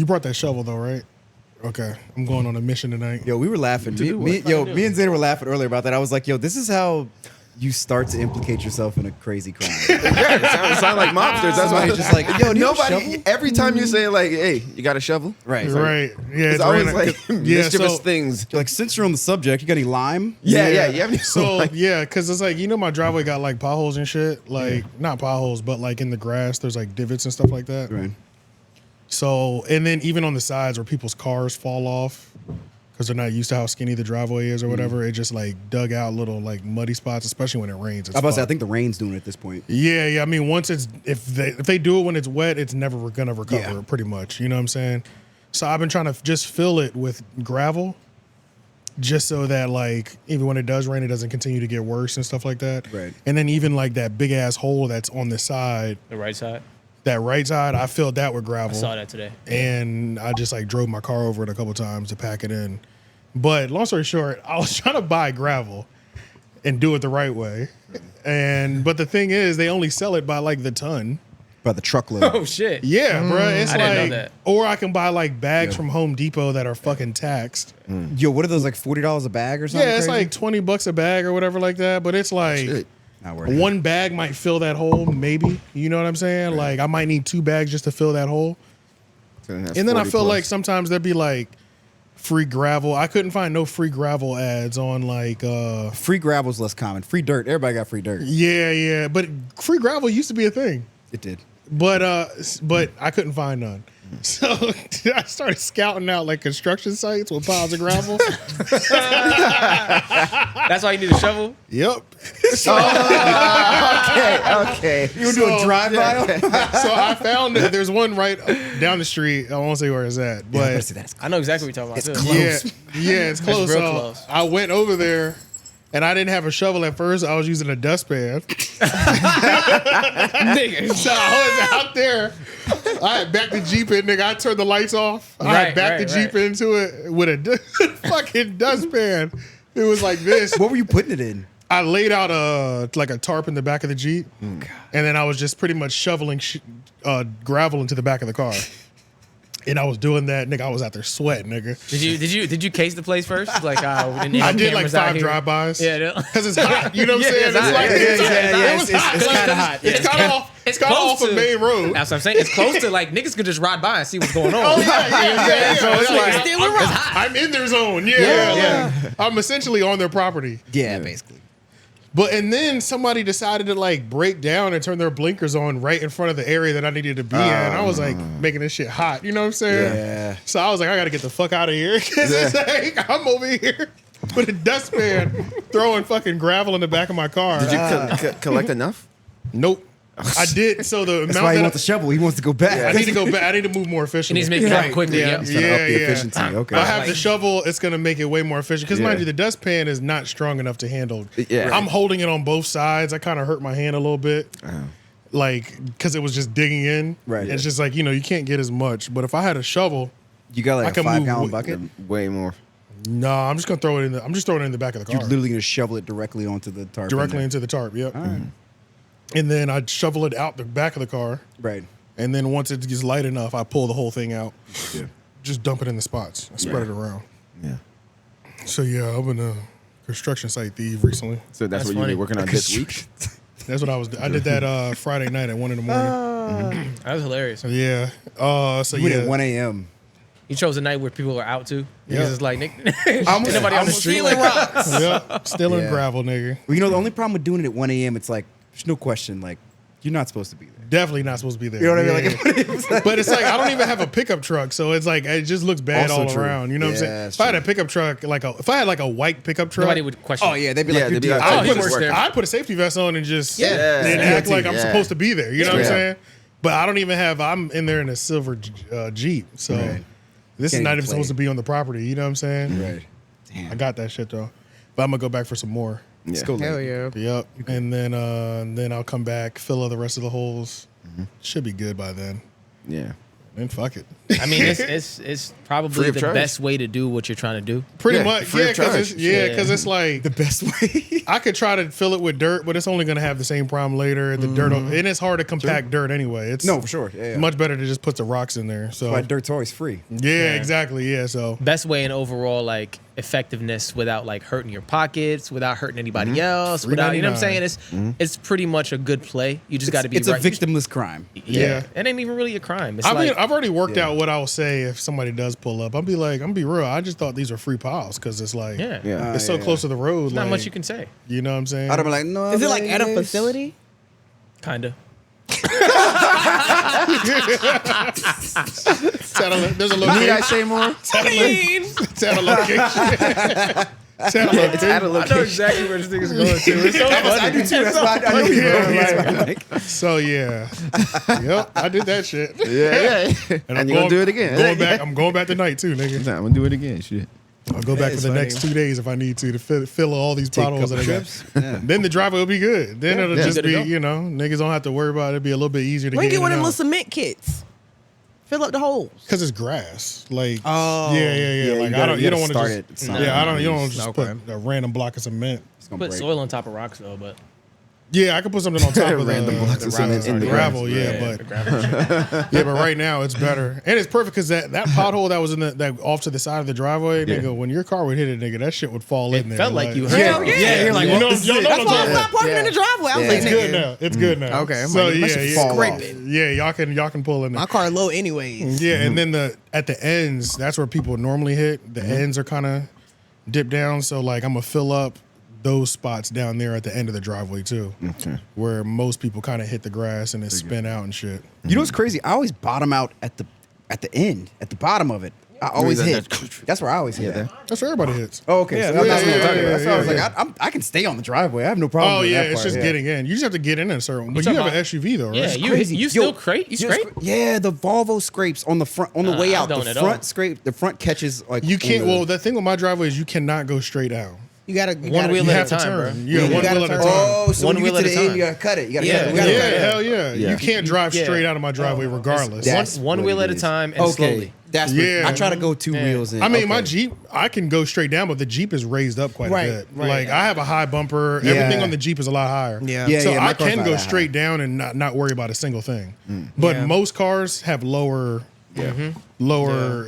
You brought that shovel though, right? Okay, I'm going on a mission tonight. Yo, we were laughing. Me and Zane were laughing earlier about that. I was like, yo, this is how you start to implicate yourself in a crazy crime. Yeah, it sound like mobsters. That's why It's just like, yo, nobody. Every time you say like, "Hey, you got a shovel?" Right. Right. Yeah, It's always like mischievous things. Like, since you're on the subject, you got any lime? Yeah. You have any So yeah, because it's like, you know, my driveway got like potholes and shit. Like not potholes, but like in the grass, there's like divots and stuff like that. Right. So, and then even on the sides where people's cars fall off because they're not used to how skinny the driveway is or whatever, it just like dug out little like muddy spots, especially when it rains. I was about to say, I think the rain's doing it at this point. Yeah. I mean, once it's if they do it when it's wet, it's never gonna recover pretty much. You know what I'm saying? So I've been trying to just fill it with gravel, just so that like even when it does rain, it doesn't continue to get worse and stuff like that. Right. And then even like that big ass hole that's on the side, The right side. that right side, I filled that with gravel. I saw that today. And I just like drove my car over it a couple times to pack it in. But long story short, I was trying to buy gravel and do it the right way. But the thing is, they only sell it by like the ton. By the truckload. Oh shit. Yeah, bro. It's I like, didn't know that. or I can buy like bags from Home Depot that are fucking taxed. Yo, what are those, like $40 a bag or something? Yeah, it's crazy? like $20 a bag or whatever like that. But it's like Shit. Not worth it. one bag might fill that hole, maybe. You know what I'm saying? Like I might need 2 bags just to fill that hole. And then I feel like sometimes there'd be like free gravel. I couldn't find no free gravel ads on like Free gravel's less common. Free dirt. Everybody got free dirt. yeah. But free gravel used to be a thing. It did. But I couldn't find none. So I started scouting out like construction sites with piles of gravel. That's why you need a shovel? Yep. Okay. You were doing drive-by? So I found that there's one right down the street. I won't say where it's at, but I know exactly what you're talking about. It's too. close. yeah, it's close. real So close. I went over there. And I didn't have a shovel at first. I was using a dustpan. Nigga. So I was out there. I had backed the Jeep in, nigga. I turned the lights off. I had backed the Jeep into it with a fucking dustpan. It was like this. What were you putting it in? I laid out a tarp in the back of the Jeep. And then I was just pretty much shoveling gravel into the back of the car. And I was doing that, nigga. I was out there sweating, nigga. Did you case the place first? Like I did like 5 drive-bys. Yeah, because it's hot. You know what I'm saying? it's kind of hot. It's kind of off a main road. That's what I'm saying. It's close to like niggas could just ride by and see what's going on. Oh yeah. So it's like I'm in their zone. Yeah. I'm essentially on their property. Yeah, basically. And then somebody decided to like break down and turn their blinkers on right in front of the area that I needed to be in. I was like making this shit hot. You know what I'm saying? Yeah. So I was like, I got to get the fuck out of here. Because it's like, I'm over here with a dustpan throwing fucking gravel in the back of my car. Did you collect enough? Nope. I did. So the That's amount why he that wants the shovel. He wants to go back. I need to go back. I need to move more He efficiently. needs to make it happen quickly. Yeah. Yeah. He's trying to up the efficiency. Okay. I have the shovel. It's going to make it way more efficient. Because mind you, the dustpan is not strong enough to handle. Yeah. I'm holding it on both sides. I kind of hurt my hand a little bit. Like, because it was just digging in. Right. It's just like, you can't get as much. But if I had a shovel, You got I like a can move 5-gallon bucket? Way more. no, I'm just going to throw it in. I'm just throwing it in the back of the car. You're literally going to shovel it directly onto the tarp. Directly into the tarp. Yep. All right. And then I'd shovel it out the back of the car. Right. And then once it gets light enough, I pull the whole thing out. Yeah. Just dump it in the spots. I spread it around. Yeah. So yeah, I've been a construction site thief recently. So that's what funny. you've been working on this week? That's what I was. I did that Friday night at 1 a.m. That was hilarious. Yeah. So You went yeah. at 1 a.m. He chose a night where people are out too. Yeah. Niggas is like, ain't I'm nobody on the street. Like, Yep. Stealing Yeah. gravel, nigga. Well, the only problem with doing it at 1 a.m., it's like, there's no question, like, you're not supposed to be there. Definitely not supposed to be there. You know what I mean? Yeah. Like, But it's like I don't even have a pickup truck, so it's like it just looks bad Also all true. around. You know what I'm Yeah, saying? that's If I had a true. pickup truck, if I had like a white pickup truck, nobody would question. oh, yeah, they'd be Yeah, like, they'd be you're like, dead. oh, I'd he put, works there. I'd put a safety vest on and just Yeah. and act like I'm Yeah. supposed to be there. You know what I'm Yeah. saying? But I don't even have. I'm in there in a silver Jeep, so Right. this is Can't not even even supposed to play. be on the property. You know what I'm saying? Right. Damn. I got that shit though, but I'm gonna go back for some more. Let's go Hell late. yeah. Yep, and then I'll come back, fill all the rest of the holes. Should be good by then. Yeah. then fuck it. I mean, it's probably Free of the charge. best way to do what you're trying to do. Pretty Yeah, much, free of because charge. it's like The best way. I could try to fill it with dirt, but it's only going to have the same problem later. The dirt, and it's hard to compact dirt anyway. It's No, for sure. Yeah, yeah. much better to just put the rocks in there. So Why dirt's always free. yeah, exactly. Yeah, so Best way in overall like effectiveness without like hurting your pockets, without hurting anybody else, without you know what I'm saying. It's pretty much a good play. You just got to be It's right. a victimless crime. Yeah. It ain't even really a crime. It's I like mean, I've already worked out what I'll say if somebody does pull up. I'll be like, I'm gonna be real. I just thought these were free piles because it's like, yeah. it's so close to the road. Not like, much you can say. You know what I'm saying? I'd have been like, no. Is it like at a ladies. facility? Kinda. There's a Need location. I say more? It's at a location. It's at a location. It's at a I know location. exactly where this thing is going to. It's so funny. I do too. That's why I know you, bro. So yeah, yep, I did that shit. Yeah. And And you're going to do it again. Going back, I'm going back tonight too, nigga. Nah, I'm going to do it again. Shit. I'll go back for is the funny. next 2 days if I need to fill all these Take a potholes that I couple got. trips. Yeah. Then the driveway will be good. Then it'll Yeah. just Good to be, go. you know, niggas don't have to worry about it. It'll be a little bit easier to We get can get in one of and them out. little cement kits. Fill up the holes. Because it's grass. Like, Oh. yeah. Yeah, Like, you you don't want to start just, it. It's not yeah, gonna you don't use. just Okay. put a random block of cement. It's gonna Put break. soil on top of rocks though, but Yeah, I could put something on top of Random the, blocks of cement in the gravel. grass. Yeah, the but gravel shit. yeah, but right now it's better, and it's perfect because that pothole that was in that off to the side of the driveway, nigga. When your car would hit it, nigga, that shit would fall in there. Felt like you Yeah, heard. Yeah, you're like, you know, That's what why I'm I talking about. stopped parking in the driveway. I was Yeah. like, It's nigga, good now. It's good now. Okay, I'm so like, yeah, that should fall scraping. Yeah, y'all can pull in there. my car low anyways. Yeah, and then at the ends, that's where people normally hit. The ends are kind of dipped down, so like I'm gonna fill up those spots down there at the end of the driveway too, where most people kind of hit the grass and it spin out and shit. You know what's crazy? I always bottom out at the end, at the bottom of it. I always that- hit. that's- That's where I always hit. That's where everybody hits. Oh, okay. Yeah, So that's yeah, what I'm yeah, talking about. That's why I was yeah, like, I can stay on the driveway. I have no problem. Oh with yeah, that it's part, just yeah. getting in. You just have to get in a certain. But you talking have an about- SUV though, right? Yeah, you Crazy. still Yo, crate? You just- scrape? Yeah, the Volvo scrapes on the front on the way I out. don't The at all. front scrape. The front catches like You can't. on the- Well, the thing with my driveway is you cannot go straight down. You gotta One gotta- wheel You at have a to time, turn. bro. Yeah, you one gotta wheel at a turn. time. Oh, so One when you wheel get to at a the end, time. you gotta cut it. You gotta Yeah, cut it. Yeah, You gotta cut it. hell yeah. Yeah. You can't drive Yeah. straight out of my driveway regardless. That's One what wheel it at a is. time and Okay, slowly. that's Yeah. what I try to go two wheels in. I mean, my Okay. Jeep, I can go straight down, but the Jeep is raised up quite Right, a bit. right. Like I have a high bumper. Yeah. Everything on the Jeep is a lot higher. Yeah. Yeah, So yeah, my I car's can not go that high. straight down and not worry about a single thing. But Yeah. most cars have lower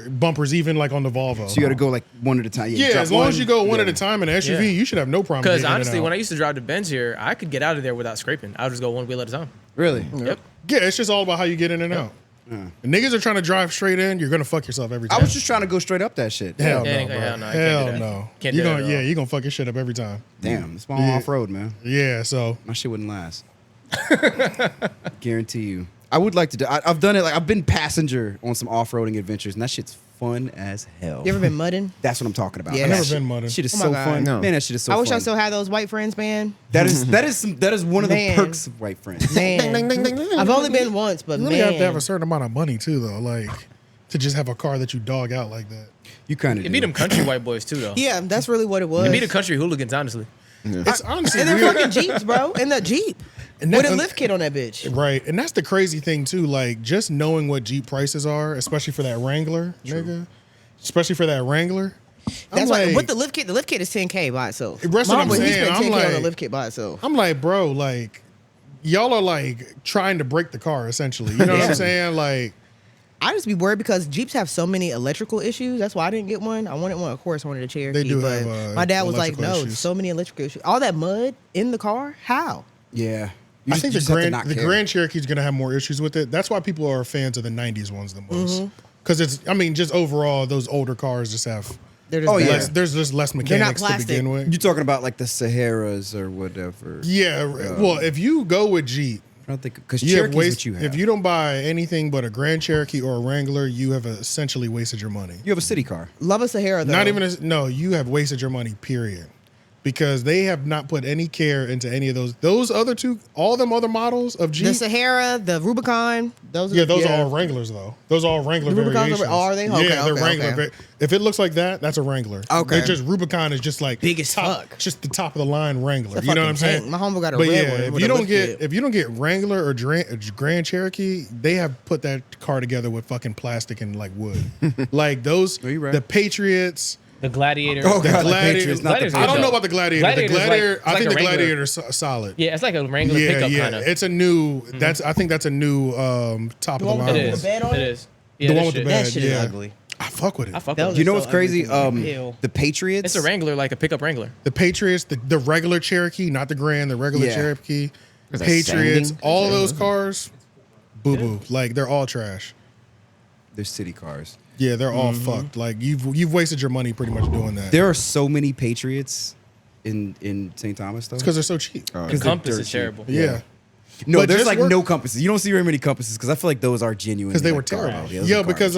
bumpers, even like on the Volvo. So you gotta go like one at a time. yeah, drop as long as one, you go one yeah. at a time in an SUV, Yeah. you should have no problem. Because getting in and honestly, out. when I used to drive the Benz here, I could get out of there without scraping. I would just go one wheel at a time. Really? Yep. yeah, it's just all about how you get in and out. And niggas are trying to drive straight in, you're gonna fuck yourself every I time. was just trying to go straight up that shit. Hell Yeah, no, bro. hell no, I can't Hell do that. no. Can't You do that gonna at all. you're gonna fuck your shit up every time. Damn, it's my Yeah. off road, man. Yeah, so My shit wouldn't last. Guarantee you. I would like to do. I've done it. Like I've been passenger on some off-roading adventures, and that shit's fun as hell. You ever been mudding? That's what I'm talking about. Yeah. That Never shit- been mudding. Shit is Oh my so God. fun. No. Man, that shit is so I fun. wish I still had those white friends, man. That is one of the Man. perks of white friends. Man, I've only been once, but you really man, have to have a certain amount of money too, though. Like to just have a car that you dog out like that. You kind of It be them country white boys too, though. yeah, that's really what it was. It be the country hooligans, honestly. It's honestly and they're weird. fucking Jeeps, bro. And the Jeep And with that- a lift kit on that bitch. Right, and that's the crazy thing too. Like just knowing what Jeep prices are, especially for that Wrangler, nigga. Especially for that Wrangler. That's I'm why like, with the lift kit is $10K by itself. That's what I'm He saying. spent I'm 10K on the like- lift kit by itself. I'm like, bro, like y'all are like trying to break the car essentially. You know what Yeah. I'm saying? Like, I just be worried because Jeeps have so many electrical issues. That's why I didn't get one. I wanted one, of course, I wanted a Cherokee. They do but have, my dad was like, electrical no, issues. so many electrical issues. All that mud in the car? How? Yeah. I think the Grand Grand Cherokee is gonna have more issues with it. That's why people are fans of the '90s ones the most. Because it's, I mean, just overall, those older cars just have. They're just Oh, bad. yeah. There's just less not mechanics to plastic. begin with. You're talking about like the Saharas or whatever. Yeah, well, if you go with Jeep, I don't think because you have Cherokee's waste, what you have. if you don't buy anything but a Grand Cherokee or a Wrangler, you have essentially wasted your money. You have a city car. Love a Sahara, though. Not even no, you have wasted your money. Period. because they have not put any care into any of those. Those other two, all them other models of Jeep. The Sahara, the Rubicon. Those Those are all Wranglers though. Those are all Wrangler The Rubicons variations. are they? Okay, yeah, they're okay, Wrangler. okay. If it looks like that, that's a Wrangler. Okay. They're just Rubicon is just like Big as top, fuck. just the top of the line Wrangler. It's a You know what fucking I'm saying? tank. My homeboy got a but red yeah, one if with you a don't lift get kit. if you don't get Wrangler or Grand Cherokee, they have put that car together with fucking plastic and like wood. Like those, you right. the Patriots. The Gladiator. Oh, The God, like Gladiator, Patriots, not the I don't know about the Gladiator. The Gladiator's Gladiator, like- I it's think like the a Wrangler. Gladiator's solid. Yeah, it's like a Wrangler Yeah, pickup yeah. kind of. It's a new. I think that's a new top of the one with line. It with is. the bed on It it? is. Yeah, The that one with the shit- bed. That shit is yeah. ugly. I fuck with it. I fuck That with was You it. know so what's crazy? ugly. Ew. The Patriots. It's a Wrangler, like a pickup Wrangler. The Patriots, the regular Cherokee, not the Grand, the regular Yeah. Cherokee, that Patriots, sounding? all those cars, boo boo. Like they're all trash. They're city cars. Yeah, they're all fucked. Like you've wasted your money pretty much doing that. There are so many Patriots in St. Thomas though. Because they're so cheap. The they're compass dirt is cheap. terrible. Yeah. No, But there's just like work- no compasses. You don't see very many compasses because I feel like those are genuine. Because they were terrible. Yeah, because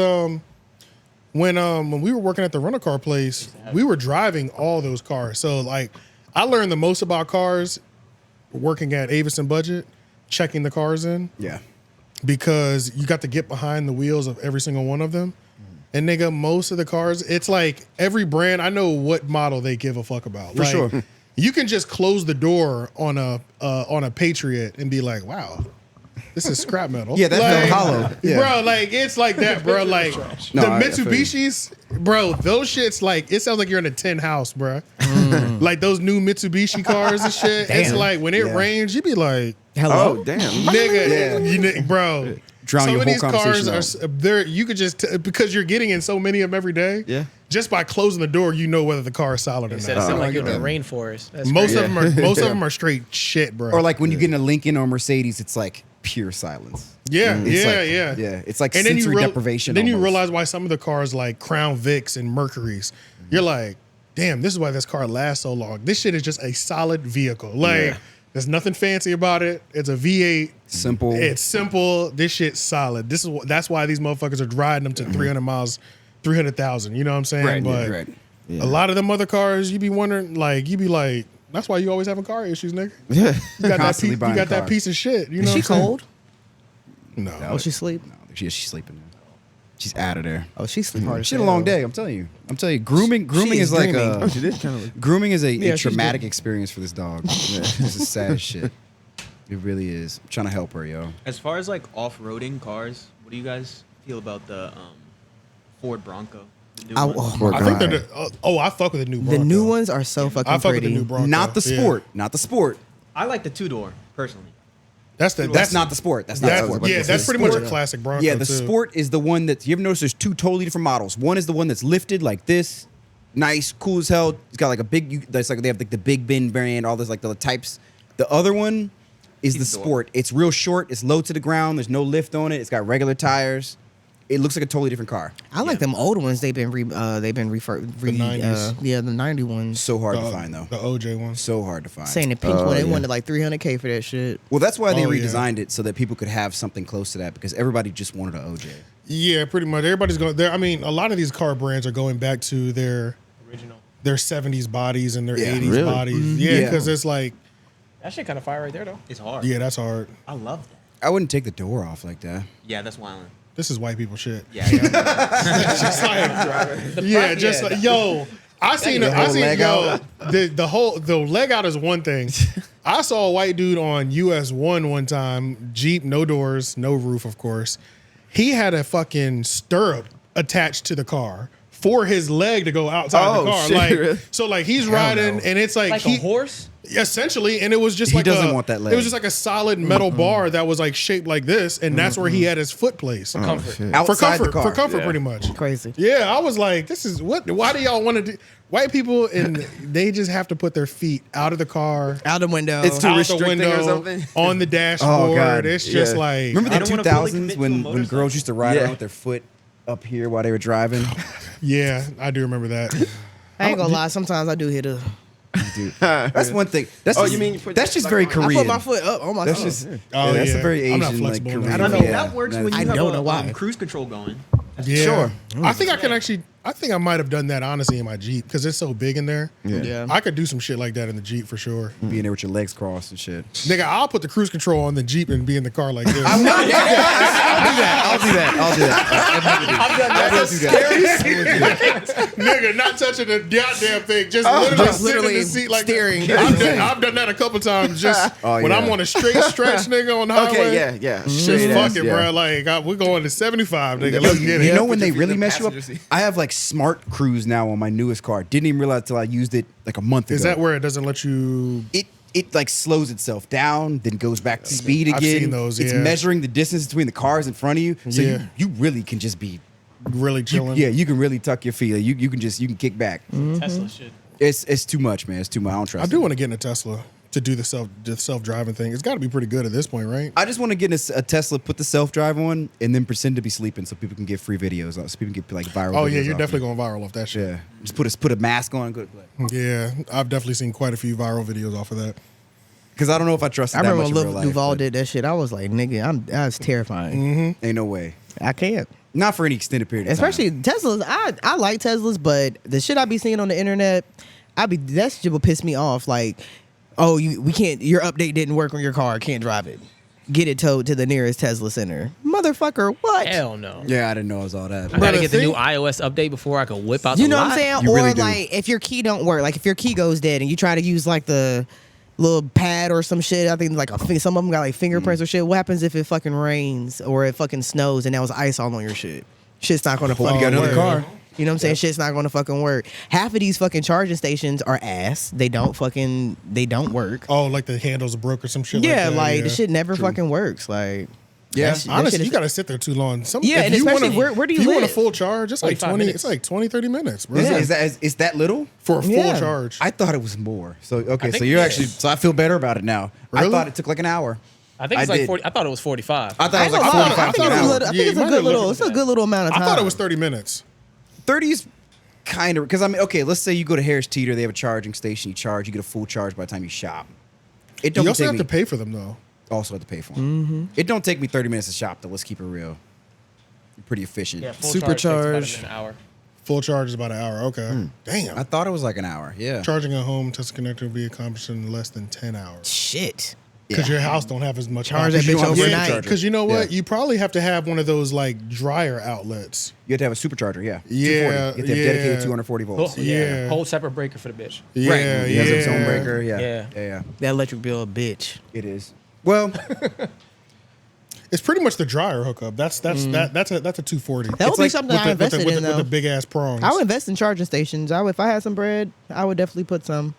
when we were working at the rental car place, we were driving all those cars. So like I learned the most about cars working at Avis and Budget, checking the cars in. yeah. Because you got to get behind the wheels of every single one of them. And nigga, most of the cars, it's like every brand, I know what model they give a fuck about. For Like, sure. You can just close the door on a Patriot and be like, wow, this is scrap metal. Yeah, that's like, hollow. Yeah. Bro, like it's like that, bro. Like No, the I feel you. Mitsubishis, bro, those shits like it sounds like you're in a tin house, bro. Like those new Mitsubishi cars and shit. It's Damn. like when it Yeah. rains, you be like, Hello. Oh, damn. nigga, bro. Drown some your of whole these cars conversation are there. You could just because you're getting in so many of them every day. Yeah. Just by closing the door, you know whether the car is solid or It said it not. sounded like my you're in the God. rainforest. That's Most crazy. of them are most of them are straight shit, bro. Or like when you get in a Lincoln or Mercedes, it's like pure silence. yeah, It's yeah, like- yeah, yeah. It's like then you sensory deprivation Then you almost. realize why some of the cars like Crown Vics and Mercuries, you're like, damn, this is why this car lasts so long. This shit is just a solid vehicle. Like Yeah. there's nothing fancy about it. It's a V8. Simple. It's simple. This shit's solid. That's why these motherfuckers are riding them to 300 miles, 300,000. You know what I'm saying? Right, But right. a lot of them other cars, you be wondering, like, you be like, that's why you always having car issues, nigga. Yeah. You got, Constantly you buying got that cars. piece of shit. You know Is she what I'm saying? cold? No. Oh, she sleep. No, she's sleeping. She's out of there. Oh, she sleep hard. as She had a long hell. day. I'm telling you. Grooming She is is like dreaming. a Oh, she did kind of. grooming is a she's traumatic experience for this dog. This is sad as shit. It really is. I'm trying to help her, yo. As far as like off-roading cars, what do you guys feel about the Ford Bronco? The new one? Oh, Poor my I think guy. they're I fuck with the new Bronco. The new ones are so fucking I fuck pretty. with the new Bronco. Not the Yeah. sport. Not the sport. I like the two-door personally. That's not the sport. That's not the sport. yeah, It's that's the pretty much sport. a classic Bronco. Yeah, the too. sport is the one that you ever notice. There's two totally different models. One is the one that's lifted like this, nice, cool as hell. It's got like a big. That's like they have like the Big Ben variant. All this like the types. The other one is the sport. It's real short. It's low to the ground. There's no lift on it. It's got regular tires. It looks like a totally different car. I like them old ones. They've been refurbed. The 90s. Yeah, the 90 ones. So hard to find though. The OJ one. So hard to find. Saying the pink one, they wanted like $300K for that shit. Well, that's why they Oh, yeah. redesigned it so that people could have something close to that because everybody just wanted an OJ. Yeah, pretty much. Everybody's going there. I mean, a lot of these car brands are going back to their Original. 70s bodies and their Yeah. 80s Really? bodies. Yeah, Yeah. because it's like, That shit kind of fire right there though. It's hard. yeah, that's hard. I love that. I wouldn't take the door off like that. Yeah, that's wild. This is white people shit. Yeah, It's just like, yeah, just like, yo, I seen The whole leg out. the leg out is one thing. I saw a white dude on US 1 one time, Jeep, no doors, no roof, of course. He had a fucking stirrup attached to the car for his leg to go outside Oh, the car. shit, Like, really? so like he's riding and it's like, Like a horse. essentially, and it was just He like doesn't want that leg. It was just like a solid metal bar that was like shaped like this, and that's where he had his foot placed. Comfort. shit. For Outside comfort, the car. for comfort, Yeah. pretty much. Crazy. Yeah, I was like, this is what? Why do y'all want to do? White people and they just have to put their feet out of the car, Out the window. It's too out the restricting or window, something? on the dashboard. God. It's just Yeah. like Remember I the don't wanna fully 2000s commit to a when motorcycle. girls used to ride Yeah. around with their foot up here while they were driving? yeah, I do remember that. I ain't gonna lie. Sometimes I do hit a. Dude, that's one thing. That's Oh, just, you mean you put that's your just stuff very on? I Korean. put my foot up on my. That's foot. just Oh, that's a yeah. very I'm not Asian, like flexible Korean. enough. I mean, yeah. that works when you I have don't know why. cruise control going. Yeah. Sure. I think I can actually. I think I might have done that honestly in my Jeep because it's so big in there. Yeah. I could do some shit like that in the Jeep for sure. Being there with your legs crossed and shit. Nigga, I'll put the cruise control on the Jeep and be in the car like this. I'll do that. Nigga, not touching the goddamn thing, just literally sitting in the seat like steering. that. I've done that a couple times. Just when I'm on a straight stretch, nigga, on the highway. Okay, yeah. Just Straight ass, fuck it, yeah. bro. Like we're going to 75, nigga. Let's get it. You know when they your feet in really the mess you up? passenger seat. I have like smart cruise now on my newest car. Didn't even realize till I used it like a month ago. Is that where it doesn't let you? It like slows itself down, then goes back to speed again. I've seen those, It's yeah. measuring the distance between the cars in front of you, so Yeah. you really can just be Really chilling. you can really tuck your feet. You can kick back. Tesla shit. It's too much, man. It's too much. I don't trust. I do it. want to get in a Tesla to do the self-driving thing. It's got to be pretty good at this point, right? I just want to get a Tesla, put the self drive on, and then pretend to be sleeping so people can get free videos. So people can get like viral. Oh yeah, videos you're off definitely it. going viral off that shit. Yeah, just put a mask on and go to play. Yeah, I've definitely seen quite a few viral videos off of that. Because I don't know if I trust it I that remember much when in real Lil life. Duval but did that shit. I was like, nigga, that's terrifying. Ain't no way. I can't. Not for any extended period of Especially time. Teslas. I like Teslas, but the shit I be seeing on the internet, that shit will piss me off. Like, oh, we can't. Your update didn't work on your car. Can't drive it. Get it towed to the nearest Tesla center. Motherfucker, what? Hell no. Yeah, I didn't know it was all that. I gotta the get the thing- new iOS update before I can whip out You the know lot. what I'm saying? You Or really do. like if your key don't work, like if your key goes dead and you try to use like the little pad or some shit. I think like some of them got like fingerprints or shit. What happens if it fucking rains or it fucking snows and now it's ice all on your shit? Shit's not gonna fucking you got another work. car. You know what I'm saying? Shit's not gonna fucking work. Half of these fucking charging stations are ass. They don't work. Oh, like the handles broke or some shit. Yeah, like, that. like Yeah. the shit never fucking works. Like Yeah. that shit Honestly, is- you gotta sit there too long. Yeah, if and you especially wanna- where do you if you want a live? full charge, it's like 45 20. minutes. It's like 20-30 minutes, bro. Is that little? For a full Yeah. charge. I thought it was more. So okay, think so you're it actually is. so I feel better about it now. I Really? thought it took like an hour. I think it's I like did. 40. I thought it was 45. I thought it was I like ain't gonna lie, 45 I to think an it's a hour. little. I Yeah, think it's you a might good have little. looked It's at a good little amount of I time. thought it was 30 minutes. 30's kind of because I mean, okay, let's say you go to Harris Teeter, they have a charging station. You charge, you get a full charge by the time you shop. It don't You also take have me, to pay for them though. Also have to pay for them. It don't take me 30 minutes to shop though. Let's keep it real. You're pretty efficient. Yeah, full Supercharge. charge takes about an hour. Full charge is about an hour. Okay. Damn. I thought it was like an hour. Yeah. Charging at home Tesla connector will be accomplished in less than 10 hours. Shit. Because your house don't have as much. Charge that option. bitch don't have a overnight. supercharger. Because you know what? Yeah. You probably have to have one of those like dryer outlets. You have to have a supercharger. Yeah. Yeah, 240. You have to have dedicated yeah. 240 Oh, volts. Yeah. Whole separate breaker for the bitch. Yeah, Right. yeah. It has its own breaker. Yeah. Yeah. Yeah. That electric bill, a bitch. It is. Well, It's pretty much the dryer hookup. That's a 240. That would be something I invested in with though. the big ass prongs. I would invest in charging stations. If I had some bread, I would definitely put some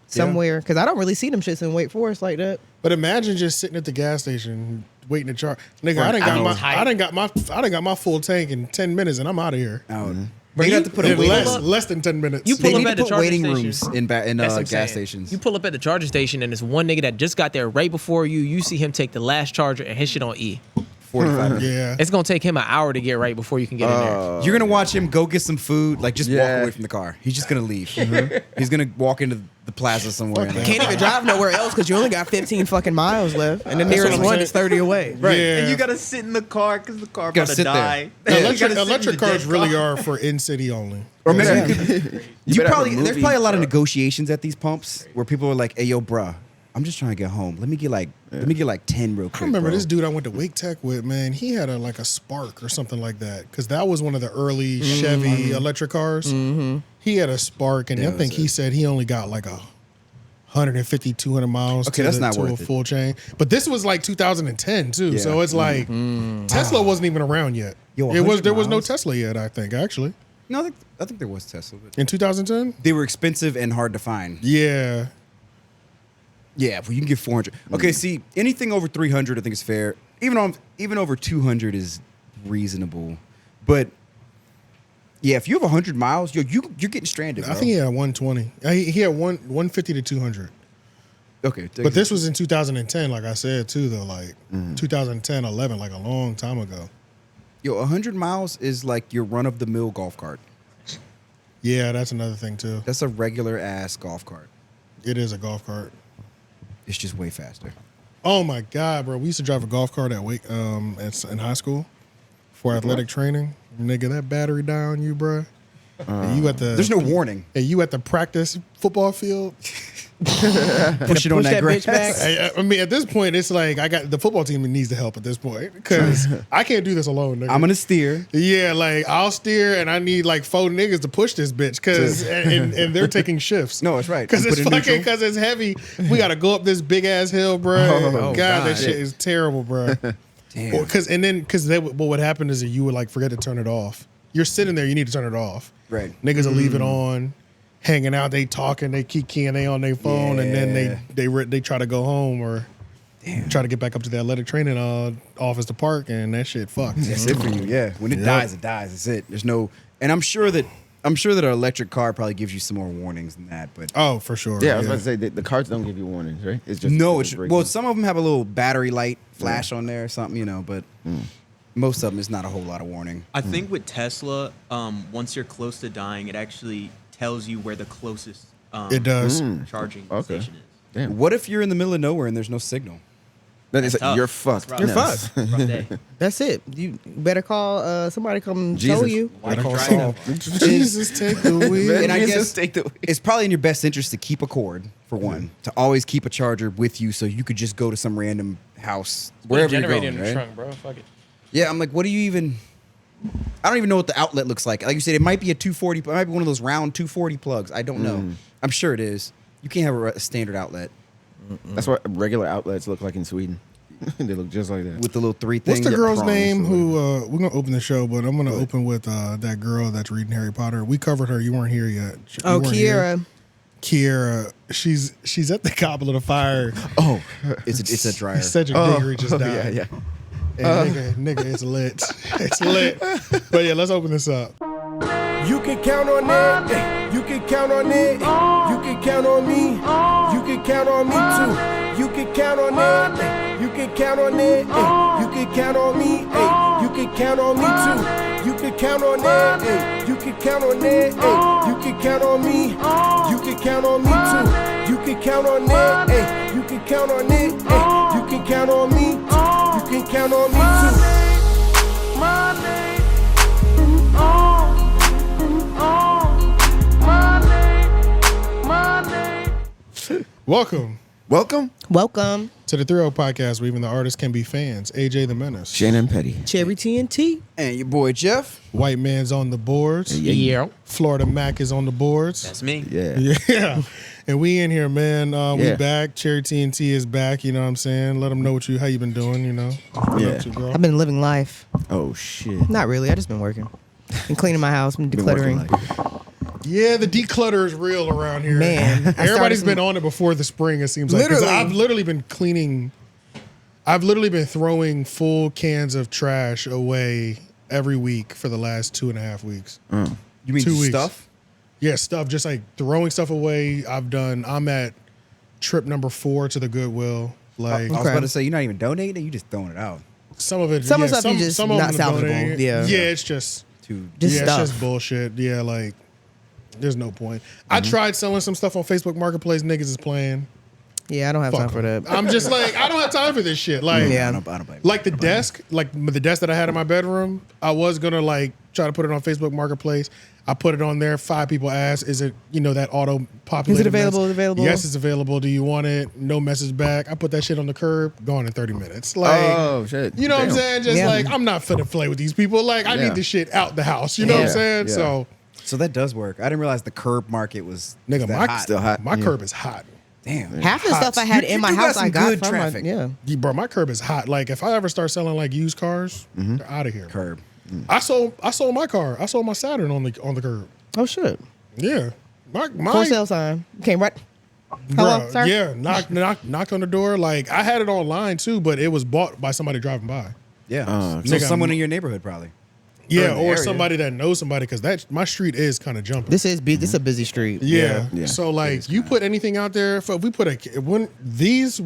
somewhere because I don't really see them shits in Wake Forest like that. But imagine just sitting at the gas station waiting to charge. Nigga, For I an done got hour. my I done got my full tank in 10 minutes and I'm out of here. out. Bro, You you have to put a In waiting less room. less than 10 minutes. You They pull need up to at the put waiting charging rooms station. in That's what I'm gas saying. stations. You pull up at the charging station and there's one nigga that just got there right before you. You see him take the last charger and his shit on E. 45 minutes. yeah. It's gonna take him an hour to get right before you can get in there. You're gonna watch him go get some food, like just walk Yeah. away from the car. He's just gonna leave. He's gonna walk into the plaza somewhere. And like, Can't even drive nowhere else because you only got 15 fucking miles left, and the nearest what I'm one saying. is 30 away. Right. Yeah. And you gotta sit in the car because the car Gotta about to sit there. die. Yeah. You gotta sit in Electric the cars dead really car. are for in city only. or maybe Yeah. you You better have a there's probably movie a lot of truck. negotiations at these pumps where people are like, "Hey, yo, bruh, I'm just trying to get home. Let me get like 10 real quick." I remember bro." this dude I went to Wake Tech with, man. He had a Spark or something like that because that was one of the early Chevy electric cars. He had a Spark, and I think he said he only got like 150, 200 miles. Okay, to that's the- not to a worth it. full chain. But this was like 2010 too, Yeah. so it's like Tesla wasn't even around yet. Yo, There 100 was no miles? Tesla yet. I think actually No, I think there was Tesla, but in 2010. they were expensive and hard to find. Yeah, Yeah, well, you can get 400. Okay, see, anything over 300, I think is fair. Even over 200 is reasonable, but yeah, if you have 100 miles, you're getting stranded. I bro. think he had 120. He had 150 to 200. Okay, But this was in 2010, like I said too, though, like 2010, 11, like a long time ago. 100 miles is like your run of the mill golf cart. Yeah, that's another thing too. That's a regular ass golf cart. It is a golf cart. It's just way faster. Oh my God, bro. We used to drive a golf cart at Wake in high school for athletic training. Nigga, that battery die on you, bro. And you at the There's no warning. And you at the practice football field. Push it on that grass. bitch back. I mean, at this point, it's like I got the football team needs the help at this point because I can't do this alone. Nigga. I'm gonna steer. Yeah, like I'll steer, and I need like 4 niggas to push this bitch because and they're taking shifts. No, that's right. Because Put it's it fucking neutral. because it's heavy. We got to go up this big ass hill, bro. Oh, God, that God. shit is terrible, bro. Damn. Because what would happen is that you would like forget to turn it off. You're sitting there, you need to turn it off. Right. Niggas will leave it on, hanging out, they talking, they keep keying, they on their phone, and then they try to go home or try to get back up to the athletic training office to park, and that shit fucked. That's it for you. Yeah. When it dies, it dies. That's it. There's no. And I'm sure that an electric car probably gives you some more warnings than that. But Oh, for sure. Yeah, I was about to say the cards don't give you warnings, right? It's just no, it's it's breaking. well, some of them have a little battery light flash on there or something, but most of them is not a whole lot of warning. I think with Tesla, once you're close to dying, it actually tells you where the closest It does. charging Okay. station is. Damn. What if you're in the middle of nowhere and there's no signal? Then it's Tough. you're fucked. Rough. You're No. fucked. Rough day. That's it. You better call somebody come Jesus. show you. Why Call drive Saul. that far? Jesus, take the wheel. And I Jesus, guess take the- it's probably in your best interest to keep a cord, for one, to always keep a charger with you so you could just go to some random house, wherever you're generator going, in the right? trunk, bro. Fuck it. Yeah, I'm like, what do you even... I don't even know what the outlet looks like. Like you said, it might be a 240, it might be one of those round 240 plugs. I don't know. I'm sure it is. You can't have a standard outlet That's what regular outlets look like in Sweden. They look just like that. with the little 3 things. What's the girl's prongs name or who we're gonna open the show, but I'm gonna open with that girl that's reading Harry Potter. We covered her. You weren't here yet. You Oh, weren't here. Kiera. Kiera, she's at the Goblet of Fire. Oh, it's a dryer. Cedric Diggory just died. yeah. And nigga, it's lit. It's lit. But yeah, let's open this up. You can count on it. You can count on it. You can count on me. You can count on me too. You can count on it. You can count on it. You can count on me. You can count on me too. You can count on it. You can count on it. You can count on me. You can count on me too. You can count on it. You can count on it. You can count on me. You can count on me too. Welcome Welcome, Welcome. to the Thrill Podcast, where even the artists can be fans. AJ the Menace. Shannon Petty. Cherry TNT. And your boy Jeff. White man's on the boards. Yeah. Florida Mac is on the boards. That's me. Yeah. Yeah. And we in here, man. We Yeah. back. Cherry TNT is back. You know what I'm saying? Let them know how you been doing, you know. What Yeah. up to, girl? I've been living life. Oh shit. Not really. I just been working. Been cleaning my house. Been Been working decluttering. like- Yeah, the declutter is real around here. Man, I started Everybody's some- been on it before the spring, it seems like. 'Cause Literally. I've literally been cleaning. I've literally been throwing full cans of trash away every week for the last 2.5 weeks. You mean 2 weeks. stuff? Yeah, stuff, just like throwing stuff away. I'm at trip number 4 to the Goodwill. Like, I was about to say, you're not even donating, you just throwing it out. some of it, Some yeah, of the stuff you just of not them are salvageable. donating. Yeah. Yeah, it's just, Just yeah, stuff. it's just bullshit. Yeah, like, there's no point. I tried selling some stuff on Facebook Marketplace. Niggas is playing. Yeah, I don't have Fuck time for 'em. that. I'm just like, I don't have time for this shit. Like, Yeah. I don't blame you. like the desk that I had in my bedroom, I was gonna like try to put it on Facebook Marketplace. I put it on there. 5 people asked, "Is it that auto populated? Is it available? mess? Is it available? Yes, it's available. Do you want it? No message back. I put that shit on the curb. Gone in 30 minutes. Like, Oh shit. you know what I'm Damn. saying? Just Yeah. like I'm not finna play with these people. Like I Yeah. need this shit out the house. You know what I'm Yeah. saying? Yeah. So, So that does work. I didn't realize the curb market was nigga, that my hot. Still hot. my Yeah. curb is hot. Damn. Half the Hot. stuff I had You in my do got house, I some got good from traffic. yeah. Bro, my curb is hot. Like if I ever start selling like used cars, they're out of here. Curb. I sold my car. I sold my Saturn on the curb. Oh shit. Yeah. My For sale sign. Came right. Hello, bruh, sir. yeah, knock on the door. Like I had it online too, but it was bought by somebody driving by. Yeah. Oh, so nigga, someone in your neighborhood probably. Yeah, in the or area. somebody that knows somebody because my street is kind of jumping. This is this is a busy street. yeah. Yeah. So like you put anything out there, if we put we're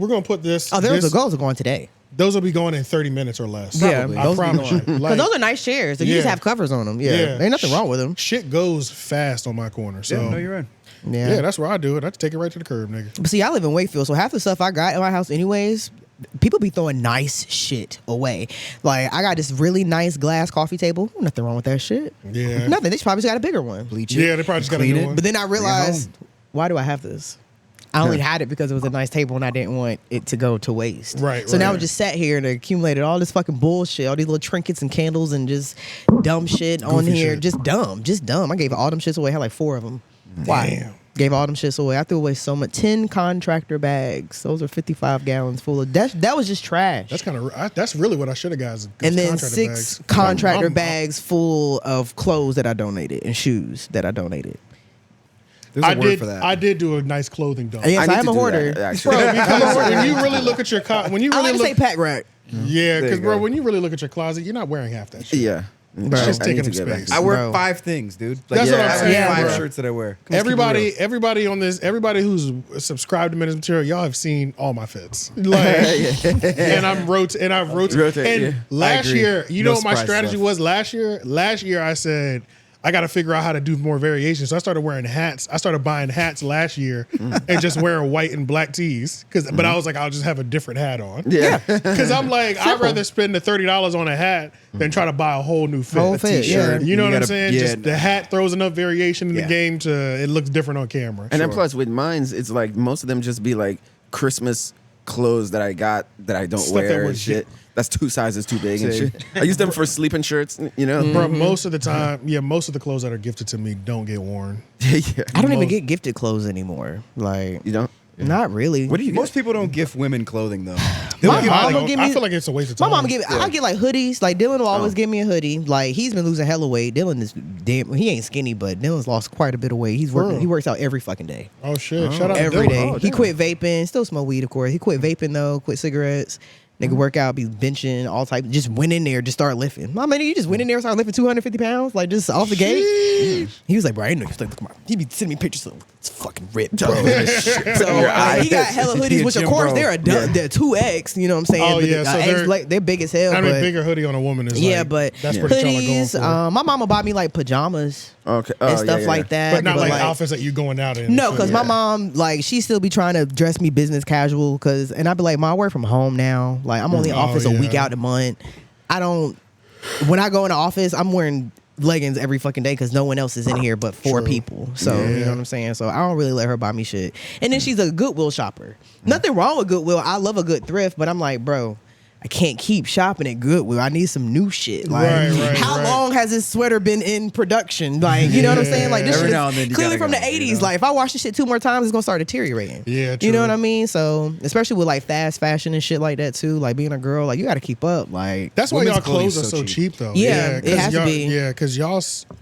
gonna put this. Oh, those this, are going today. Those will be going in 30 minutes or less. Yeah, I those will be promise you. going. Like, Because those are nice chairs. And you just Yeah. have covers on them. Yeah. Ain't nothing wrong with them. Shit goes fast on my corner. So Yeah, no, you're right. Yeah. yeah, that's where I do it. I take it right to the curb, nigga. But see, I live in Wakefield, so half the stuff I got in my house anyways, people be throwing nice shit away. Like I got this really nice glass coffee table. Nothing wrong with that shit. Yeah. Nothing. They probably just got a bigger one. Bleach it. Yeah, they probably just got to clean do it. one. But then I realized, why do I have this? I only had it because it was a nice table and I didn't want it to go to waste. Right, So now right. I just sat here and accumulated all this fucking bullshit, all these little trinkets and candles and just dumb shit on Goofy here. shit. Just dumb. I gave all them shits away. I had like 4 of them. Why? Damn. Gave all them shits away. I threw away so much. 10 contractor bags. Those are 55 gallons full of that was just trash. That's kind of that's really what I should have got. Is and then contractor 6 bags. contractor I'm- bags full of clothes that I donated and shoes that I donated. There's a I word did. for that. I did do a nice clothing dump. Yes, I I need am to a do hoarder. that, actually. Bro, because when you really look at your when you I really like to say look, pack rack. yeah, There because you bro, go. when you really look at your closet, you're not wearing half that shit. Yeah. It's just I need taking to up get back space. to I wear that. 5 things, dude. That's what I'm I have saying, 5 bro. shirts that I wear. Come on, let's keep it real. Everybody on this, everybody who's subscribed to Menace Material, y'all have seen all my fits. Like, and I've rotated. Rotate, And yeah. last agree. year, you No know what my surprises strategy left. was last year? Last year, I said, I got to figure out how to do more variations. So I started wearing hats. I started buying hats last year and just wearing white and black tees. But I was like, I'll just have a different hat on. Yeah. Because I'm like, I'd rather spend the $30 on a hat than try to buy a whole new fit. Whole fit, t-shirt. yeah. You know You what I'm gotta- saying? yeah. Just the hat throws enough variation in Yeah. the game to it looks different on camera. And then plus with mines, it's like most of them just be like Christmas clothes that I got that I don't Stuff that wear and was- shit. That's 2 sizes too big and Same. shit. I use them for sleeping shirts, you know? Bro, most of the time, most of the clothes that are gifted to me don't get worn. Yeah. I don't even Most- get gifted clothes anymore. Like, You don't? not really. What do you Most get? people don't gift women clothing though. My I mom will don't- give me. I feel like it's a waste of My time. mom give. I get like hoodies. Like Dylan will always Oh. give me a hoodie. Like he's been losing hella weight. Dylan is damn. He ain't skinny, but Dylan's lost quite a bit of weight. He's working. real? He works out every fucking day. Oh shit! Shout out to Every Dylan. day. Oh, He damn. quit vaping. Still smoke weed, of course. He quit vaping though. Quit cigarettes. Nigga work out, be benching, all type. Just went in there, just started lifting. My man, you just went in there and started lifting 250 pounds, like just off the gate. He was like, bro, I didn't know you was like, look at my. He be sending me pictures of it's fucking ripped, bro. So he got hella He hoodies, a which of gym course bro. they're they're 2X. You know what I'm saying? Oh, But yeah, so they're big as hell. I mean, but bigger hoodie on a woman is yeah, like, but that's pretty tall going hoodies. for. My mama bought me like pajamas Okay. and Oh, stuff yeah, like that. but not like outfits that you going out in. No, and because shit. my mom, like, she still be trying to dress me business casual. And I'd be like, Mom, I work from home now. Like, I'm only in Oh, office a week yeah. out a month. When I go in the office, I'm wearing leggings every fucking day because no one else is in here but 4 True. people. So, you Yeah. know what I'm saying? So, I don't really let her buy me shit. And then she's a Goodwill shopper. Nothing wrong with Goodwill. I love a good thrift, but I'm like, bro, I can't keep shopping at Goodwill. I need some new shit. Like, Right, how right. long has this sweater been in production? Like, you know what I'm saying? Like, this Every shit now is and then you clearly gotta from the go, 80s. you know? Like, if I wash this shit 2 more times, it's gonna start deteriorating. Yeah, you know true. what I mean? So, especially with like fast fashion and shit like that too. Like being a girl, like you got to keep up. Like That's why Women's y'all clothes clothing are is so so cheap. cheap though. Yeah, it 'cause has to y'all- be. Yeah, because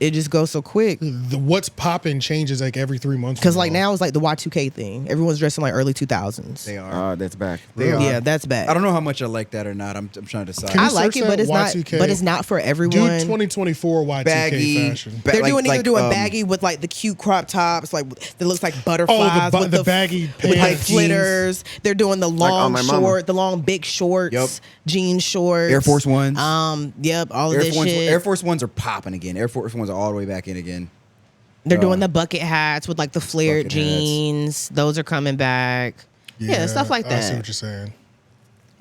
it just goes so quick. what's popping changes like every 3 months. Because for like y'all. now it's like the Y2K thing. Everyone's dressing like early 2000s. They are. That's back. They are. Yeah, that's bad. I don't know how much I like that or not. I'm trying to decide. Can I you like search it, but that? it's not. Y2K? But it's not for do everyone. 2024 Y2K Baggy. fashion. They're doing either doing baggy with like the cute crop tops, like that looks like butterflies with the baggy with like pants. flitters. They're doing the on long my mama. the long big shorts, Yep. jean shorts, Air Force Ones. Yep, all of Air this Force, shit. Air Force Ones are popping again. Air Force Ones are all the way back in again. They're doing the bucket hats with like the flared Bucket hats. jeans. Those are coming back. Yeah, stuff like I see that. what you're saying.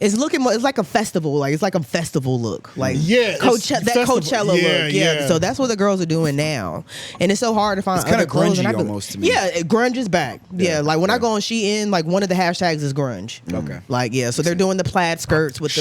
It's looking more. It's like a festival. Like it's like a festival look. Like Yeah, it's that festival. Coachella Yeah, look. Yeah. yeah. So that's what the girls are doing now, and it's so hard to find. It's kinda other clothes, and grungy I be- almost to me. Yeah, grunge is back. Yeah, like when I yeah. go on Shein, like one of the hashtags is grunge. Okay. Like yeah, so they're doing the plaid skirts with the.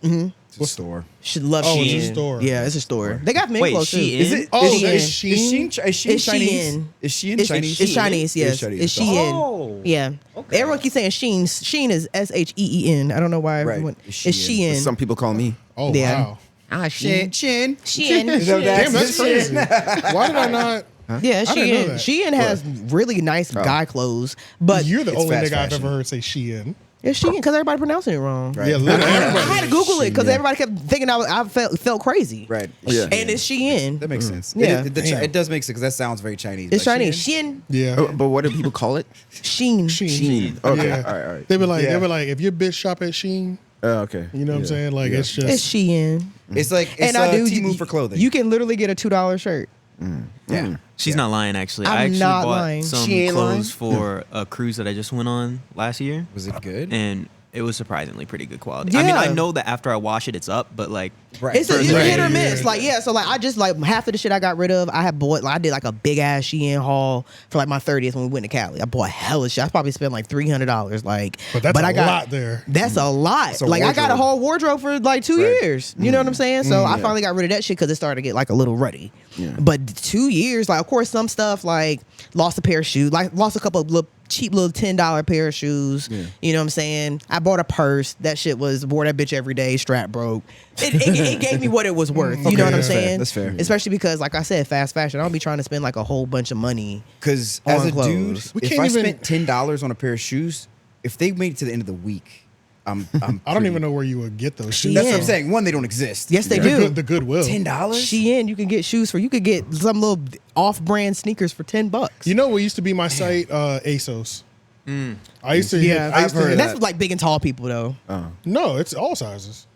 Shein. It's a store. Should love Oh, Shein. it's a store. Yeah, it's a store. They got men Wait, clothes too. Shein? Is it? Oh, is, it's is Shein? Shein It's Chinese? Shein. Is Shein It's, Chinese? it's Chinese, yes. It's Chinese. It's Shein. Oh. Yeah. Everyone keeps saying Shein. Shein is SHEEN. I don't know why Right. everyone. It's It's Shein. Shein. Some people call me. Oh Yeah. wow. Ah, Shein. Shein. Shein. Shein. Is that what that Damn, that's accent is? crazy. Why did I not? Yeah, I didn't know Shein. that. Shein has really nice guy clothes, but You're the It's only fast nigga I've fashion. ever heard say Shein. it's Shein because everybody pronouncing it wrong. Right. Yeah, literally I everybody. had to Google it because Shein, yeah. everybody kept thinking I felt crazy. Right. Yeah. And it's Shein. That makes sense. Yeah. It does make sense because that sounds very Chinese. It's Like, Chinese. Shein? Shein. Yeah. But what do people call it? Shein. Shein. Okay. Yeah. All right. All right. They were like, Yeah. if your bitch shop at Shein, Okay. you know what I'm saying? Like, Yeah. it's just. It's Shein. It's like it's Temu for clothing. You can literally get a $2 shirt. yeah. She's not lying, actually. I'm I actually not bought lying. some She ain't clothes for a cruise that I just went on last year. Was it good? And it was surprisingly pretty good quality. I mean, I Yeah. know that after I wash it, it's up, but like, Right. It's a Right. hit or miss. Like, yeah, so like I just like half of the shit I got rid of, I had bought like I did like a big ass Shein haul for like my 30th when we went to Cali. I bought hella shit. I probably spent like $300. Like But that's I a lot there. That's a lot. a Like I got a wardrobe. whole wardrobe for like 2 Right. years. You know what I'm saying? So I finally got rid of that shit because it started to get like a little ruddy. But 2 years, like of course some stuff like lost a pair of shoes, like lost a couple of little cheap little $10 pair of shoes. You know what I'm saying? I bought a purse. That shit wore that bitch every day. Strap broke. It gave me what it was worth. You know what I'm that's fair. saying? That's fair. Especially because, like I said, fast fashion. I don't be trying to spend like a whole bunch of money. Because as On a clothes. dude, We if can't I even- spent $10 on a pair of shoes, if they made it to the end of the week, I'm I don't even know where you would get those shoes. That's what Yeah. I'm saying. One, they don't exist. Yes, they The do. good- the Goodwill. $10? Shein, you can get shoes for. You could get some little off-brand sneakers for $10. You know what used to be my site? ASOS. I used to. Yeah, I used to I've heard hit- of That's that. like big and tall people though. No, it's all sizes.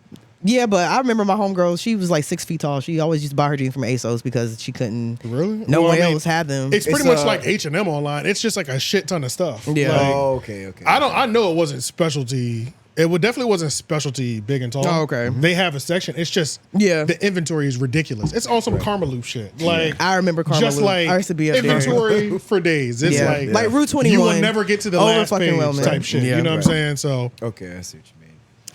Yeah, but I remember my homegirl. She was like 6 feet tall. She always used to buy her jeans from ASOS because she couldn't. Really? No Well, one I mean, else had them. It's pretty It's, much like H&M online. It's just like a shit ton of stuff. Yeah. Like, Oh, okay. I know it wasn't specialty. It definitely wasn't specialty big and tall. Oh, okay. They have a section. It's just Yeah. the inventory is ridiculous. It's on some Karma Loop shit. Like I remember Karma just Loop. like I used to be up there. inventory for days. It's Yeah. like Like Route 21. You will never get to the Over last fucking page Wellman. type shit. Yeah. You know what I'm saying? So Okay, I see what you mean.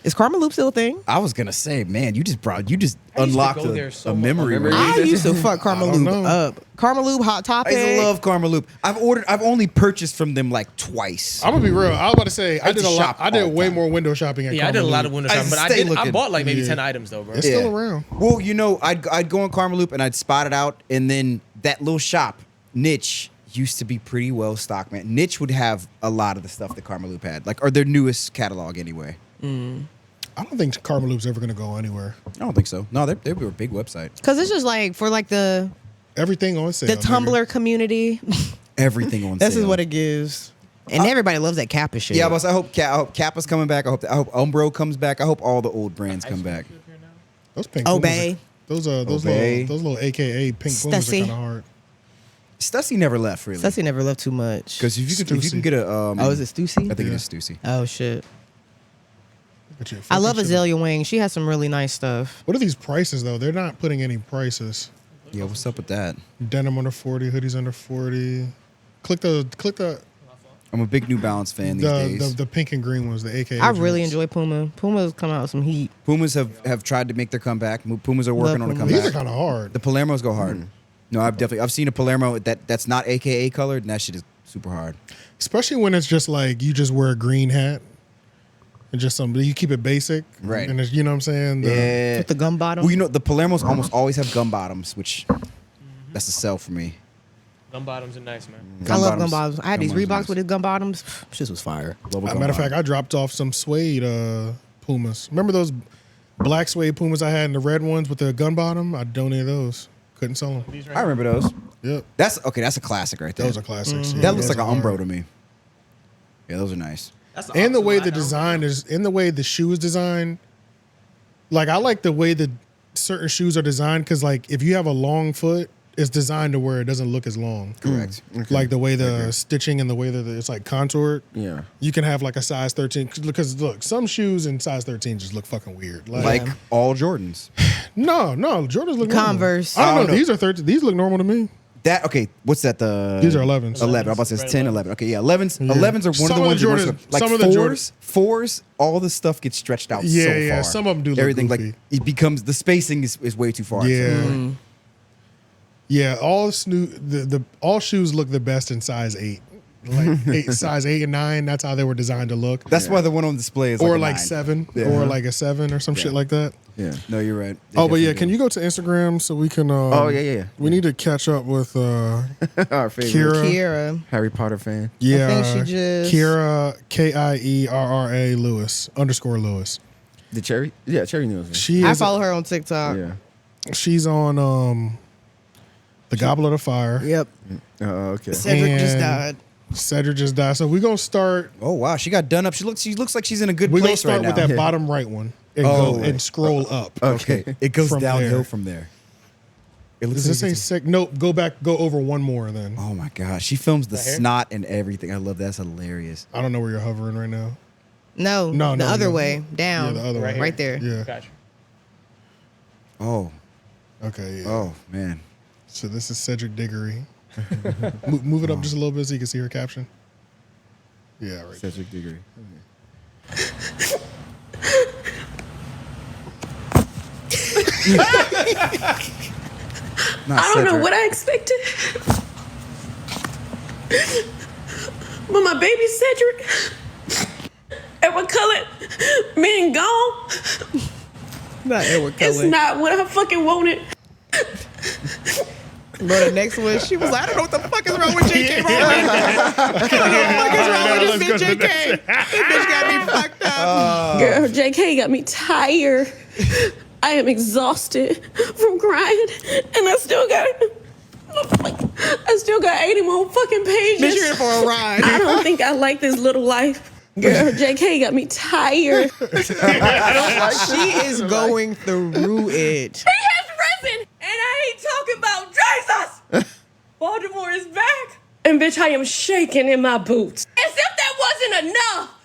Is Karma Loop still a thing? I was gonna say, man, you just used to unlocked go there a so memory. much. right? I used to fuck Karma I don't Loop know. up. Karma Loop, Hot Topic. I used to love Karma Loop. I've only purchased from them like twice. I'm gonna be real. I was about to say I used did to a lot. shop I did all the way time. more window shopping at Yeah, I Karma did a lot Loop. of window I shopping, but stay I looking. bought like maybe Yeah. 10 items though, bro. It's still around. Well, you know, I'd go on Karma Loop and I'd spot it out, and then that little shop, Niche, used to be pretty well stocked, man. Niche would have a lot of the stuff that Karma Loop had, like, or their newest catalog anyway. I don't think Karma Loop's ever gonna go anywhere. I don't think so. No, they were a big website. Because it's just like for like the Everything on sale. Tumblr community. Everything on This sale. is what it gives. And everybody loves that Kappa shit. Yeah, but I hope Kappa's coming back. I hope Umbro comes back. I hope all the old brands come back. Those pink Obey. Pumas are- those Obey. little AKA pink Pumas are Stussy. kind of hard. Stussy never left, really. Stussy never left too much. Because if you can Stussy. get a Oh, is it Stussy? I think it Yeah. is Stussy. Oh shit. Look at you, I love fucking shit. 𝙿𝙾𝚃. She has some really nice stuff. What are these prices though? They're not putting any prices. Yeah, what's up with that? Denim under 40, hoodies under 40. Click the I'm a big New Balance fan these days. the pink and green ones, the AKA. I really joints. enjoy Puma. Puma's come out with some heat. Pumas have tried to make their comeback. Pumas are working Love on a Pumas. These are comeback. kind of hard. The Palermos go hard. No, I've seen a Palermo that's not AKA colored, and that shit is super hard. Especially when it's just like you just wear a green hat and just something. You keep it basic, Right. And it's, you know what I'm saying? Yeah. With the gum bottom. Well, you know, the Palermos almost always have gum bottoms, which that's a sell for me. Gum bottoms are nice, man. I love gum bottoms. I had these bottoms Reeboks nice. with his gum bottoms. Shit was fire. Love a As a gum matter of fact, bottom. I dropped off some suede Pumas. Remember those black suede Pumas I had and the red ones with the gun bottom? I donated those. Couldn't sell them. These right I remember those. Yep. That's a classic right there. Those are classics. Yeah, That looks those like an are hard. Umbro to me. Yeah, those are nice. That's And the awesome. way I the know. design is, in the way the shoe is designed, like I like the way that certain shoes are designed because, like, if you have a long foot, it's designed to where it doesn't look as long. Correct. Like the way the stitching and the way that it's like contoured. Yeah. You can have like a size 13 because look, some shoes in size 13 just look fucking weird. Like all Jordans. no, Jordans look Converse. Normal. I don't know. know. These are 13. These look normal to me. That okay? What's that? These are 11s. 11. I'm about to say it's 10, 11. Okay, yeah, 11s. Yeah. 11s are one Some of the of ones the you want Jordans- to like some of the fours. Fours, all the stuff gets stretched out Yeah, so yeah, far. some of 'em do look Everything goofy. like it becomes the spacing is way too far. Yeah. Yeah, all shoes look the best in size 8. Like size 8 and 9, that's how they were designed to look. That's why the one on display is or like, like a 9. 7 Yeah. or like a 7 or some shit like that. Yeah. No, you're right. Oh, but yeah, can you go to Instagram so we can Oh, yeah. We need to catch up with Our favorite Kira. Kiera. Harry Potter fan. Yeah, I think she just- Kira KIERRA Lewis _Lewis. The Cherry? Yeah, Cherry News. She I is follow her on TikTok. Yeah. she's on the Goblet of Fire. Yep. Oh, okay. Cedric just And- died. Cedric just died. So we're gonna start Oh wow, she got done up. She looks like she's in a good we're gonna place right start now. with that Yeah. bottom right one and Oh, go right. and scroll up. Okay, it goes From downhill there. from there. It looks Does this like say it's- sick? Nope. Go over one more then. Oh my gosh, she films the Right here? snot and everything. I love that. That's hilarious. I don't know where you're hovering right now. No, the other way down. Yeah, the other way. Right there. Yeah. Gotcha. Oh, Okay. Yeah. oh man. So this is Cedric Diggory. Move it up just a little bit so you can see her caption. Yeah, right. Cedric Diggory. I don't know what I expected. But my baby Cedric, Edward Cullen, being gone, Not Edward it's Cullen. not what I fucking wanted. But the next one, she was like, I don't know what the fuck is wrong with JK Rowling. I don't know what the fuck is wrong with this bitch JK. This bitch got me fucked up. Girl, JK got me tired. I am exhausted from crying, and I still got 80 more fucking pages. Bitch, you're in for a ride. I don't think I like this little life. Girl, JK got me tired. She is going through it. He has risen, and I ain't talking about Jesus. Baltimore is back. And bitch, I am shaking in my boots. As if that wasn't enough.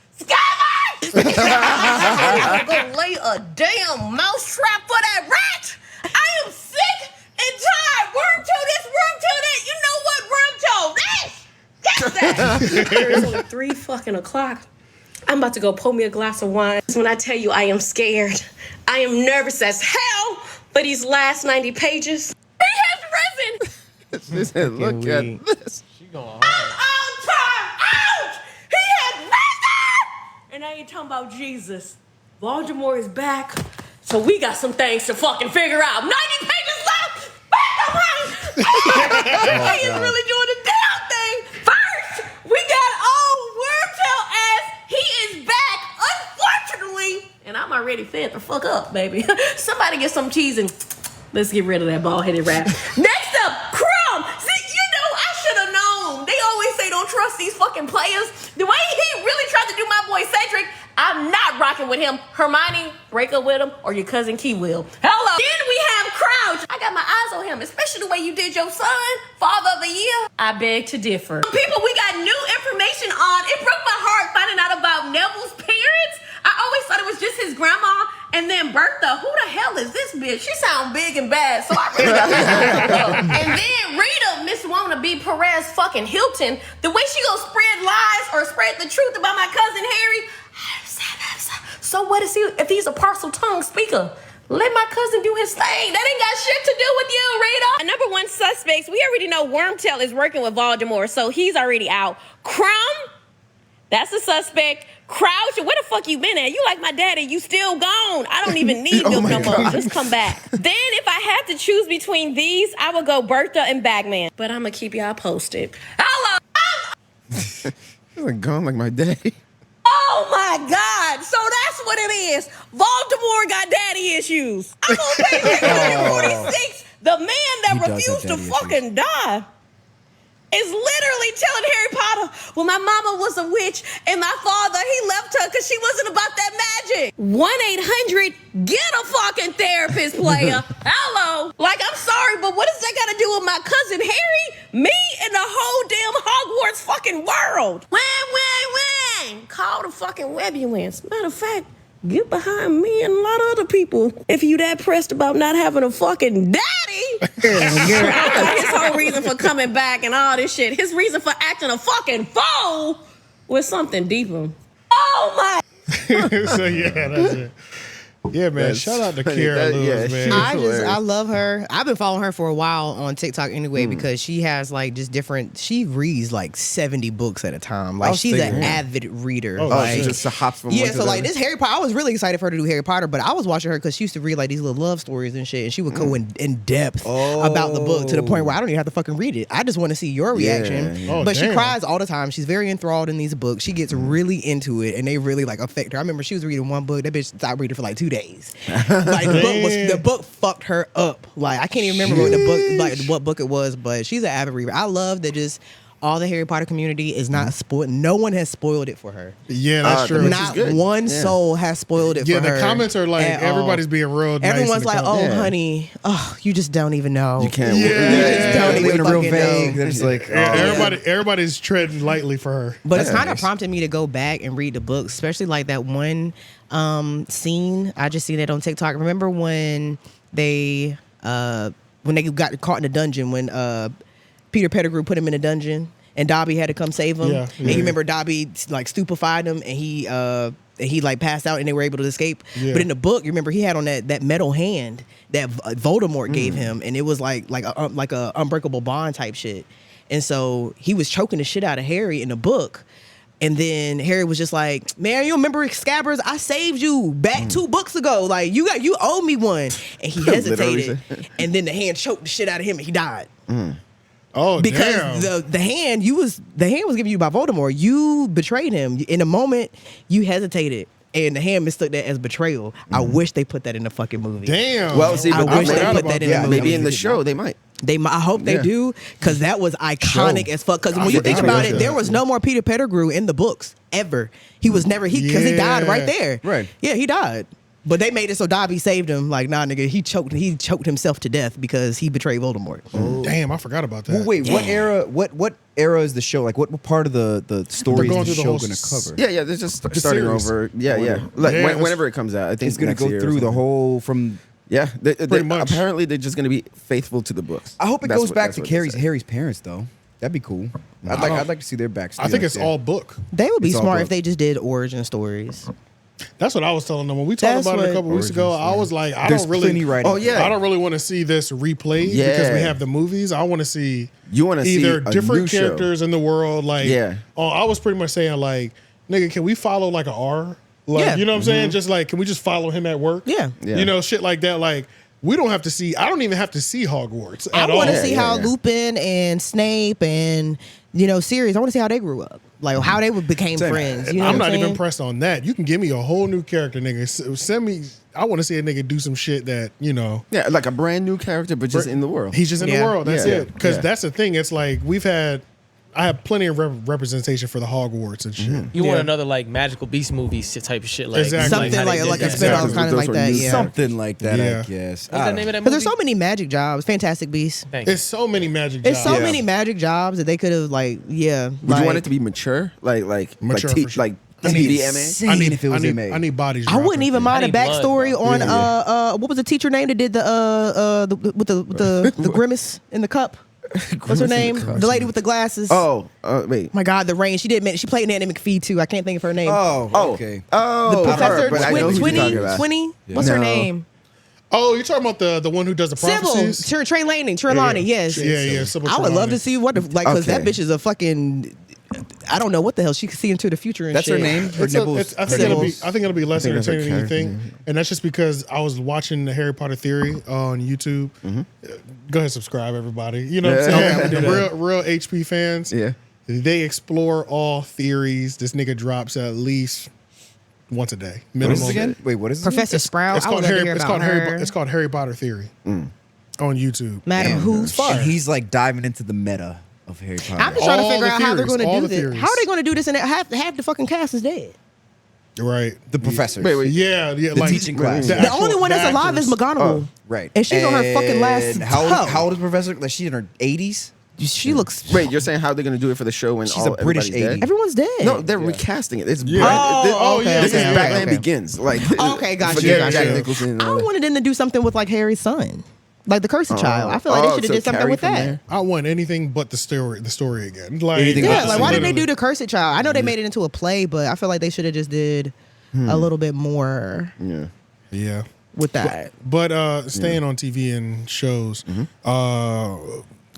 I'm gonna lay a damn mousetrap for that rat. I am sick and tired. Worm to this, worm to that. You know what? Worm to this. Get that. It's only 3 fucking o'clock. I'm about to go pour me a glass of wine. When I tell you I am scared, I am nervous as hell for these last 90 pages. He has risen. She said, look at this. She going I'm hard. on time out. He has risen. And I ain't talking about Jesus. Baltimore is back. So we got some things to fucking figure out. 90 pages left. He is really doing the damn thing. First, we got old Wormtail ass. He is back, unfortunately. And I'm already fed the fuck up, baby. Somebody get some cheese and let's get rid of that bald-headed rat. Next up, Crumb. See, I should have known. They always say don't trust these fucking players. The way he really tried to do my boy Cedric, I'm not rocking with him. Hermione, break up with him, or your cousin Key will. Hello. Then we have Crouch. I got my eyes on him, especially the way you did your son, Father of the Year. I beg to differ. People, we got new information on. It broke my heart finding out about Neville's parents. I always thought it was just his grandma. And then Bertha, who the hell is this bitch? She sound big and bad, so I really got this. And then Rita, Miss Wannabe Perez fucking Hilton, the way she gonna spread lies or spread the truth about my cousin Harry. So what is he if he's a parcel tongue speaker? Let my cousin do his thing. That ain't got shit to do with you, Rita. And number 1 suspects, we already know Wormtail is working with Voldemort, so he's already out. Crumb, that's a suspect. Crouch, where the fuck you been at? You like my daddy, you still gone. I don't even need milk no more. Just come back. Then if I had to choose between these, I would go Bertha and Bagman. But I'm gonna keep y'all posted. Hello. She's like gone like my daddy. Oh my God. So that's what it is. Voldemort got daddy issues. I'm gonna pay 46. The man that refused to fucking die is literally telling Harry Potter, well, my mama was a witch and my father, he left her because she wasn't about that magic. 1-800, get a fucking therapist, player. Hello. Like, I'm sorry, but what does that got to do with my cousin Harry, me, and the whole damn Hogwarts fucking world? When. Call the fucking Webulance. Matter of fact, get behind me and a lot of other people if you that pressed about not having a fucking daddy. I thought his whole reason for coming back and all this shit, his reason for acting a fucking fool was something deeper. Oh my. So yeah, that's it. Yeah, man. That's Shout out to funny. Kiara Lewis, Yeah, man. I love her. I've been following her for a while on TikTok anyway because she has like just different. She reads like 70 books at a time. Like she's an avid reader. Oh, like, she just hops from yeah. one to So the like other. this Harry Potter, I was really excited for her to do Harry Potter, but I was watching her because she used to read like these little love stories and shit, and she would go in depth about the book to the point where I don't even have to fucking read it. I just want to see your reaction. Yeah. Oh, But she damn. cries all the time. She's very enthralled in these books. She gets really into it, and they really like affect her. I remember she was reading one book. That bitch stopped reading for like 2 days. Like the book fucked her up. Like I can't even remember what book it was, but she's an avid reader. I love that just all the Harry Potter community is not spoiled. No one has spoiled it for her. Yeah, that's true. Which is Not good. one Yeah. soul has spoiled it Yeah, for her. the comments are like at all. everybody's being real. Nice Everyone's in the like, comments. "Oh, honey, oh, you just don't even know. You can't. Yeah. You just don't Leaving even it real fucking vague. know." They're just like, Yeah, everybody's treading lightly for her. But it's Yeah. kind of prompted me to go back and read the books, especially like that one scene. I just seen it on TikTok. Remember when they got caught in a dungeon when Peter Pettigrew put him in a dungeon and Dobby had to come save him. Yeah, And you remember Dobby like stupefied him and he like passed out and they were able to escape. Yeah. But in the book, you remember he had on that metal hand that Voldemort gave him, and it was like a unbreakable bond type shit. And so he was choking the shit out of Harry in the book. And then Harry was just like, "Man, you remember Scabbers? I saved you back 2 books ago. Like you owe me one." And he hesitated, and then the hand choked the shit out of him, and he died. Oh, Because damn. the hand was given you by Voldemort. You betrayed him. In a moment, you hesitated, and the hand mistook that as betrayal. I wish they put that in the fucking movie. Damn. Well, see, I but wish they forgot put about that in that. the movie. maybe in the show they might. I hope they Yeah. do, because that was iconic as fuck. Because when you think forgot about about it, that. there was no more Peter Pettigrew in the books ever. He was never because he died Yeah. right there. Right. Yeah, he died. But they made it so Dobby saved him. Like, nah, nigga, he choked himself to death because he betrayed Voldemort. Damn, I forgot about that. Well, wait, what era? What era is the show? Like, what part of the story going is the through the show whole going to cover? Yeah, they're just starting series. over. Yeah. Like Yeah, it's- whenever it comes out, I think It's going to next go year or through the something. whole from. Yeah, Pretty much. Apparently, they're just going to be faithful to the books. I hope it That's goes what- back that's to what they say. Harry's parents though. That'd be cool. I'd like to see their backstory. I think like it's that. all book. They would be It's all smart book. if they just did origin stories. That's what I was telling them when we talked That's about it a what- couple weeks ago. I was like, I There's don't really. plenty writing. Oh, yeah. I don't really want to see this replayed because we Yeah. have the movies. I want to see You wanna see either a different new show. characters in the world. Like, Yeah. Oh, I was pretty much saying like, nigga, can we follow like a R? Like, Yeah. you know what I'm saying? Just like, can we just follow him at work? Yeah. Yeah. You know, shit like that. Like, we don't have to see. I don't even have to see Hogwarts I at all. want to see Yeah, how yeah. Lupin and Snape and Sirius. I want to see how they grew up, like how they became Same. friends. You know I'm what not saying? even pressed on that. You can give me a whole new character, nigga. Send me. I want to see a nigga do some shit that Yeah, like a brand new character, but just in the world. He's just in the Yeah. world. That's Yeah. it. Because Yeah. that's the thing. It's like I have plenty of representation for the Hogwarts and shit. You want Yeah. another like magical beast movie type of shit, like Exactly. Something how they like did a that. spin-off Exactly. kind of Those like were that. new Yeah. Something like that, Yeah. I guess. What's the name of that Because movie? there's so many magic jobs, Fantastic Beasts. Thank you. It's so many magic There's jobs. so many magic jobs that they could have Would you want it to be mature? Like Mature for sure. like I need- TVMA? I need, if it was I need, MA. I need bodies. I wouldn't even mind a I need blood, backstory bro. on what was the teacher name that did with the grimace in the cup? What's her name? The lady with the glasses. Oh, wait. My God, the rain. She played Nanny McPhee too. I can't think of her name. Oh, Oh, okay. Oh, the I've professor heard, but I know who you're talking about. Twinny. What's her No. name? Oh, you're talking about the one who does the prophecies? Sybil. Trelawney. Yes. Yeah. Sybil I would love Trelawney. to see because that Okay. bitch is a fucking. I don't know what the hell she can see into the future and That's shit. her name. Her nipples. I think it'll be less I think that's her entertaining than you character think, name. and that's just because I was watching the Harry Potter Theory on YouTube. Go ahead, subscribe, everybody. You know what I'm Yeah. saying? Okay, we'll do real HP fans. Yeah. They explore all theories. This nigga drops at least once a day, What is minimum. this again? Wait, what is this? Professor Sprout. It's I would called love to Harry. hear It's about called her. It's called Harry Potter Theory on YouTube. Madam Damn. Who's And he's like diving into the meta of Harry Potter. I'm just trying to All figure the out how they're theories, going all to the do this. theories. How are they going to do this? And half the fucking cast is dead. Right. The professors. Wait. Yeah. The like, teaching class. The only one that's alive is McGonagall. Oh, Right. And she's on her fucking last And toe. How old is Professor? Like she's in her 80s? She looks. Wait, you're saying how they're gonna do it for the show when She's all a British everybody's dead? 80. Everyone's dead. No, they're recasting it. It's Yeah. Oh, okay, This okay, is Batman okay. Begins. Like Okay, got you, forget got Jack you. Nicholson and I all that. wanted them to do something with like Harry's son, like the Cursed Child. I feel like they should have so did something Carrie with from that. there? I want anything but the story again. Like, Anything but Yeah, the like why did they literally- do the Cursed Child? I know they made it into a play, but I feel like they should have just did a little bit more Yeah. Yeah. with that. But staying on TV and shows,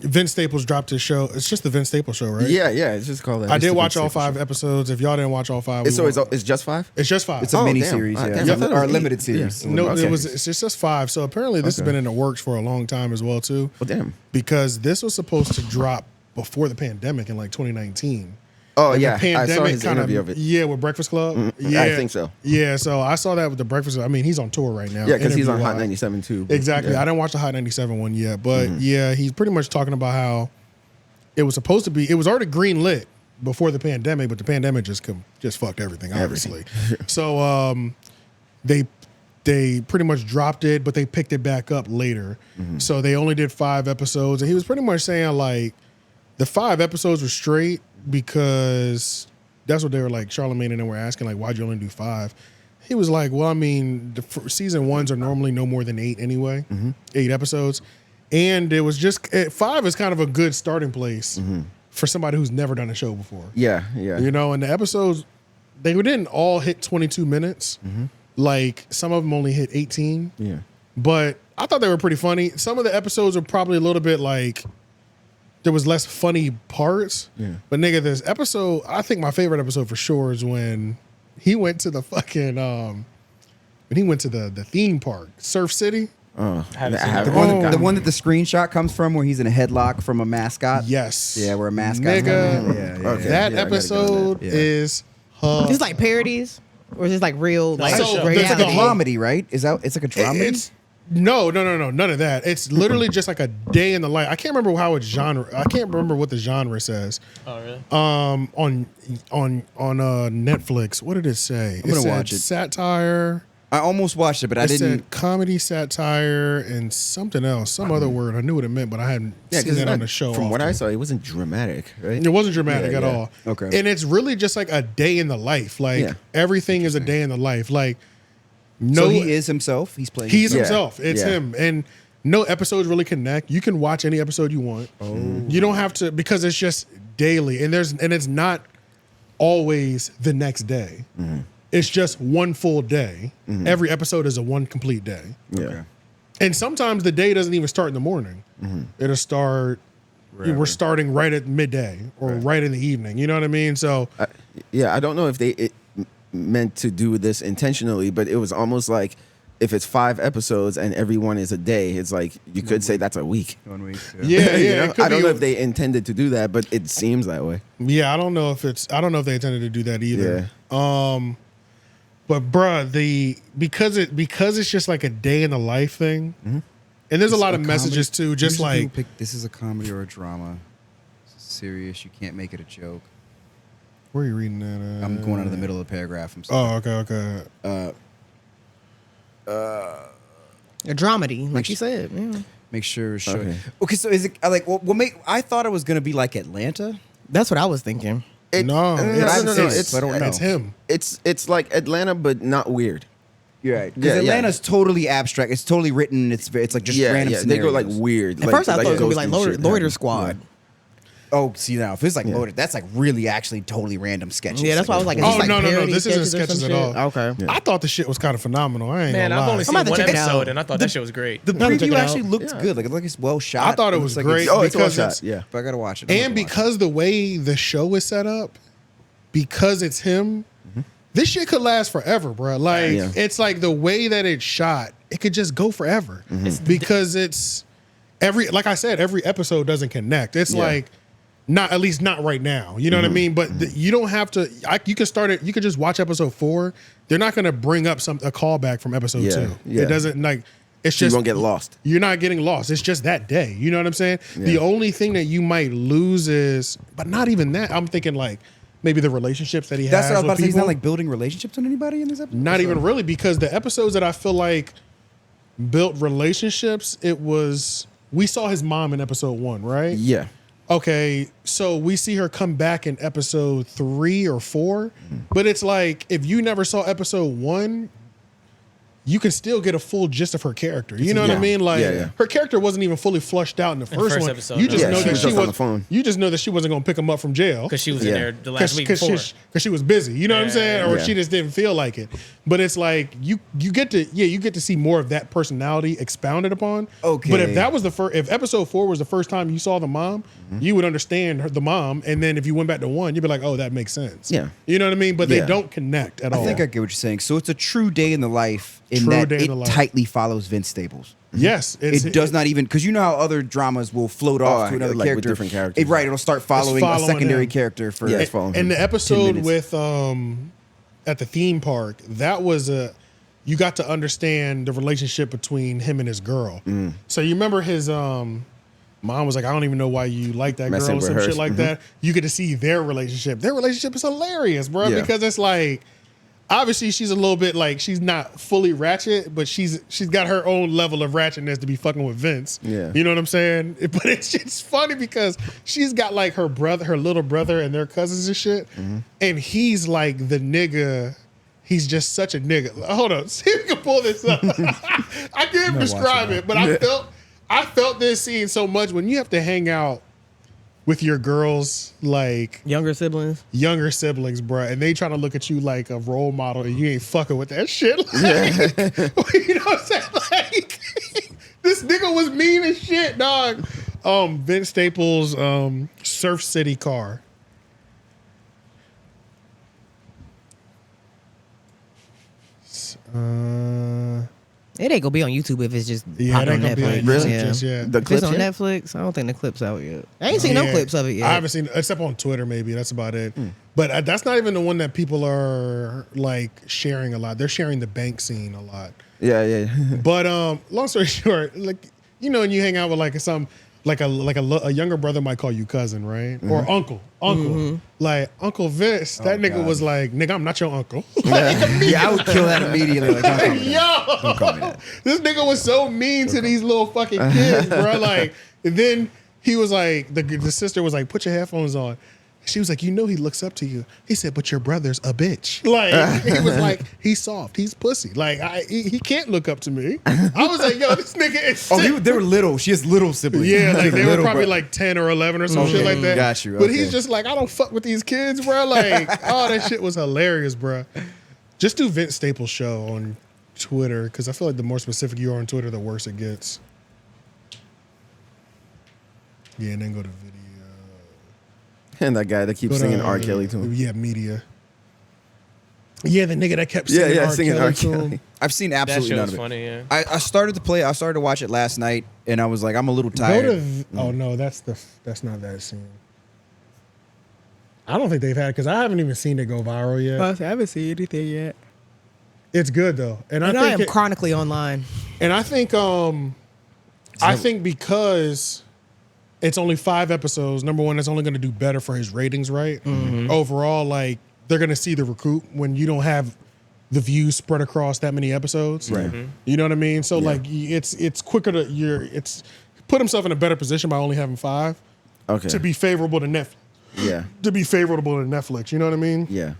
Vince Staples dropped his show. It's just the Vince Staples show, right? Yeah. It's just called that. I It's did the watch Vince all Staples 5 episodes. If y'all didn't watch all 5, show. It's just 5. it's just 5. It's a Oh, mini damn. series, Ah, yeah. damn, I thought it Or a was limited 8. series. Yeah. No, Okay. it's just 5. So apparently this has been in the works for a long time as well too. Well, damn. Because this was supposed to drop before the pandemic in like 2019. Oh And yeah, the I saw his kinda- interview of it. Yeah, with Breakfast Club. Yeah, I think so. Yeah, so I saw that with the Breakfast Club. I mean, he's on tour right now. Yeah, because he's on interview-wise. Hot 97 too. Exactly. Yeah. I didn't watch the Hot 97 one yet, but yeah, he's pretty much talking about how it was supposed to be. It was already green lit before the pandemic, but the pandemic just fucked everything, obviously. So they pretty much dropped it, but they picked it back up later. So they only did 5 episodes, and he was pretty much saying like the 5 episodes were straight because that's what they were like. Charlamagne and them were asking like, why'd you only do 5? He was like, well, I mean, season 1s are normally no more than 8 anyway, 8 episodes. And it was just, 5 is kind of a good starting place for somebody who's never done a show before. Yeah, yeah. You know, and the episodes, they didn't all hit 22 minutes. Like some of them only hit 18. Yeah. But I thought they were pretty funny. Some of the episodes were probably a little bit like, there was less funny parts. Yeah. But nigga, this episode, I think my favorite episode for sure is when he went to the fucking when he went to the theme park, Surf City. The one that the screenshot comes from, where he's in a headlock from a mascot. Yes. Yeah, where a mascot. Nigga, that episode is. It's like parodies, or is it like real? Like So, It's like a reality? dramedy, right? It's like a dramedy. It's no, none of that. It's literally just like a day in the life. I can't remember how it's genre. I can't remember what the genre says. Oh really? On Netflix, what did it say? I'm gonna said watch it. Satire. I almost watched it, but I It didn't. said comedy, satire, and something else, some other word. I knew what it meant, but I hadn't seen that on the show. From what I often. saw, it wasn't dramatic, right? It wasn't dramatic Yeah, at yeah. all. Okay. And it's really just like a day in the life. Like everything is a day in the life. Like So he is himself. He's playing. He's himself. himself. It's Yeah. him. And no episodes really connect. You can watch any episode you want. You don't have to, because it's just daily. And it's not always the next day. It's just one full day. Every episode is a one complete day. Yeah. Okay. And sometimes the day doesn't even start in the morning. It'll start, we're starting right at midday or right in the evening. You know what I mean? So I don't know if they meant to do this intentionally, but it was almost like if it's 5 episodes and every one is a day, it's like you could say that's a week. 1 week. yeah, You yeah. know? It could I don't be- know if they intended to do that, but it seems that way. Yeah, I don't know if they intended to do that either. But bruh, because it's just like a day in the life thing, and there's a lot of messages too. Just Usually like people pick, this is a comedy or a drama. This is serious. You can't make it a joke. where are you reading that? I'm going out of the middle of the paragraph. I'm sorry. Oh, okay. A dramedy, like you said. Yeah. Make sure. Okay. Okay, so is it like what make? I thought it was gonna be like Atlanta. That's what I was thinking. No, It's I don't know. It's him. It's like Atlanta, but not weird. You're right. Because Yeah, yeah. Atlanta's totally abstract. It's totally written. It's like just random yeah. They go like scenarios. weird. At first, I thought it was gonna be like ghost and Loiter shit. Squad. Oh, see now, if it's like loaded, that's like really actually totally random sketches. Yeah, that's why I was like, is Oh, this like no. parody This isn't sketches or sketches some at all. shit? Okay. I thought the shit was kind of phenomenal. I ain't Man, gonna I've lie. only seen about to one check it out. episode, and I thought that shit was great. the I'm gonna check preview it actually out. looked good. Like it's well shot. I thought it looks was like great. it's- Oh, it's well because shot. Yeah. But I gotta watch it. And because the way the show is set up, because it's him, this shit could last forever, bro. Like Yeah. it's like the way that it's shot, it could just go forever because it's like I said, every episode doesn't connect. It's like not, at least not right now. You know what I mean? But you don't have to. You can start it. You could just watch episode 4. They're not going to bring up a callback from episode 2. Yeah. It doesn't like. It's You just won't get lost. You're not getting lost. It's just that day. You know what I'm saying? The only thing that you might lose is, but not even that. I'm thinking like maybe the relationships that he that's has what I was with about to say. He's people. not like building relationships with anybody in this episode. Not even really, because the episodes that I feel like built relationships, we saw his mom in episode 1, right? Yeah. Okay, so we see her come back in episode 3 or 4, but it's like if you never saw episode 1, you can still get a full gist of her character. You know what I mean? Like her character wasn't even fully flushed out in the first one. episode, You no. just Yeah, know she that was she just on was the phone. You just know that she wasn't going to pick him up from jail Because she was in there the last week because before. she was busy. You know what I'm saying? Or Yeah. she just didn't feel like it. But it's like you get to see more of that personality expounded upon. Okay. But if that was if episode 4 was the first time you saw the mom, you would understand the mom, and then if you went back to 1, you'd be like, oh, that makes sense. Yeah. You know what I mean? But they Yeah. don't connect at all. I think I get what you're saying. So it's a true day in the life in True that day in it the life. tightly follows Vince Staples. Yes, It does not even, because you know how other dramas will float off to another like with character. different characters. Right, it'll start following a following secondary him. character for. Yeah, Yeah. it's following And him. the episode 10 with at the theme park, that was you got to understand the relationship between him and his girl. So you remember his mom was like, I don't even know why you like that Messing girl or with some her. shit like that. You get to see their relationship. Their relationship is hilarious, bro, Yeah. because it's like, obviously she's a little bit like, she's not fully ratchet, but she's got her own level of ratchetness to be fucking with Vince. Yeah. You know what I'm saying? But it's just funny because she's got like her little brother and their cousins and shit. And he's like the nigga. He's just such a nigga. Hold up. See if we can pull this up. I can't even describe it, but I felt this scene so much when you have to hang out with your girls, like Younger siblings, bro, and they trying to look at you like a role model, and you ain't fucking with that shit. Like, you know what I'm saying? Like, this nigga was mean as shit, dog. Vince Staples' Surf City car. it ain't gonna be on YouTube if it's just Yeah, popped it on ain't gonna be on Netflix. YouTube Yeah. just yet. The If it's clip on yet? Netflix, I don't think the clip's out yet. I ain't seen no Yeah. clips of it yet. I haven't seen, except on Twitter, maybe. That's about it. But that's not even the one that people are like sharing a lot. They're sharing the bank scene a lot. Yeah. But long story short, like, you know, when you hang out with like some like a younger brother might call you cousin, right? Or uncle. Like Uncle Vince, that nigga was like, nigga, I'm not your uncle. Yeah, I would kill that immediately. Like, don't call me that. Yo, Don't call me that. this nigga was so mean to these little fucking kids, bro. Like, and then he was like, the sister was like, put your headphones on. She was like, you know he looks up to you. He said, but your brother's a bitch. Like, he was like, he's soft, he's pussy. Like, he can't look up to me. I was like, yo, this nigga is sick. Oh, they were little. She has little siblings. Yeah, like they were Little probably bro- like 10 or 11 or some shit like that. Got you, But okay. he's just like, I don't fuck with these kids, bro. Like, oh, that shit was hilarious, bro. Just do Vince Staples show on Twitter, because I feel like the more specific you are on Twitter, the worse it gets. Yeah, and then go to video. And that guy that keeps Go to, singing R. Kelly to him. Yeah, media. Yeah, the nigga that kept Yeah, singing, yeah, R. singing Kelly R. to him. Kelly. I've seen That absolutely shit none was of it. funny, yeah. I started to watch it last night, and I was like, I'm a little Go tired. to. Oh no, that's not that scene. I don't think they've had, because I haven't even seen it go viral yet. I haven't seen anything yet. It's good though, and And I I think am chronically online. And I think because it's only 5 episodes, number one, it's only going to do better for his ratings, right? Overall, like, they're going to see the recoup when you don't have the views spread across that many episodes. Right. You know what I mean? So like, it's quicker to it's put himself in a better position by only having 5 Okay. to be favorable to Netflix. Yeah. To be favorable to Netflix, you know what I mean? Yeah.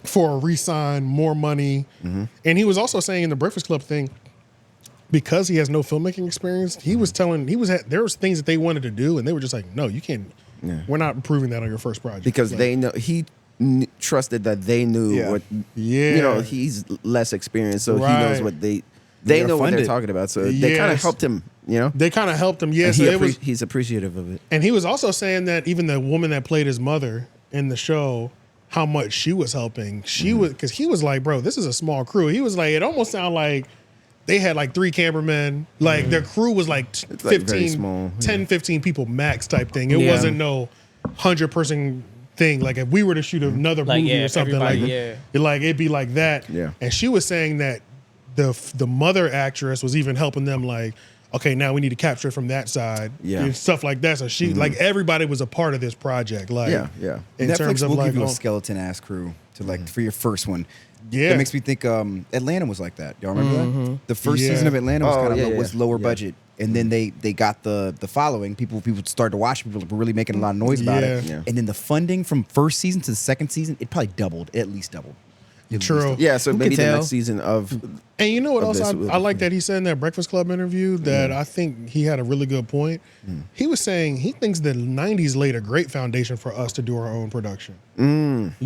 For a re-sign, more money. And he was also saying in the Breakfast Club thing, because he has no filmmaking experience, there was things that they wanted to do, and they were just like, no, you can't. Yeah. We're not approving that on your first project. Because Like, they know trusted that they knew Yeah. what. Yeah. You know, he's less experienced, so he Right. knows what they gotta know what fund they're it. talking about. So they kind of Yes. helped him. You know. they kind of helped him. Yeah, And so it was. he's appreciative of it. And he was also saying that even the woman that played his mother in the show, how much she was helping. She was, because he was like, bro, this is a small crew. He was like, it almost sounded like they had like 3 cameramen. Like their crew was like It's like very 15, small, 10, 15 people max type thing. It Yeah. wasn't no 100-person thing. Like if we were to shoot another Like, movie yeah, or something like everybody, like it'd be like that. Yeah. And she was saying that the mother actress was even helping them, like, okay, now we need to capture it from that side. Yeah. And stuff like that. So she like everybody was a part of this project. Like Yeah. in Netflix terms of will like give you a skeleton ass crew to like for your first one. Yeah. That makes me think Atlanta was like that. Y'all remember that? The first Yeah. season of Atlanta was Oh, kind of yeah, was yeah. lower Yeah. budget. And then they got the following. People started to watch. People were really making a lot of noise about it. Yeah. Yeah. And then the funding from first season to the second season, it probably doubled, at least doubled. At least True. doubled. Yeah. So Who maybe could the tell? next season of. And you know what of else this I like that he said in that Breakfast Club interview that I think he had a really good point. He was saying he thinks the 90s laid a great foundation for us to do our own production. You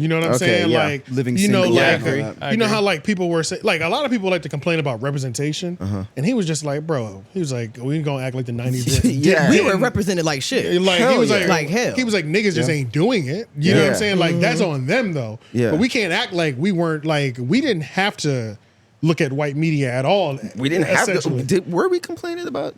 know what I'm Okay, saying? yeah. Like, Living you know, single. like, Yeah, I agree. you know how like people were saying, like a lot of people like to complain about representation. And he was just like, bro, he was like, we ain't gonna act like the 90s. Yeah. We were represented like shit. Like Hell he was yeah. like hell. he was like niggas just ain't doing it. You know what I'm Yeah. saying? Like that's on them though. Yeah. But we can't act like we weren't, like we didn't have to look at white media at all. We didn't have essentially. to. Were we complaining about?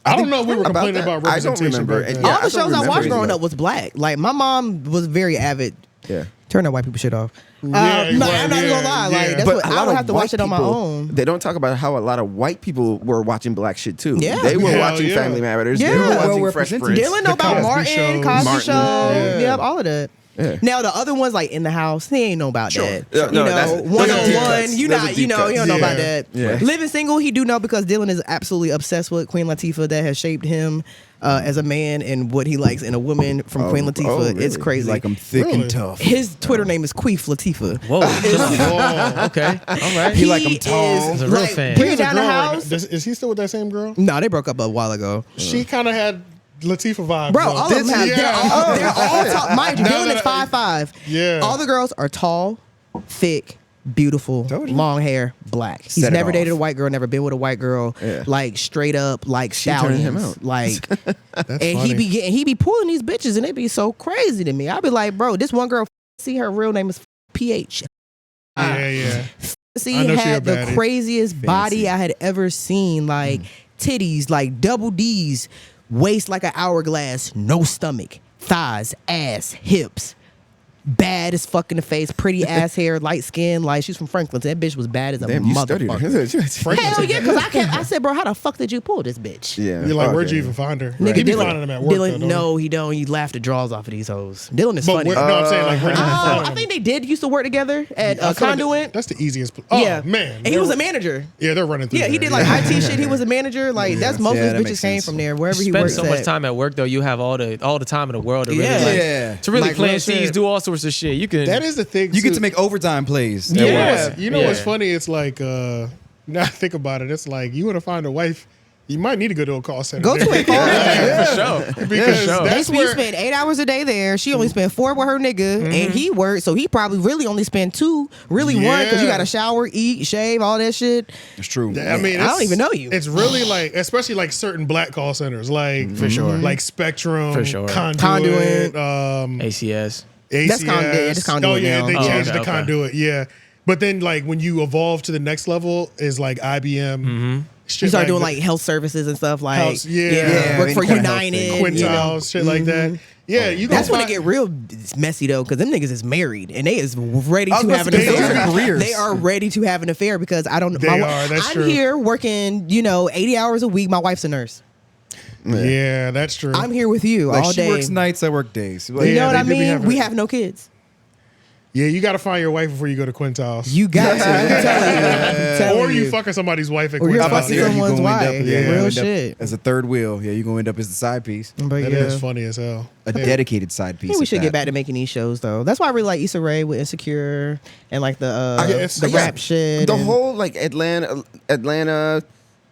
I don't know if we were about complaining that. about I don't representation. remember. back then. Yeah, All I the don't shows I remember watched it growing either. up was black. Like my mom was very avid. Yeah. Turn that white people shit off. No, I'm not even gonna lie. Like that's But what a I lot would of have to watch white it on my people, own. They don't talk about how a lot of white people were watching black shit too. Yeah. They were Hell watching yeah. Family Matters. They Yeah. were Well watching Fresh represented. Prince. Dylan know about Cosby Martin, shows. Cosby Martin, Show, yeah. yep, all of that. Yeah. Now the other ones like In the House, he ain't know about that. Yeah, no, that's- one those are on deep one, cuts. you Those are not, deep you don't cuts. know about Yeah. that. Yeah. Living single, he do know because Dylan is absolutely obsessed with Queen Latifah. That has shaped him as a man and what he likes in a woman from Queen Latifah. really? It's crazy. Like I'm thick Really? and tough. His Twitter name is Queef Latifah. Whoa. Whoa. Okay. All right. He like I'm tall. He's a real like, fan. Bring There's it a down the girl right house. now. Is he still with that same girl? No, they broke up a while ago. She kind of had Latifah vibes. Bro, though. all of them have. They're all tall. Mind you, Now Dylan that is I- 5'5". Yeah. All the girls are tall, thick, beautiful, Told you. long hair, black. He's Set it never dated a off. white girl, never been with a white girl. Yeah. Like straight up, like turned him stallions. out. Like, and funny. he be pulling these bitches, and it be so crazy to me. I be like, bro, this one girl, see her real name is PH. Yeah. See, I know she a had the baddie. craziest body I had ever seen. Like titties, like double D's, waist like an hourglass, no stomach, thighs, ass, hips. Bad as fuck in the face, pretty ass hair, light skin. Like she's from Franklin. So that bitch was bad as a Damn, you studied motherfucker. her. Hell yeah, because I said, bro, how the fuck did you pull this bitch? Yeah. You're like, where'd Okay. you even find her? Nigga, He be Dylan, finding them at work. though, Dylan don't he? no, he don't. He laughed the draws off of these hoes. Dylan is But funny. where, no, I'm saying like, where did you find I them? think they did used to work together at I feel like Conduit. That's the easiest. Oh yeah, man, and he was a manager. Yeah, they're running through. Yeah, he there. did like IT shit. He was a manager. Like that's most Yeah, of that his makes bitches came sense. from there. Wherever he Spend works so much at. time at work though, you have all the time in the world to really Yeah. Yeah. to really Like, plant real seeds, shit. do all sorts of shit. You can That is the thing. You get too. to make overtime plays. at Yeah, work. you know what's Yeah. funny? It's like now I think about it. It's like you want to find a wife. You might need to go to a call center. Go to a call center. because sure. that's You where spend 8 hours a day there. She only spent 4 with her nigga, and he worked, so he probably really only spent 2, really 1, because you Yeah. got to shower, eat, shave, all that shit. It's true. I mean, I don't even know you. It's really like, especially like certain black call centers, like For sure. like Spectrum, For sure. Conduit, ACS. ACS. That's that's Conduit Oh yeah, now. they Oh, changed okay, the okay. Conduit. Yeah, but then like when you evolve to the next level is like IBM. Shit You start doing the- like health services and stuff like House, yeah. work for any kind of health United, thing. Quintiles, you know. shit like that. Yeah, you gonna That's when it find- get real messy though, because them niggas is married and they is ready to have an say, those affair. are careers. They are ready to have an affair because I don't. They are, that's I'm true. here working, 80 hours a week. My wife's a nurse. Yeah, that's true. I'm here with you Like all she day. works nights, I work days. Like, You Yeah, know what they I do be mean? having- We have no kids. Yeah, you got to find your wife before you go to Quintiles. You got to. I'm telling you. I'm telling or you fucking somebody's wife at Or you're Quintiles. fucking Yeah, you someone's gonna end up- wife. yeah, you Real end up shit. as a third wheel. Yeah, you're gonna end up as the side piece, But That yeah. is funny as hell. a Yeah. dedicated side I piece. think we at should that. get back to making these shows though. That's why I really like Issa Rae with Insecure and like the it's- the yeah. rap shit. The and- whole like Atlanta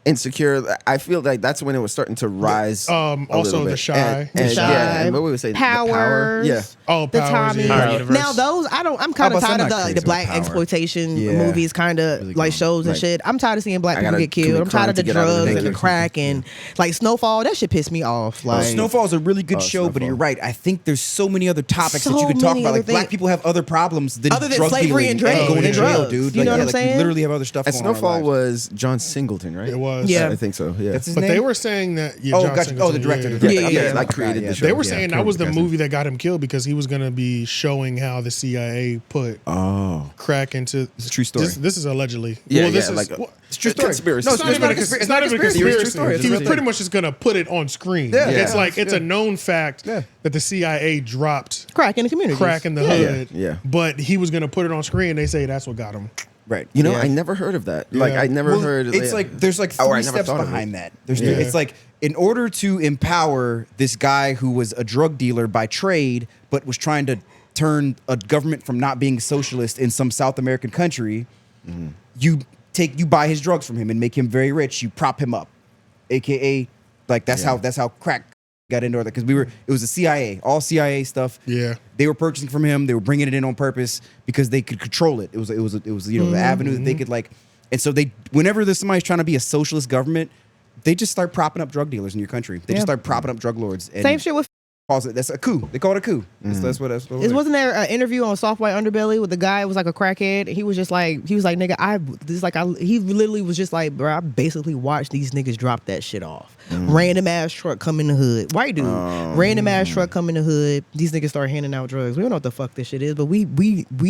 Insecure. I feel like that's when it was starting to rise. a also little The bit. Shy. And, The Shy, yeah, and what would we say? The Powers. Yeah. Oh, the Powers, Tommy. yeah. Power Universe. Now those I'm kind Oh, of but I'm tired of not the crazy black with Power. exploitation Yeah. movies, kind of Really like cool. shows and Like, shit. I'm tired of seeing black I people gotta get killed. commit I'm tired crime of the to get out of the drugs and the neighborhood. crack and like Snowfall. That shit pissed me off. Like Snowfall's a really good show, but Snowfall. you're right. I think there's so many other topics that So you could talk many about. other Like black things. people have other problems than Other than drug slavery dealing and drugs going to and jail, drugs. dude. You Like, know what I'm like, saying? We literally have other stuff. And going on in our Snowfall lives. was John Singleton, right? It was. Yeah. I think so. Yeah. That's his But name. they were saying that. Yeah, Oh, John gotcha. Oh, the Singleton, director. yeah. The director. Yeah, Okay, yeah. Like created the show. They were Yeah, saying Kirby that was the Castle. movie that got him killed because he was going to be showing how the CIA put crack into. It's a true story. This is allegedly. Yeah, well, this yeah, is like well, it's true story. Conspiracy. No, it's not even a conspiracy. It's not even a conspiracy. story. It's He a was real pretty thing. much just going to put it on screen. Yeah. It's Yeah. like it's a known fact Yeah. that the CIA dropped crack in the community. crack in the Yeah. hood. Yeah. But he was going to put it on screen. They say that's what got him. Right. You know, Yeah. I never heard of that. Like Yeah. I never Well, heard. it's like there's like Oh, I three never steps thought of it. behind that. Yeah. It's like in order to empower this guy who was a drug dealer by trade, but was trying to turn a government from not being socialist in some South American country, you buy his drugs from him and make him very rich. You prop him up, aka like that's how crack got into it because it was the CIA, all CIA stuff. Yeah. They were purchasing from him. They were bringing it in on purpose because they could control it. It was the avenue that they could like. And so whenever there's somebody's trying to be a socialist government, they just start propping up drug dealers in your country. They Yeah. just start propping up drug lords. And Same shit with calls it. That's a coup. They call it a coup. That's what. That's what. Wasn't there an interview on Soft White Underbelly with the guy who was like a crackhead? He was like, nigga, he literally was just like, bro, I basically watched these niggas drop that shit off. Random ass truck come in the hood. White dude. Random ass truck come in the hood. These niggas start handing out drugs. We don't know what the fuck this shit is, but we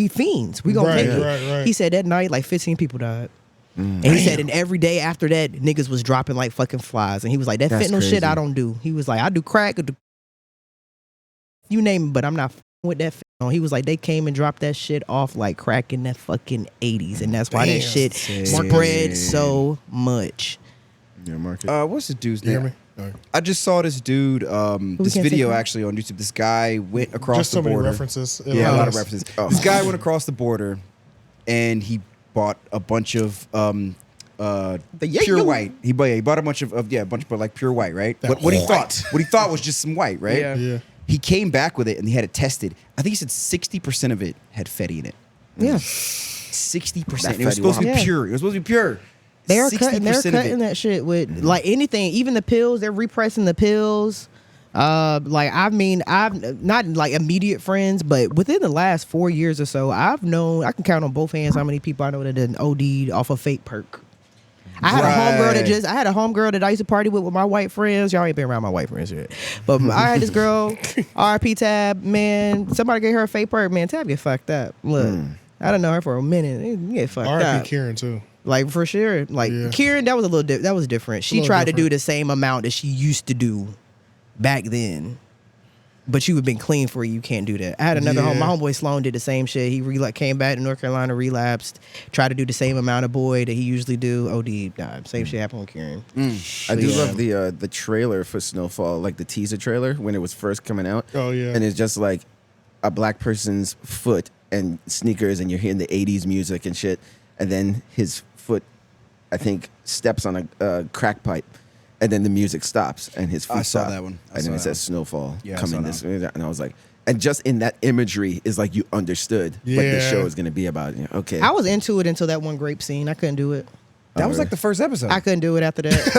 fiends. We gonna take it. Right. He said that night like 15 people died. And he said, and every day after that, niggas was dropping like fucking flies. And he was like, that That's fentanyl shit crazy. I don't do. He was like, I do crack, you name it, but I'm not with that fentanyl. He was like, they came and dropped that shit off like crack in that fucking 80s. And that's why that shit spread so much. Yeah, market. What's the dude's You hear name? me? All right. I just saw this dude. This can't say video that? actually on YouTube. This guy went across Just the so many border. references. Yeah, a lot of Yes. references. This guy went across the border, and he bought a bunch of pure white. He bought a bunch of a bunch of like pure white, right? That What he white. thought was just some white, right? Yeah. He came back with it, and he had it tested. I think he said 60% of it had fetty in it. Yeah. 60%. That It was Fetty supposed to be Waffle. pure. It was supposed to be pure. They're 60% cutting that shit with like anything, even the pills. They're repressing the pills. Like I've not like immediate friends, but within the last 4 years or so, I can count on both hands how many people I know that did OD'd off a fake perk. I had a homegirl that I used to party with my white friends. Y'all ain't been around my white friends yet, but I had this girl, RP Tab. Man, somebody gave her a fake perk. Man, Tab get fucked up. Look, I don't know her for a minute. You get fucked up. R.I.P. Kieran too. Like for sure. Like Yeah. Kieran, that was a little that was different. She little tried to do different. the same amount that she used to do back then. But you would have been clean for you can't do that. I had another Yeah. my homeboy Sloan did the same shit. He came back to North Carolina, relapsed, tried to do the same amount of boy that he usually do. OD died. Same shit happened with Kieran. I do Yeah. love the trailer for Snowfall, like the teaser trailer when it was first coming out. Oh, yeah. And it's just like a black person's foot and sneakers, and you're hearing the 80s music and shit. And then his foot, I think, steps on a crack pipe. And then the music stops and his feet I saw stop. that one. I And saw then it that says Snowfall Yeah, I coming saw this that way. And I was like, and just in that imagery is like you understood what the Yeah. show is going to be about. Yeah, okay. I was into it until that one grape scene. I couldn't do it. That was like the first episode. I couldn't do it after that.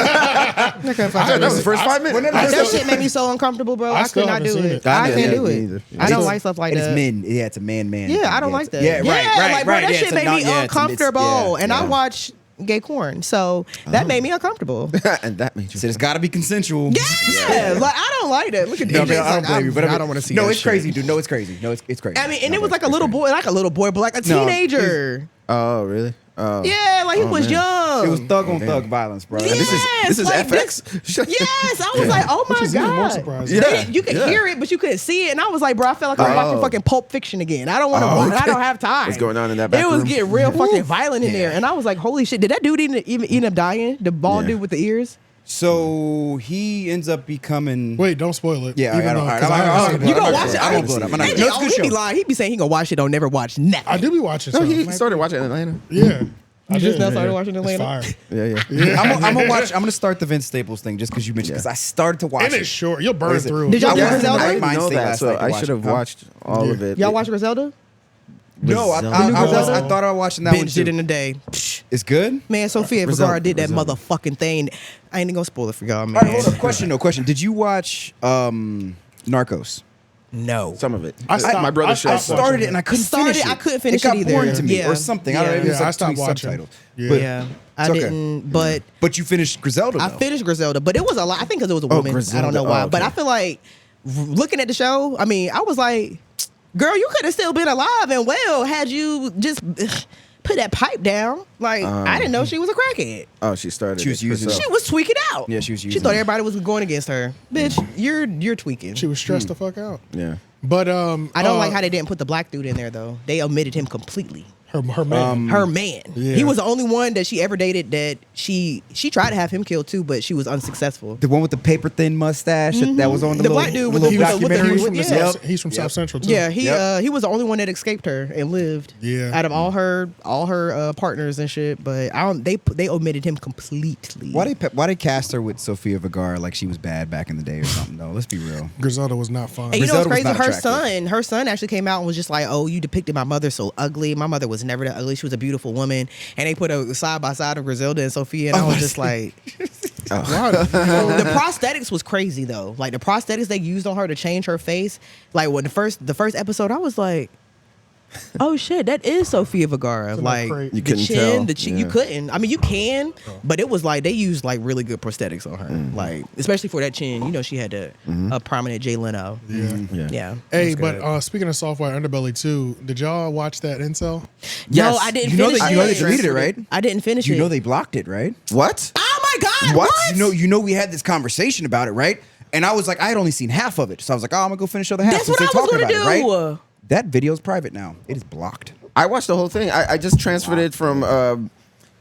I couldn't fucking that do was the it. first 5 minutes. That shit made me so uncomfortable, bro. I I could still not haven't do seen it. it. I Yeah, can't do me it. either. I don't like stuff like and that. it's men. Yeah, it's a man. Yeah, I don't like that. Yeah, right. Like, bro, that yeah, shit it's a made non- me yeah, it's a mid- uncomfortable. yeah, And I yeah. watch gay corn, so that made me uncomfortable. And that made you. So it's got to be consensual. Yeah, like I don't like that. Look at No, DJ's man, I don't like, blame you, but I don't want to see. No, that it's shit. crazy, dude. No, it's crazy. No, it's crazy. I mean, and No, it was it's like a little boy, but like a No, teenager. Oh, really? Oh. Yeah, like he was man. young. It was thug on thug violence, bro. Yes, This is like FX. Yes, I was like, oh my Which is even more god. surprising. Yeah. You could hear it, but you couldn't see it, and I was like, bro, I felt like I was watching Oh. fucking Pulp Fiction again. I don't want to watch. I don't have time. What's going on in that back It was room? getting real fucking violent in there, and I was like, holy shit, did that dude even end up dying? The bald Yeah. dude with the ears. So he ends up becoming. Wait, don't spoil it. Yeah, Even I don't. though- All right, 'cause I'm I not haven't gonna seen You it. gonna I'm watch not it? gonna- I won't blow it up. I'm not- Hey, No, it's a good he be show. lying. He be saying he gonna watch it. Don't never watch nothing. I do be watching No, stuff. he started watching Atlanta. Yeah. You just now started watching It's Atlanta. fire. Yeah. I'm gonna watch. I'm gonna start the Vince Staples thing just because you mentioned. Because I started to watch And it. it's short. You'll burn What is it? through. Did y'all I do watched Griselda? it I in didn't my mind know state that, last so night to I watch should it. have Huh? watched all Yeah. of it. Y'all watch Griselda? No, I Griselda. thought I was watching that one Binged it too. in a day. Psh. It's good. Man, Sophia Griselda, Vergara did that Griselda. motherfucking thing. I ain't gonna spoil it for y'all, man. All right, hold up. Question. Did you watch Narcos? No. Some of it. I stopped- My brother I showed I stopped started watching it and I couldn't Started finish it, it. I couldn't finish it got it either. boring to me Yeah. or something. I don't know. Yeah. It was Yeah, I like stopped between watching. subtitles. Yeah. But, Yeah, I it's okay. didn't. But But you finished Griselda. I though. finished Griselda, but it was a lot. I think because it was a woman. I Griselda. don't know why, Oh, but okay. I feel like looking at the show. I mean, I was like, girl, you could have still been alive and well had you just put that pipe down. Like I didn't know she was a crackhead. Oh, she started. She was it using herself. She was tweaking out. Yeah, she was She using thought it. everybody was going against her. Bitch, you're tweaking. She was stressed the fuck out. Yeah. But I don't like how they didn't put the black dude in there though. They omitted him completely. her man. Her man. Yeah. He was the only one that she ever dated that she tried to have him killed too, but she was unsuccessful. The one with the paper thin mustache that was on the, The little, black dude the with little the- with the- documentary. with He's from, the- the yeah. South, he's from South Central too. Yeah, he was the only one that escaped her and lived. Yeah. Out of all her partners and shit, but they omitted him completely. Why they cast her with Sofia Vergara like she was bad back in the day or something? though? Let's be real. Griselda was not fun. And you know what's Griselda was crazy? not attractive. Her son actually came out and was just like, "Oh, you depicted my mother so ugly. My mother was never that ugly. She was a beautiful woman." And they put a side by side of Griselda and Sophia, and I was just like, Why? The prosthetics was crazy though. Like the prosthetics they used on her to change her face. Like when the first episode, I was like, oh shit, that is Sofia Vergara. Like crazy. the You couldn't chin, tell. the chin. Yeah. You couldn't. I mean, you can, but it was like they used like really good prosthetics on her. Like especially for that chin. You know, she had a prominent J-Leno. Yeah. Hey, It was good. but speaking of software Underbelly too, did y'all watch that Incel? No, I didn't You know finish they, it. you know they deleted it, right? I didn't finish You it. know they blocked it, right? What? Oh my god! What? You know we had this conversation about it, right? And I was like, I had only seen half of it, so I was like, oh, I'm gonna go finish the other half. That's since what they're I was talking gonna about it, do. right? That video's private now. It is blocked. I watched the whole thing. I just transferred it from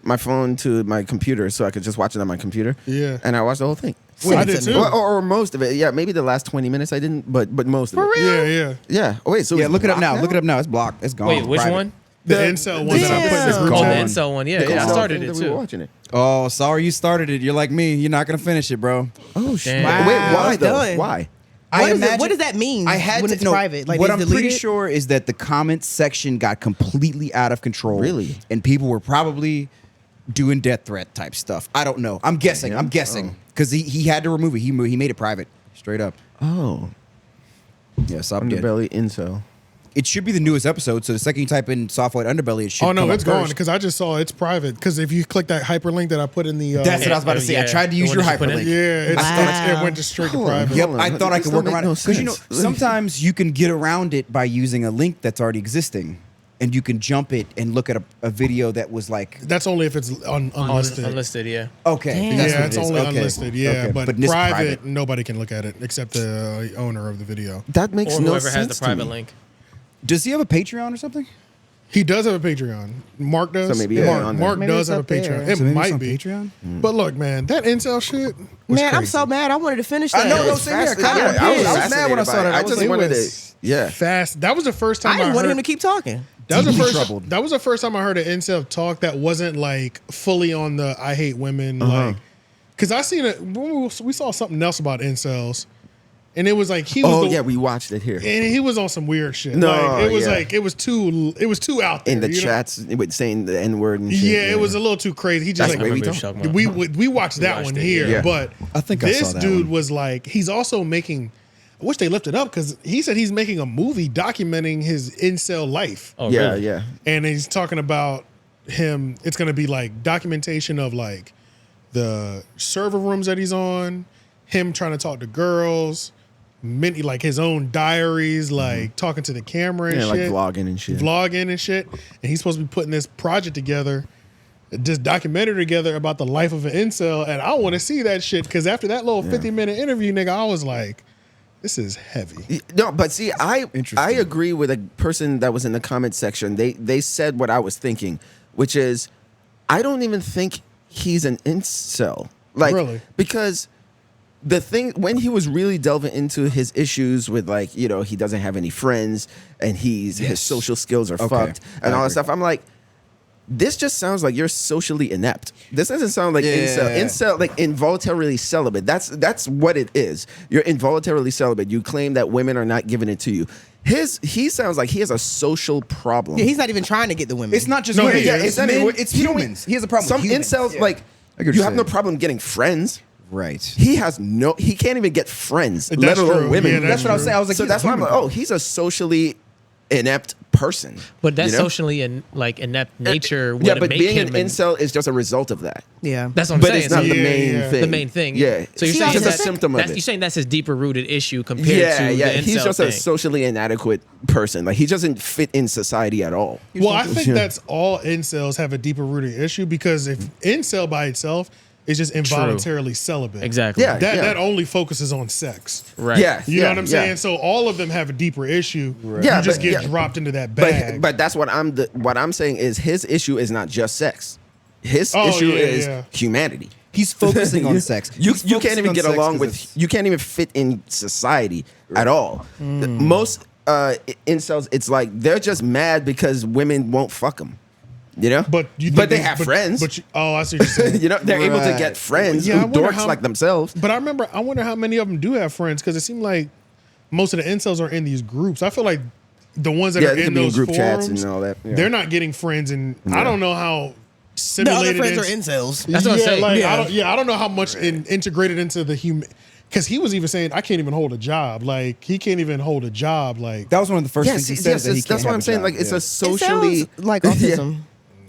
my phone to my computer so I could just watch it on my computer. Yeah. And I watched the whole thing. Well, I did too. Or most of it. Yeah, maybe the last 20 minutes I didn't, but most of it. Yeah. Yeah. Oh, wait, so Yeah, it's look it up blocked now. Look it up now. It's blocked. It's gone. Wait, which Private. one? The Incel one that I put in the Damn. group Oh, the chat. Incel one. Yeah, The I Incel started thing it that we were too. watching it. Oh, sorry you started it. You're like me. You're not gonna finish it, bro. Oh, shit. Damn. Wait, Wow, why it's though? done. Why? What does that mean? I had when to it's know private. Like what they I'm delete pretty it? sure is that the comments section got completely out of control. Really? And people were probably doing death threat type stuff. I don't know. I'm guessing. Yeah? I'm guessing because he had to remove it. He made it private, straight up. Oh. Yeah, stop dead. Underbelly Incel. It should be the newest episode. So the second you type in Software Underbelly, it should. Oh no, come up it's gone first. because I just saw it's private. Because if you click that hyperlink that I put in the, That's what I was about to say. I Yeah, tried to the use one your that you put in. hyperlink. yeah, Wow. it went just straight to Hold on. private. Yep, Hold I on. thought I This could don't work make around no it because you know sense. sometimes you can get around it by using a link that's already existing, and you can jump it and look at a video that was like That's only if it's unlisted. Unlisted, yeah. okay, Damn. that's Yeah, what it's it is. only Okay. unlisted. Yeah, Okay. but this private, nobody can look at it except the owner of the video. That makes Or no whoever sense has the to private me. link. Does he have a Patreon or something? He does have a Patreon. Mark does. So maybe it's on Mark, there. Mark Maybe does it's have a up there. Patreon. So It maybe it's might on be. Patreon. But look, man, that Incel shit was Man, I'm crazy. so mad. I wanted to finish that. I know, It no, was same here. fascinating. God, I was I was mad fascinated when I saw by it. that. I I was just like, wanted it to. was Yeah. fast. That was the first time I just wanted heard, him to keep talking. That was the deeply first. troubled. That was the first time I heard an Incel talk that wasn't like fully on the "I hate women" like. Because I seen it. We saw something else about incels, and it was like he was. Oh the, yeah, we watched it here and he was on some weird shit. No, like, it was yeah. like it was too out there in the you know? chats with saying the N word and shit. Yeah, it was a little too crazy. He just That's like way we Remember talk. Chuck Mom. we watched that watched one it, here, yeah. but I think I this saw that dude one. was like he's also making. I wish they lifted up because he said he's making a movie documenting his incel life, Oh, Yeah, really? yeah. and he's talking about him. It's going to be like documentation of like the server rooms that he's on, him trying to talk to girls, many like his own diaries, like talking to the camera and Yeah, like shit, vlogging and shit. vlogging and shit. And he's supposed to be putting this project together, this documentary together about the life of an incel. And I want to see that shit because after that little 50-minute interview, nigga, I was like, this is heavy. No, but see, I Interesting. agree with a person that was in the comment section. They said what I was thinking, which is, I don't even think he's an incel. Like, Really? because the thing when he was really delving into his issues with like, you know, he doesn't have any friends and his social skills are Okay, fucked I and all that agree. stuff. I'm like, this just sounds like you're socially inept. This doesn't sound like incel. Incel, like involuntarily celibate. That's what it is. You're involuntarily celibate. You claim that women are not giving it to you. He sounds like he has a social problem. Yeah, he's not even trying to get the women. It's not just No, women. yeah, it's not even- it's he don't- humans. He has a problem. Some with humans. incels Yeah. like I get what you you're have no saying. problem getting friends. Right. He can't even get friends, That's let alone true. women. Yeah, That's what I was true. saying. I was like, So he's that's a why I'm like, human. oh, he's a socially inept person. But that you know? socially and like inept nature would yeah, but make being an him incel is just a result of that. yeah. That's what I'm But saying. it's not So the Yeah, main yeah. thing. the main thing. Yeah. So you're See, saying it's just a that- symptom of that's, it. You're saying that's his deeper rooted issue compared Yeah, to yeah. the incel He's just thing. a socially inadequate person. Like he doesn't fit in society at all. Well, I think Yeah. that's all incels have a deeper rooted issue because if incel by itself is just involuntarily celibate. Exactly. Yeah. That only focuses on sex. Right. Yeah, You know what I'm yeah. saying? So all of them have a deeper issue. Yeah, You just but- get yeah. dropped into that bag. But that's what I'm saying is his issue is not just sex. His Oh, issue yeah, is yeah. humanity. He's focusing on sex. You He's can't focusing even on get sex along 'cause with. it's- You can't even fit in society at all. Most incels, it's like they're just mad because women won't fuck them. You know, But you think but they these- have friends. But I see what you're saying. you know, they're able to Right. get friends Yeah, I who wonder dorks how- like themselves. But I wonder how many of them do have friends because it seemed like most of the incels are in these groups. I feel like the ones that Yeah, are they in can be in those group chats forums, and all that, yeah. they're not getting friends. And I Yeah. don't know how simulated. The other friends are incels. That's what I'm saying. Like, Yeah. I don't know how much integrated into the human. Because he was even saying, I can't even hold a job. Like, he can't even hold a job. Like, That was one of the first things he said. That he that's what I'm saying. Like, it's a socially It sounds like autism.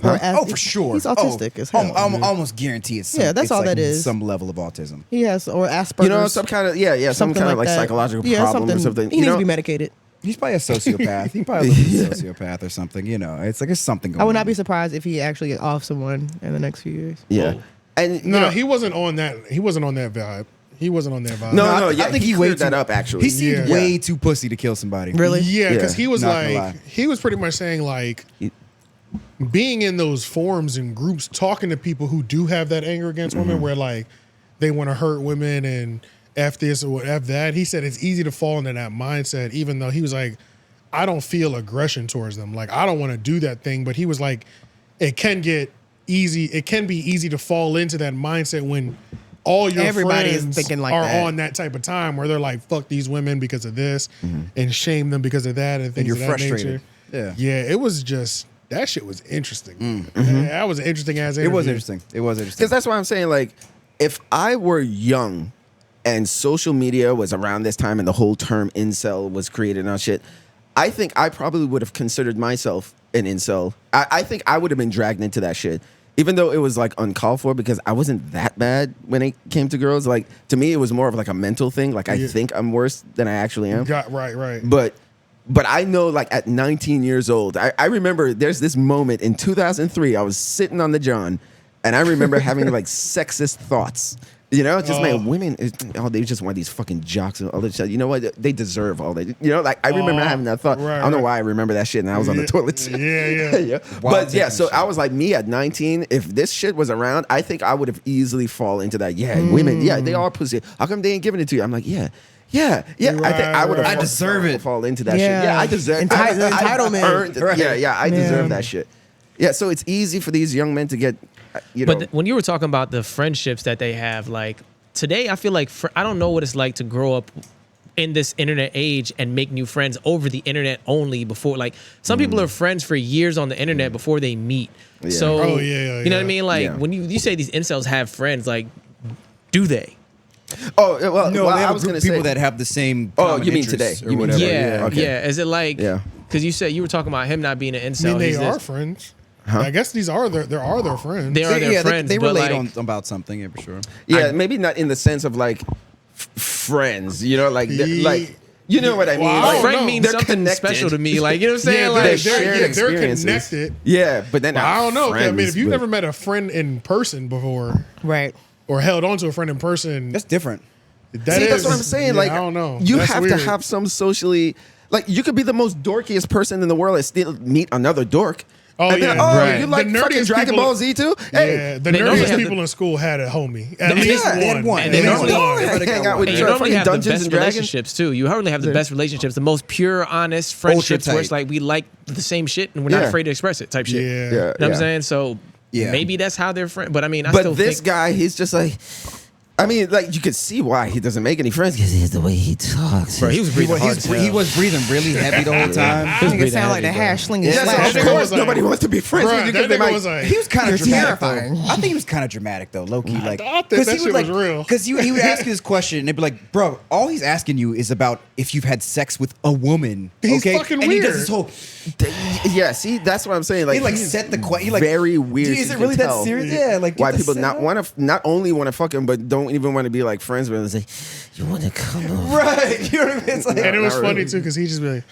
Or Oh, for sure. He's autistic as hell. I'm almost guarantee it's some, Yeah, that's it's all like that is. Some level of autism. He has, or Asperger's. you know, some kind of some something kind of like that. psychological problem or something. He You needs know, to be medicated. He's probably a sociopath. He probably looks like a sociopath or something. You know, it's like there's something going on. I would not be surprised if he actually get off someone in the next few years. yeah. And you no, know, he wasn't on that. He wasn't on that vibe. He wasn't on that vibe. no, I think he cleared weighed that too- up actually. He seemed Yeah. way too pussy to kill somebody. Really? Yeah, because Yeah. he was Not gonna like, lie. he was pretty much saying like, being in those forums and groups, talking to people who do have that anger against women, where like they want to hurt women and F this or F that. He said it's easy to fall into that mindset, even though he was like, I don't feel aggression towards them. Like, I don't want to do that thing. But he was like, it can get easy. It can be easy to fall into that mindset when all your Everybody is friends thinking like are that. on that type of time where they're like, fuck these women because of this and shame them because of that and things you're of that frustrated. nature. Yeah. Yeah, it was just, that shit was interesting. That was an interesting ass It interview. was interesting. It was interesting. Because that's why I'm saying, like, if I were young and social media was around this time and the whole term incel was created and all shit, I think I probably would have considered myself an incel. I think I would have been dragged into that shit. Even though it was like uncalled for, because I wasn't that bad when it came to girls. Like, to me, it was more of like a mental thing. Like, I think I'm worse than I actually am. Right. But I know, like, at 19 years old, I remember there's this moment in 2003. I was sitting on the John, and I remember having like sexist thoughts. You know, just man, women, they just want these fucking jocks and all this shit. You know what? They deserve all that. You know, like, I remember having that thought. Right, I don't know why I remember that shit, and I was on the toilet. Yeah. But yeah, so I was like, me at 19, if this shit was around, I think I would have easily fall into that. Yeah, women, yeah, they are pussy. How come they ain't giving it to you? I'm like, yeah. I think I would have. Right. I deserve it. Fall into that Yeah. shit. Yeah, I deserve Entitlement. I earned it. Right. Yeah, I deserve that shit. Yeah, so it's easy for these young men to get, you know. But when you were talking about the friendships that they have, like today, I feel like I don't know what it's like to grow up in this internet age and make new friends over the internet only. Before, like, some people are friends for years on the internet before they meet. Yeah. So Oh, yeah, you know what I mean? Like, Yeah. when you say these incels have friends, like, do they? Oh well, No, well, they I have was a going group to of people say. that have the same. Oh, common you mean interests today. or You mean whatever. today. Yeah, okay. yeah. Is it like? Yeah. Because you said you were talking about him not being an I incel. mean, they He's are this- friends. I guess these are their friends. They are their Yeah, friends. they but relate like, on about something, yeah, for sure. Yeah, maybe not in the sense of like friends. You know, like like you know what I mean. Well, I Like, don't friend know. means they're something connected. special to me. Like, you know what I'm saying? Yeah, like, they shared they're experiences. connected. Yeah, but then But I don't know. I mean, friends, if you've but- never met a friend in person before Right. or held on to a friend in person, That's different. that See, that's is- what I'm saying. yeah, Like, I don't know. You That's have weird. to have some socially. Like, you could be the most dorkiest person in the world and still meet another dork. Oh, And be yeah. like, oh, Right. you like The fucking nerdiest Dragon people- Ball Z too? Hey, Yeah, the They normally nerdiest have people in school had a homie. At They- least Yeah, they had one. one. At And they least normally- one. hang out with And each you other, normally fucking have the Dungeons best and Dragons. relationships too. You hardly have the best relationships, the most pure, honest friendships where tight. it's like we like the same shit and we're not Yeah. afraid to express it type shit. Yeah. You know what I'm saying? So Yeah. maybe that's how they're friends. But I mean, I still But this think guy, he's just like, I mean, like, you could see why he doesn't make any friends because he's the way he talks. bro, he was breathing hard. as He hell. was breathing really heavy the whole time. I think it breathing sound like the heavy, bro. hash slinging Yeah, so slasher. of that nigga course was like- nobody wants to be friends Bruh, with you that because they nigga might. was like, He was kind of You're dramatic, though. terrifying. I think he was kind of dramatic, though, low key. Like, I think 'cause that he shit would, was real. Because he would ask you this question, and they'd be like, "Bro, all he's asking you is about if you've had sex with a woman." He's okay? fucking and he does weird. this whole. Yeah, see, that's what I'm saying. Like, He like he's set the question. Like, very weird. Is You it really can that tell serious? Yeah, like why get the people not setup. want to, not only want to fuck him, but don't even want to be like friends with him. It's like, you want to come over? Right, you know what I mean? It's like, And it was Not funny really. too because he just be like,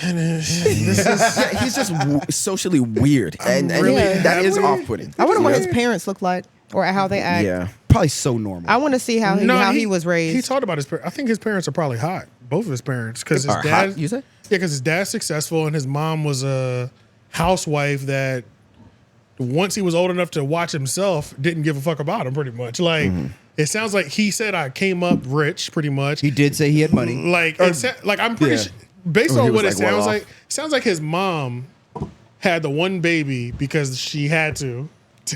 Yeah, he's just socially weird, and really that is weird. off-putting. I wonder what Yeah. his parents look like or how they act. Yeah. probably so normal. I want to see how he was raised. He talked about his parents. I think his parents are probably hot. Both of his parents, because his Are dad. hot, you say? Yeah, because his dad's successful and his mom was a housewife that, once he was old enough to watch himself, didn't give a fuck about him. Pretty much, like it sounds like he said, "I came up rich." Pretty much, he did say he had money. like like I'm pretty Yeah. sure, based Or he on what it was, like, well sounds off. like. Sounds like his mom had the one baby because she had to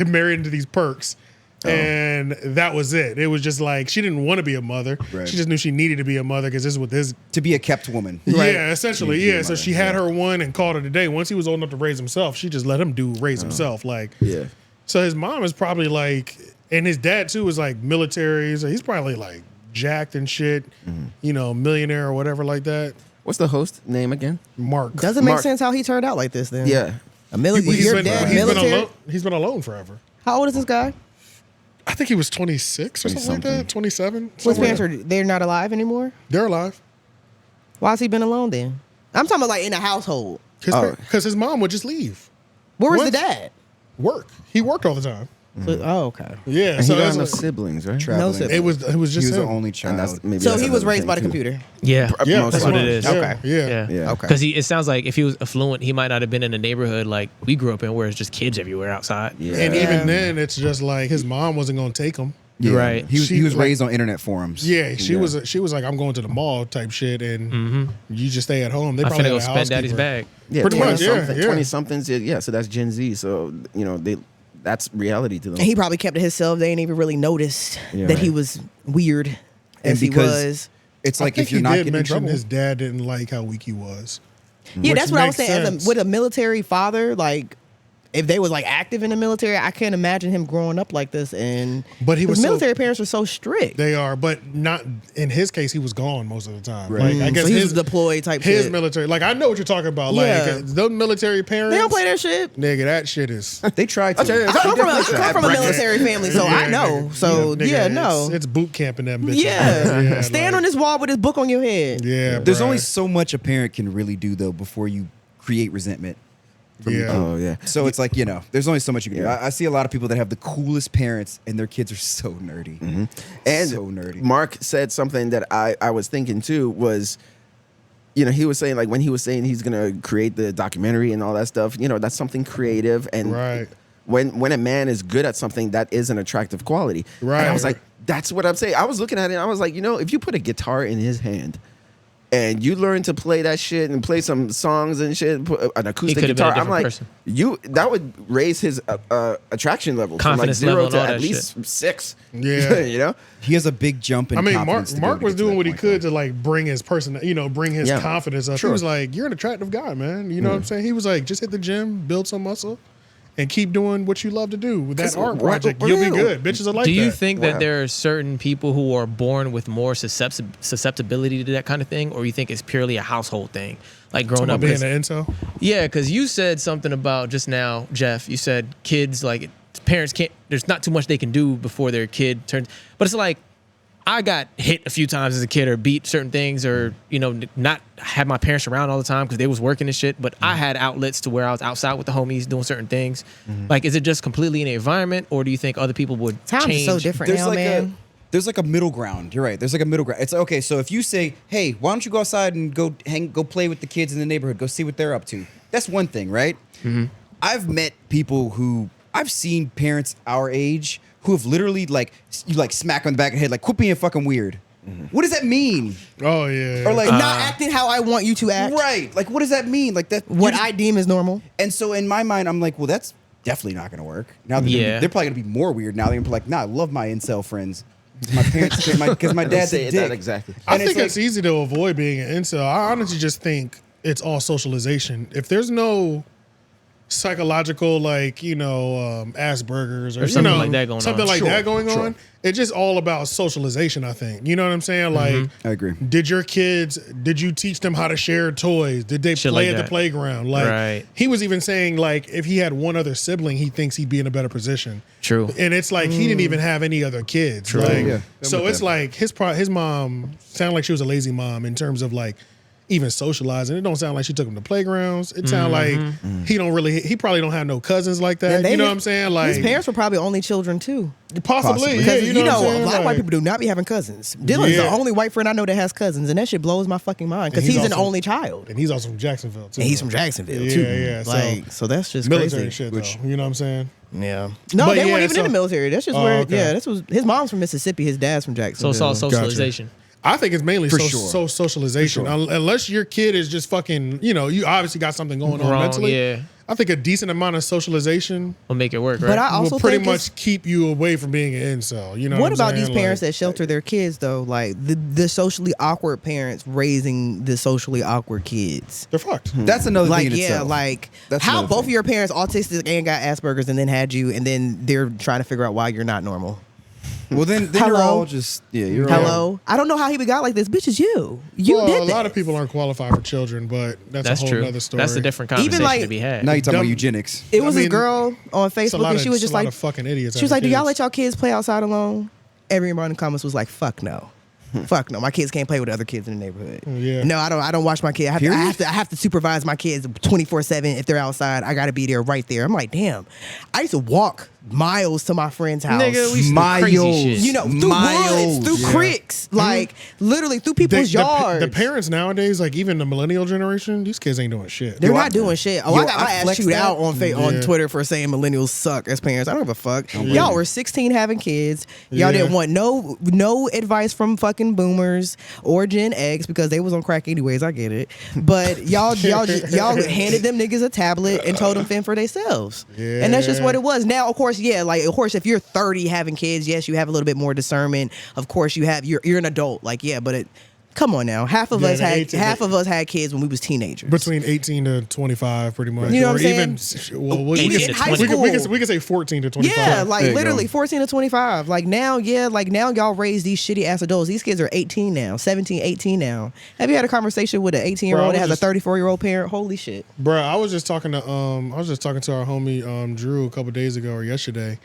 marry into these perks. And that was it. It was just like she didn't want to be a mother. Right. She just knew she needed to be a mother because this is what this. To be a kept woman. Yeah, essentially, She needed to be yeah. a So mother, she had her one and called it a day. Once he was old enough to raise himself, she just let him raise himself. Like, Yeah. So his mom is probably like, and his dad too is like military. So he's probably like jacked and shit, you know, millionaire or whatever like that. What's the host name again? Mark. Doesn't make Mark. sense how he turned out like this then. Yeah. Your dad military. He's been alone forever. How old is this guy? I think he was 26 or something like that. 27. His somewhere. parents they're not alive anymore? They're alive. Why has he been alone then? I'm talking about like in a household. Because his mom would just leave. Where was What? the dad? Work. He worked all the time. So, oh, okay. Yeah. And So he don't that's have no like- siblings, right? Traveling. siblings. it was He just was the him. only And child. that's maybe So that's he was another raised thing, by the too. computer. Yeah. Yeah, Most That's what likely. it is. Yeah, Okay. Yeah. Yeah. Yeah. Okay. Because it sounds like if he was affluent, he might not have been in a neighborhood like we grew up in, where it's just kids everywhere outside. Yeah. And Yeah. even then, it's just like his mom wasn't going to take him. Yeah. Right. He was, She, he was like- raised on internet forums. Yeah, she was like, I'm going to the mall type shit, and you just stay at home. They I'm probably finna go have a spend daddy's housekeeper. bag. Yeah, Pretty much, yeah, 20 somethings. Yeah, so that's Gen Z. So you know that's reality to them. And he probably kept it himself. They ain't even really noticed Yeah. that he was weird And as he because was. it's I like think if you're he not did getting in mention trouble. his dad didn't like how weak he was. Yeah, which that's what I was makes saying. sense. With a military father, like if they was like active in the military, I can't imagine him growing up like this. And But he was his so- military parents were so strict. They are, but not in his case. He was gone most of the time. Right. Like I guess so he his was deployed type his shit. military. Like I know what you're talking about. Yeah. Like those military parents. They don't play that shit. Nigga, that shit is. They tried to. I come from a military family, so I know. nigga. So Nigga, yeah, no. It's boot camp in that bitch. Yeah. Stand like- on this wall with this book on your head. Yeah, There's bruh. only so much a parent can really do though before you create resentment. Yeah. Oh yeah. So it's like, there's only so much you can do. Yeah. I see a lot of people that have the coolest parents and their kids are so nerdy. And so nerdy. Mark said something that I was thinking too was, he was saying like when he was saying he's gonna create the documentary and all that stuff, that's something creative and Right. when a man is good at something, that is an attractive quality. Right. And I was like, that's what I'm saying. I was looking at it and I was like, if you put a guitar in his hand and you learn to play that shit and play some songs and shit, put an acoustic could've been a guitar, I'm different like, person. that would raise his attraction level Confidence from like 0 level to and all at that least 6. Yeah. He has a big jump in I mean, confidence to be Mark able to was get to doing that what he point, could though. to like bring his person, bring his Yeah. confidence up. Sure. He was like, "You're an attractive guy, man." You know what I'm saying? He was like, "Just hit the gym, build some muscle, and keep doing what you love to do with that 'Cause art what- project. what You'll be else? good." Bitches are like Do you that. think Wow. that there are certain people who are born with more susceptibility to that kind of thing, or you think it's purely a household thing, like growing About up? being 'Cause- an incel? Yeah, because you said something about just now, Jeff. You said kids, like parents can't. There's not too much they can do before their kid turns. But it's like I got hit a few times as a kid, or beat certain things, or not have my parents around all the time because they was working and shit. But I had outlets to where I was outside with the homies doing certain things. Like, is it just completely in the environment, or do you think other people would Times change? is so different There's now, like man. there's like a middle ground. You're right. There's like a middle ground. It's okay. So if you say, "Hey, why don't you go outside and go play with the kids in the neighborhood, go see what they're up to," that's one thing, right? I've met people I've seen parents our age who have literally you smack on the back of the head, like, "Quit being fucking weird." What does that mean? Oh yeah. Or like, Not acting how I want you to act. right? Like, what does that mean? Like that. What I deem is normal. And so in my mind, I'm like, well, that's definitely not going to work. Now Yeah. they're probably going to be more weird. Now they're going to be like, nah, I love my incel friends. My parents, because my dad's say a it dick. that exactly. I And think it's it's easy to avoid being an incel. I honestly just think it's all socialization. If there's no psychological, Asperger's or something like that going something on. like Sure, that going sure. on, it's just all about socialization. I think you know what I'm saying. Like, I agree. did you teach them how to share toys? Did they Shit play like at the that. playground? Like, Right. he was even saying like if he had one other sibling, he thinks he'd be in a better position. True. And it's like he didn't even have any other kids. True. Like, Yeah. so it's like his mom sounded like she was a lazy mom in terms of like even socializing. It don't sound like she took him to playgrounds. It sound like he probably don't have no cousins like that. And they You know what didn't- I'm saying? Like His parents were probably only children too. possibly. Yeah, Because you know, what I'm saying? a lot of white Like, people do not be having cousins. Dylan's the Yeah. only white friend I know that has cousins, and that shit blows my fucking mind because And he's he's an also- only child. and he's also from Jacksonville too. And he's from Jacksonville Yeah, too. yeah. So that's just military crazy. shit though. You know what I'm saying? Yeah. No, But they yeah, weren't even so- in the military. That's just Oh, where. okay. Yeah, this was his mom's from Mississippi. His dad's from So Jacksonville. it's all socialization. I think it's mainly For sure. socialization. For sure. Unless your kid is just fucking, you obviously got something going on Wrong, mentally. yeah. I think a decent amount of socialization We'll make it work, right? But I also will pretty think it's- much keep you away from being an incel. You know What what about I'm these saying? parents Like, that shelter their kids though? Like the socially awkward parents raising the socially awkward kids. they're fucked. That's another Like thing in yeah, itself. like That's how another both thing. of your parents autistic and got Asperger's and then had you, and then they're trying to figure out why you're not normal. Well, then you're Hello? all just you're all- Hello, I don't know how he got like this. Bitch, is you. You Well, did a lot this. of people aren't qualified for children, but that's That's a whole true. other story. That's a different Even, conversation like- to be had. Now you're talking about Dumb- eugenics. It was I a mean, girl on It's a Facebook, lot and she was it's just a lot like, of fucking idiots. she was like, "Do y'all having let y'all kids play outside alone?" Everyone in the comments was like, "Fuck no." Fuck no, my kids can't play with other kids in the neighborhood. Yeah. No, I don't watch my kids. I have to supervise my kids 24/7. If they're outside, I got to be there right there. I'm like, damn. I used to walk miles to my friend's house. Nigga, we used to do crazy Miles. shit. you know, through Miles. woods, through creeks, like literally through kids. people's yards. The parents nowadays, like even the millennial generation, these kids ain't doing shit. They're Yo, not doing shit. Oh, yo, I got my I ass flexed chewed that. out on on Yeah. Twitter for saying millennials suck as parents. I don't give a fuck. Y'all were 16 having kids. Y'all didn't want no advice from fucking boomers or Gen X because they was on crack anyways. I get it, but y'all handed them niggas a tablet and told them fend for themselves. Yeah. And that's just what it was. Now, of course, if you're 30 having kids, yes, you have a little bit more discernment. Of course, you're an adult. Like, yeah, but come on now. Half of Yeah, us the had 18 had kids when we was teenagers. Between 18 to 25, pretty much. You know what or I'm even, saying? well, we, 18 we, to can, 20. we, can, we can say 14 to 25. Yeah, like There you literally go. 14 to 25. Like now y'all raise these shitty ass adults. These kids are 18 now, 17, 18 now. Have you had a conversation with an 18-year-old Bro, that I has was a 34-year-old parent? Holy shit. Bro, I was just talking to our homie Drew a couple days ago or yesterday.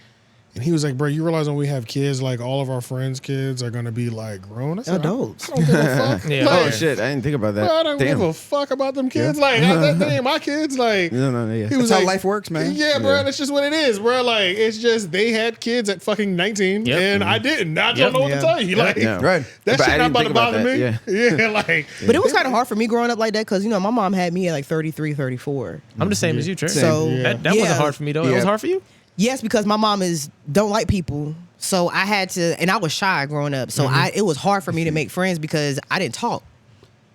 And he was like, bro, you realize when we have kids, like all of our friends' kids are gonna be like grown? I said, Adults. I don't give a fuck. Yeah. Like, Oh shit, I didn't think about that. bro, I don't Damn. give a fuck about them kids. Like, they ain't my kids. Like, No, yeah. he was That's how like, life works, man. Yeah, bro, that's just what it is, bro. Like, it's just they had kids at fucking 19, Yep. and I didn't. I don't Yep. know what to Yeah. tell you. Like, Yeah. Right. that But shit I not didn't about to think bother about me. that, Yeah, like. But it was kind of hard for me growing up like that because, my mom had me at like 33, 34. I'm the same as you, Trey. So That yeah. wasn't hard for me, though. It was hard for you? Yes, because my mom don't like people. So I had to, and I was shy growing up. So it was hard for me to make friends because I didn't talk.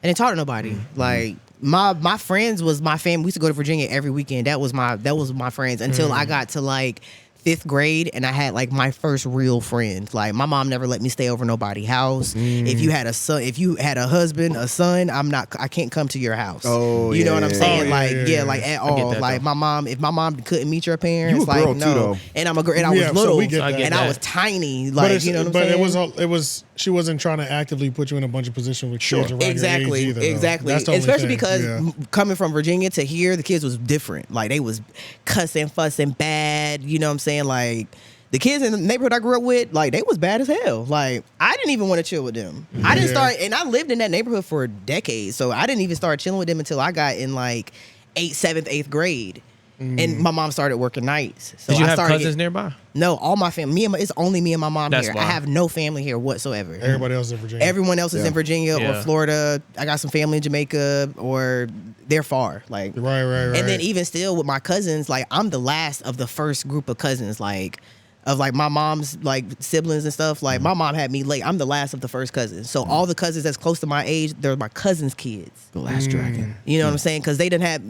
I didn't talk to nobody. Like my friends was my family. We used to go to Virginia every weekend. That was my friends until I got to like 5th grade and I had like my first real friend. Like my mom never let me stay over nobody's house. If you had a son, if you had a husband, a son, I can't come to your house. Oh, you know what I'm yeah. saying? Oh, like yeah. like at I get all. that, Like though. if my mom couldn't meet your parents, You a like girl, too, no. though. And I'm a girl and I Yeah, was so little we get I that. get and I that. was tiny. But, Like you know what I'm but saying? it was she wasn't trying to actively put you in a bunch of positions with kids around Exactly, your age either, though. exactly. That's the only Especially thing. because Yeah. coming from Virginia to here, the kids was different. Like they was cussing, fussing, bad. You know what I'm saying? Like the kids in the neighborhood I grew up with, like they was bad as hell. Like I didn't even want to chill with them. I didn't Yeah. start, and I lived in that neighborhood for decades, so I didn't even start chilling with them until I got in like 7th, 8th grade. And my mom started working nights. So Did you I have started cousins nearby? No, all my family. It's only me and my mom That's here. why. I have no family here whatsoever. Everybody else in Virginia. Everyone else is in Virginia or Yeah. Florida. I got some family in Jamaica, or they're far. Like Right. And then even still with my cousins, like I'm the last of the first group of cousins, like of like my mom's like siblings and stuff. Like my mom had me late. I'm the last of the first cousins. So all the cousins that's close to my age, they're my cousins' kids. The last dragon. You know what I'm saying? Because they didn't have,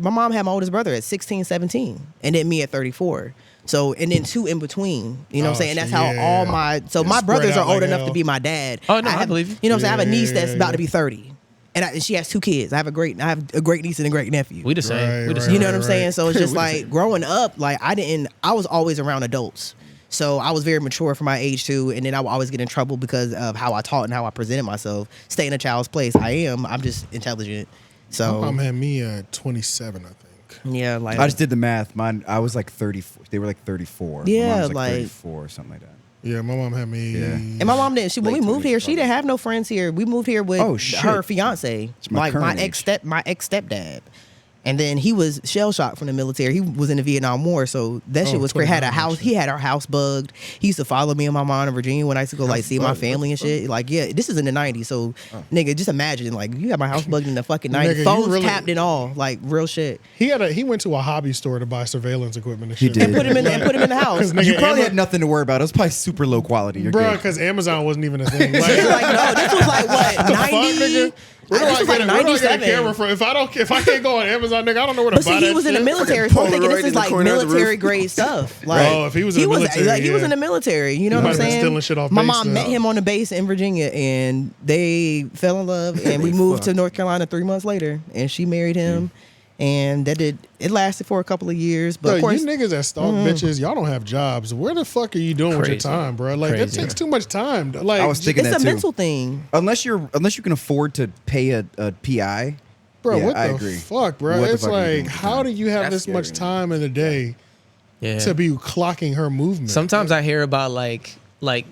my mom had my oldest brother at 16, 17, and then me at 34. So, and then 2 in between. You know what I'm saying? And that's how yeah. all my, so It's my spread brothers out are old like enough hell. to be my dad. Oh, no, I have, believe you. You know what I'm saying? I have a niece that's Yeah, about to yeah. be 30. And she has 2 kids. I have a great niece and a great nephew. We the same. Right, We the right. same. You know what I'm Right. saying? So it's just like growing up, like I was always around adults. So I was very mature for my age too. And then I would always get in trouble because of how I taught and how I presented myself. Stay in a child's place. I'm just intelligent. My mom So had me at 27, I think. yeah, like I just did the math. Mine, I was like 34. They were like 34. Yeah, Mine was like- 34 or something like that. Yeah, my mom had me. Yeah. and my mom didn't. When we Late moved here, 20s, she didn't have no friends here. We moved here with Oh, shit. her fiance, It's my like my current age. ex stepdad. And then he was shell shocked from the military. He was in the Vietnam War, so that shit was crazy. Had a house. He had our house bugged. He used to follow me and my mom in Virginia when I used to go like see my family and shit. Like, yeah, this is in the 90s. So, nigga, just imagine like you had my house bugged in the fucking 90s. Nigga, Phones really, tapped and all, like real shit. He went to a hobby store to buy surveillance equipment and shit. did. And put him in the house. Nigga, You probably had nothing to worry about. It was probably super low quality. You're bro, good. because Amazon wasn't even a thing. Like, No, this was like what, 90? Where do I get a 97. camera from? If I can't go on Amazon, nigga, I don't know where to But buy see, that he was in the shit. military, so I'm thinking Polaroid this is in the like corner of the military roof. grade stuff. Like, Oh, if he was in the military, he was yeah. in the military. You know He what I'm might have been saying? stealing shit off My base mom then. met him on the base in Virginia, and they fell in love, and we moved to North Carolina 3 months later, and she married him. And it lasted for a couple of years, but Yo, of course, you niggas that stalk bitches, y'all don't have jobs. Where the fuck are you doing with your Crazy. time, bro? Like, it Crazy. takes too much time. Like, I was thinking it's that a too. mental thing. Unless you can afford to pay a PI. bro, yeah, what I the agree. fuck, bro? What the It's fuck are you doing like, with how time? do you have That's this much scary, time in the day Yeah. to be clocking her movement? Sometimes I hear about like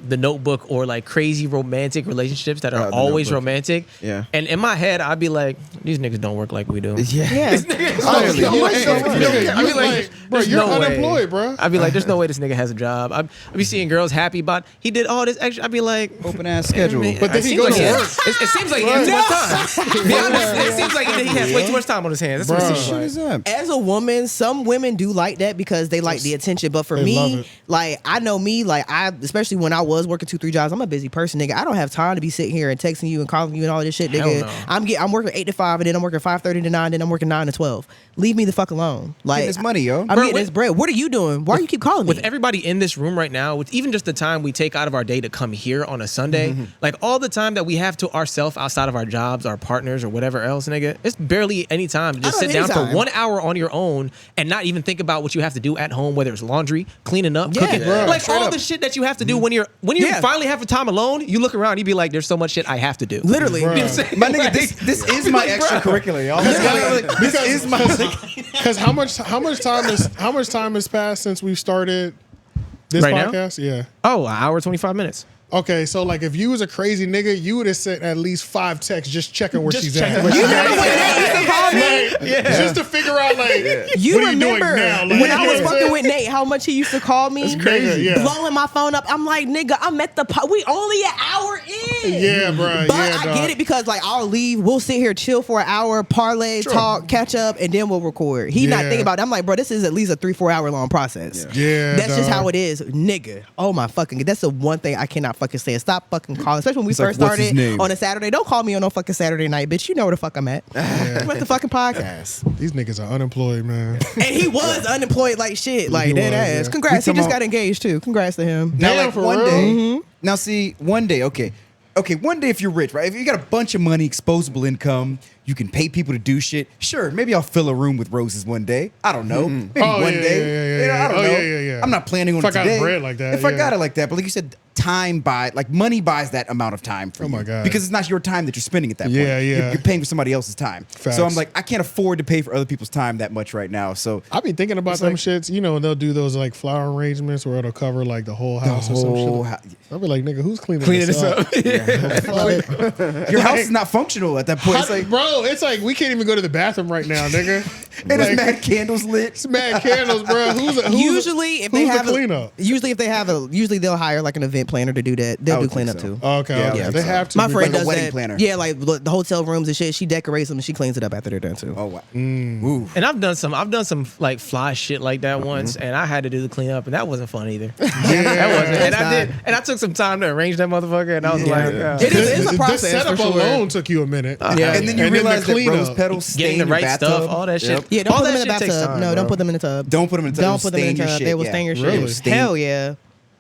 The Notebook or like crazy romantic relationships that are The always Notebook. romantic. Yeah. And in my head, I'd be like, these niggas don't work like we do. Yeah. Yeah. Oh, Yo, you- what hey, the hey, fuck? nigga, I you be like, like, bro, there's you're no way. unemployed, bro. I'd be like, there's no way this nigga has a job. I'd be seeing girls happy about he did all this extra. I'd be like, Open ass schedule. But then it he seems go like to he work. has- It seems like he has too much time. Be honest, it seems like he has way too much time on his hands. That's what it Bruh. seems Shit like. is that? As a woman, some women do like that because they like the attention. But for They love me, it. like I know me, like especially when I was working 2-3 jobs, I'm a busy person, nigga. I don't have time to be sitting here and texting you and calling you and all this shit, Hell nigga. no. I'm working 8 to 5, and then I'm working 5:30 to 9, then I'm working 9 to 12. Leave me the fuck alone. Like Getting this money, yo. I'm Bro, getting what- this bread. What are you doing? Why do you keep calling me? With everybody in this room right now, with even just the time we take out of our day to come here on a Sunday, like all the time that we have to ourselves outside of our jobs, our partners, or whatever else, nigga, it's barely any time to just I sit don't down have for any time. 1 hour on your own and not even think about what you have to do at home, whether it's laundry, cleaning up, Yeah, cooking, bro, like straight all up. the shit that you have to do when you Yeah. finally have time alone. You look around, you be like, "There's so much shit I have to do." Literally. Bruh. You know what I'm saying? My nigga, Like- this is my extracurricular, y'all. This is my Because how much time has passed since we've started this Right now? podcast? Yeah. Oh, an hour 25 minutes. Okay, so like if you was a crazy nigga, you would have sent at least 5 texts just checking where Just she's checking at. where she's You remember when Nate used to call me? Like, just to figure out like You what are you doing remember now? Like, when I you was know what I'm fucking saying? with Nate, how much he used to call me? crazy, yeah. Blowing my phone up. I'm like, nigga, I'm at the we only an hour in. Yeah, bro. But Yeah, I dog. get it because like I'll leave, we'll sit here, chill for an hour, parlay, talk, catch up, and then we'll record. He not Yeah. thinking about it. I'm like, bro, this is at least a 3-4 hour long process. Yeah, That's just dog. how it is, nigga. Oh my fucking, that's the one thing I cannot fucking stand. Stop fucking calling, especially when we It's like, first what's his started name? on a Saturday. Don't call me on no fucking Saturday night, bitch. You know where the fuck I'm at. I'm at the fucking podcast. These niggas are unemployed, man. And he was unemployed like shit, like He dead was, ass. yeah. Congrats, he You just talking got engaged too. Congrats to him. Now, Damn, like for one real? day. Now, see, one day, okay, one day if you're rich, right? If you got a bunch of money, exposable income, you can pay people to do shit. Sure, maybe I'll fill a room with roses one day. I don't know. Maybe Oh, one yeah, day. yeah, You know, I don't oh, know. yeah. I'm not planning on If it I got today. bread like that, If I yeah. got it like that, but like you said, money buys that amount of time for Oh you. my God. Because it's not your time that you're spending at that point. Yeah, yeah. You're paying for somebody else's time. Facts. So I'm like, I can't afford to pay for other people's time that much right now. So I be thinking about It's them like- shits. You know, they'll do those like flower arrangements where it'll cover like the whole house or some whole shit. hou- I'll be like, nigga, who's cleaning Cleaning this this up? up. your house is not functional at that point. It's Hot- like, bro, it's like we can't even go to the bathroom right now, nigga. and there's Like, mad candles lit. it's mad candles, bro. Usually, if they who's the have cleanup? usually they'll hire like an event planner to do that. They'll I do would think cleanup so. too. Okay, Yeah, I okay. think They so. have to. My friend like a does wedding that. planner. Yeah, like the hotel rooms and shit. She decorates them and she cleans it up after they're done too. Oh wow. Mm. Ooh. And I've done some like fly shit like that once, and I had to do the cleanup, and that wasn't fun either. that wasn't. And I did, and I took some time to arrange that motherfucker, and I was like, It is it's a The process setup for sure. alone took you a minute. Yeah. And then you realize that rose petals stain getting the your right bathtub. stuff, all that shit. Yeah, don't all put them that in the shit takes bathtub. time, No, don't bro. put them in the tub. Don't put them in the tub. Don't put them in Stain the your tub. shit. They will Yeah. stain your Really? shit. Hell yeah.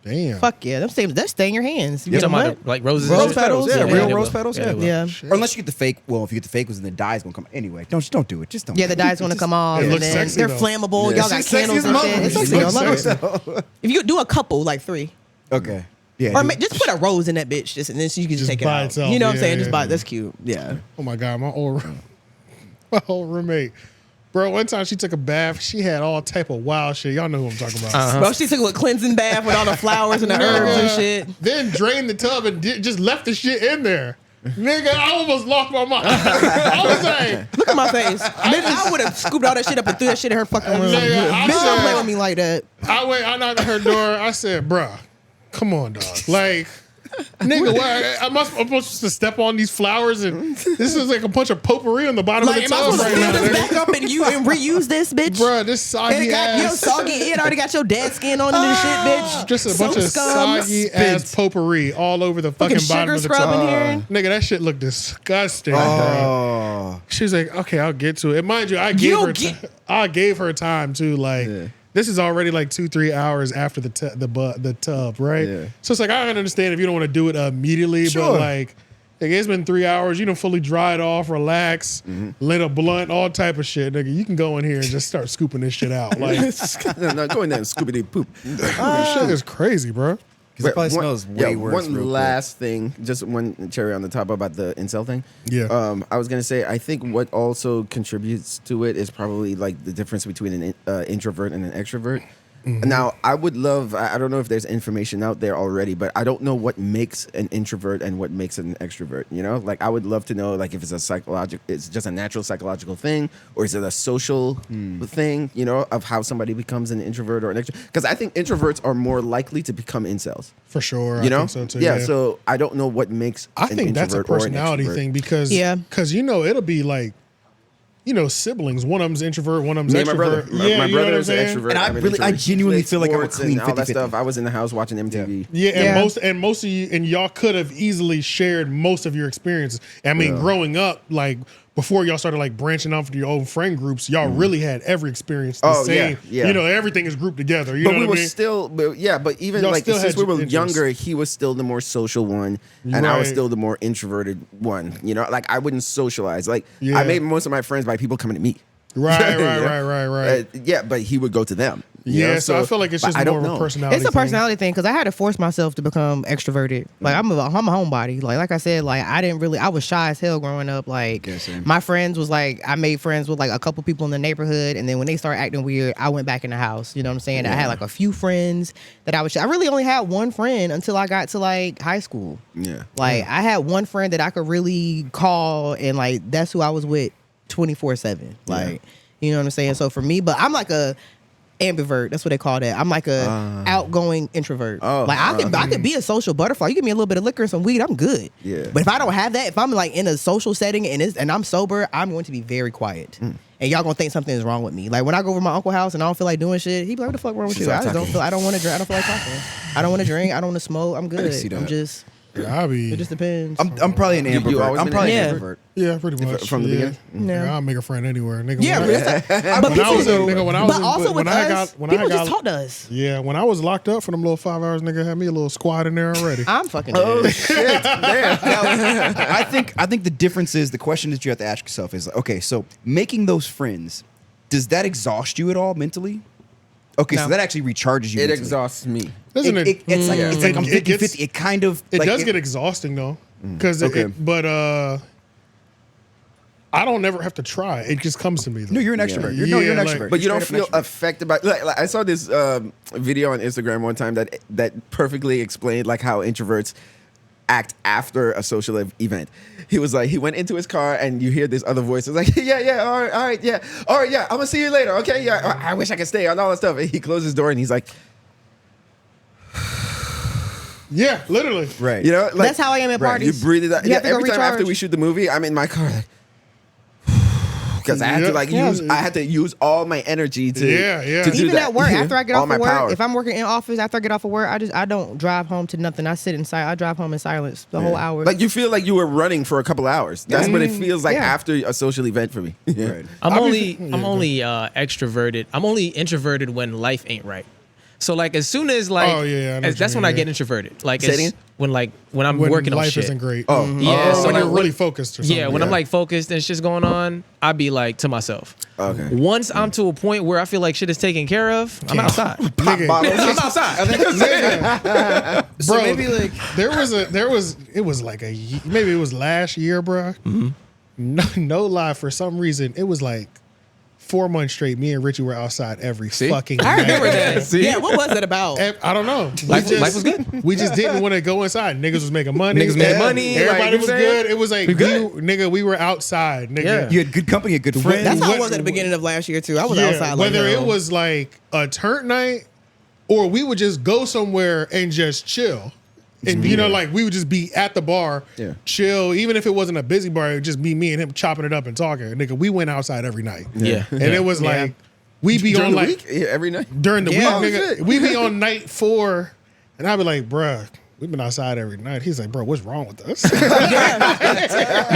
Damn. Fuck yeah. That stain your hands. You You get them talking wet? about like roses? Rose and shit? petals? Yeah, Yeah, real they rose will. petals. they Yeah. will. Yeah. Or unless you get the fake. Well, if you get the fake ones, then the dye's gonna come anyway. Don't do it. Just don't. Yeah, the dye's gonna come off, It and looks then sexy, they're though. flammable. Yeah. Y'all got It's sexy candles as and mother. shit. It's It's sexy. I sexy. love it. If you do a couple, like 3, Okay. Yeah. or dude. just put a rose in that bitch, just and then you can just Just take it by out. itself. You know what I'm Yeah, saying? Just yeah. buy. That's cute. Yeah. Oh my god, my old roommate. Bro, one time she took a bath. She had all type of wild shit. Y'all know who I'm talking about. Bro, she took a cleansing bath with all the flowers and the herbs and shit. Then drained the tub and just left the shit in there. Nigga, I almost lost my mind. I was like, Look at my face. Bitch, I would have scooped all that shit up and threw that shit in her fucking room. Nigga, I Bitch, don't said- play with me like that. I knocked at her door. I said, bruh, come on, dog. Like, nigga, what? I'm supposed to step on these flowers and this is like a bunch of potpourri on the bottom Like, of the am I tub supposed to right fill now, this nigga. back up and reuse this, bitch? Bruh, this And soggy it got ass. soggy. It already got your dead skin on it and shit, bitch. Just a bunch of scum. soggy ass potpourri all over the fucking Fucking bottom sugar of the scrub in tub. here. Nigga, that shit looked disgusting. Bro. Oh, She was like, okay, I'll get to it. And mind you, I gave her time too. Like, this is already like 2-3 hours after the tub, right? Yeah. So it's like, I can understand if you don't want to do it immediately, Sure. but like, it's been 3 hours. You don't fully dry it off, relax, lit a blunt, all type of shit, nigga. You can go in here and just start scooping this shit out. Like, no, go in there and Scooby-Doo poop. this shit is crazy, bro. because it probably One- smells way worse. One real quick. last thing, just one cherry on the top about the incel thing. Yeah. I was gonna say, I think what also contributes to it is probably like the difference between an introvert and an extrovert. Now, I would love, I don't know if there's information out there already, but I don't know what makes an introvert and what makes an extrovert, you know? Like, I would love to know, like, if it's it's just a natural psychological thing, or is it a social thing, you know, of how somebody becomes an introvert or an extrovert? Because I think introverts are more likely to become incels. For sure. You know? I think so too. Yeah, so I don't know what makes I an think that's a introvert or an personality extrovert. thing because Yeah. you know, it'll be like, you know, siblings. One of them's introvert, one of them's Me extrovert. and my brother. Yeah, My you know brother what I'm is an saying? extrovert. And I I'm an really- I introvert. genuinely Play feel like I'm a sports clean and all that 50-50. stuff. I was in the house watching MTV. Yeah, Yeah. and most of you and y'all could have easily shared most of your experiences. I mean, growing up, like before y'all started like branching off to your own friend groups, y'all really had every experience the Oh, same. yeah. You know, everything is grouped together. You But know we what were I mean? still, but even Y'all like still since had we were interests. younger, he was still the more social one, and I was Right. still the more introverted one. You know, like I wouldn't socialize. Like Yeah. I made most of my friends by people coming to me. Right, You know? right. Yeah, but he would go to them. you Yeah, know? so I feel like it's but just I don't more of a know. personality. It's a thing. personality thing because I had to force myself to become extroverted. Like I'm a homebody. Like I said, like I was shy as hell growing up. Like Yeah, same. my friends was like I made friends with like a couple people in the neighborhood, and then when they started acting weird, I went back in the house. You know what I'm saying? I had like a few friends that I really only had one friend until I got to like high school. Yeah. Like I had one friend that I could really call, and like that's who I was with 24/7. Like you know what I'm saying? So for me, but I'm like a ambivert. That's what they call that. I'm like a outgoing introvert. Like I could be a social butterfly. You give me a little bit of liquor and some weed, I'm good. Yeah. But if I don't have that, if I'm like in a social setting and I'm sober, I'm going to be very quiet. And y'all gonna think something is wrong with me. Like when I go over to my uncle's house and I don't feel like doing shit, he be like, "What the fuck wrong with you?" I just don't feel. I don't want to drink. I don't feel like talking. I don't want to drink. I don't want to smoke. I'm good. see that. I'm just. Yeah, It just depends. I'm probably an You ambivert. always I'm been probably an an ambivert. ambivert. Yeah, pretty much. from the beginning? Yeah, I'll make a friend anywhere, nigga. yeah, when but, I, it's like, but when I people, was in, nigga, when I was but in, also when with I us, got, when people I got, just talk to us. yeah, when I was locked up for them little 5 hours, nigga had me a little squad in there already. I'm fucking dead. Shit, damn. I think the difference is the question that you have to ask yourself is okay, so making those friends, does that exhaust you at all mentally? Okay, so No. that actually recharges you. It mentally. exhausts me. Doesn't it? It's like it's like I'm It 50-50. It kind of It like does get exhausting though, because Okay. I don't never have to try. It just comes to me. Though. No, you're an extrovert. You're Yeah, an like- extrovert. But you don't Straight up feel an extrovert. affected by. Like I saw this video on Instagram one time that perfectly explained like how introverts act after a social event. He was like, he went into his car and you hear this other voice. It's like, yeah, all right, yeah, I'm gonna see you later. Okay, yeah, I wish I could stay on all that stuff. And he closed his door and he's like, Yeah, literally. Right. you know, like That's how I am at right, parties. You breathe it out. You Yeah, have to go every time after recharge. we shoot the movie, I'm in my car like. Because I had Yeah. to like Yeah. I had to use all my energy to Yeah. to do Even that. at work, after I get All off my of work, power. if I'm working in office, after I get off of work, I don't drive home to nothing. I sit inside. I drive home in silence the whole hour. Like you feel like you were running for a couple hours. That's what it feels like Yeah. after a social event for me. Yeah. Right. I'm only extroverted. I'm only introverted when life ain't right. So like as soon as like Oh, yeah, I know what that's you when mean, I get yeah. introverted. Like Say it it's again? when I'm When working on life shit. isn't great. Oh, Yeah, so when like you're really focused or something. Yeah, when I'm like focused and shit's going on, I be like to myself. Okay. Once I'm to a point where I feel like shit is taken care of, I'm outside. Nigga, I'm outside. bro, maybe, like- it was like maybe it was last year, bro. Mm-hmm. No lie, for some reason it was like 4 months straight, me and Richie were outside every fucking night. I remember that. See? Yeah, what was that about? I don't know. Life was good. We just didn't want to go inside. Niggas was making money. Niggas made money, Everybody like, you was saying? good. It was like, we were outside, nigga. Yeah. You had good company, you had good friends. That's how it was at the beginning of last year too. I was outside. Like, whether yo. it was like a turn night or we would just go somewhere and just chill. And you know, like we would just be at the bar, chill. Even if it wasn't a busy bar, it would just be me and him chopping it up and talking. Nigga, we went outside every night. Yeah. And it was like, we be During on the like week? Yeah, every night. during the Yeah. week, Oh, nigga. shit. We be on night 4, and I'd be like, bruh, we've been outside every night. He's like, bro, what's wrong with us? You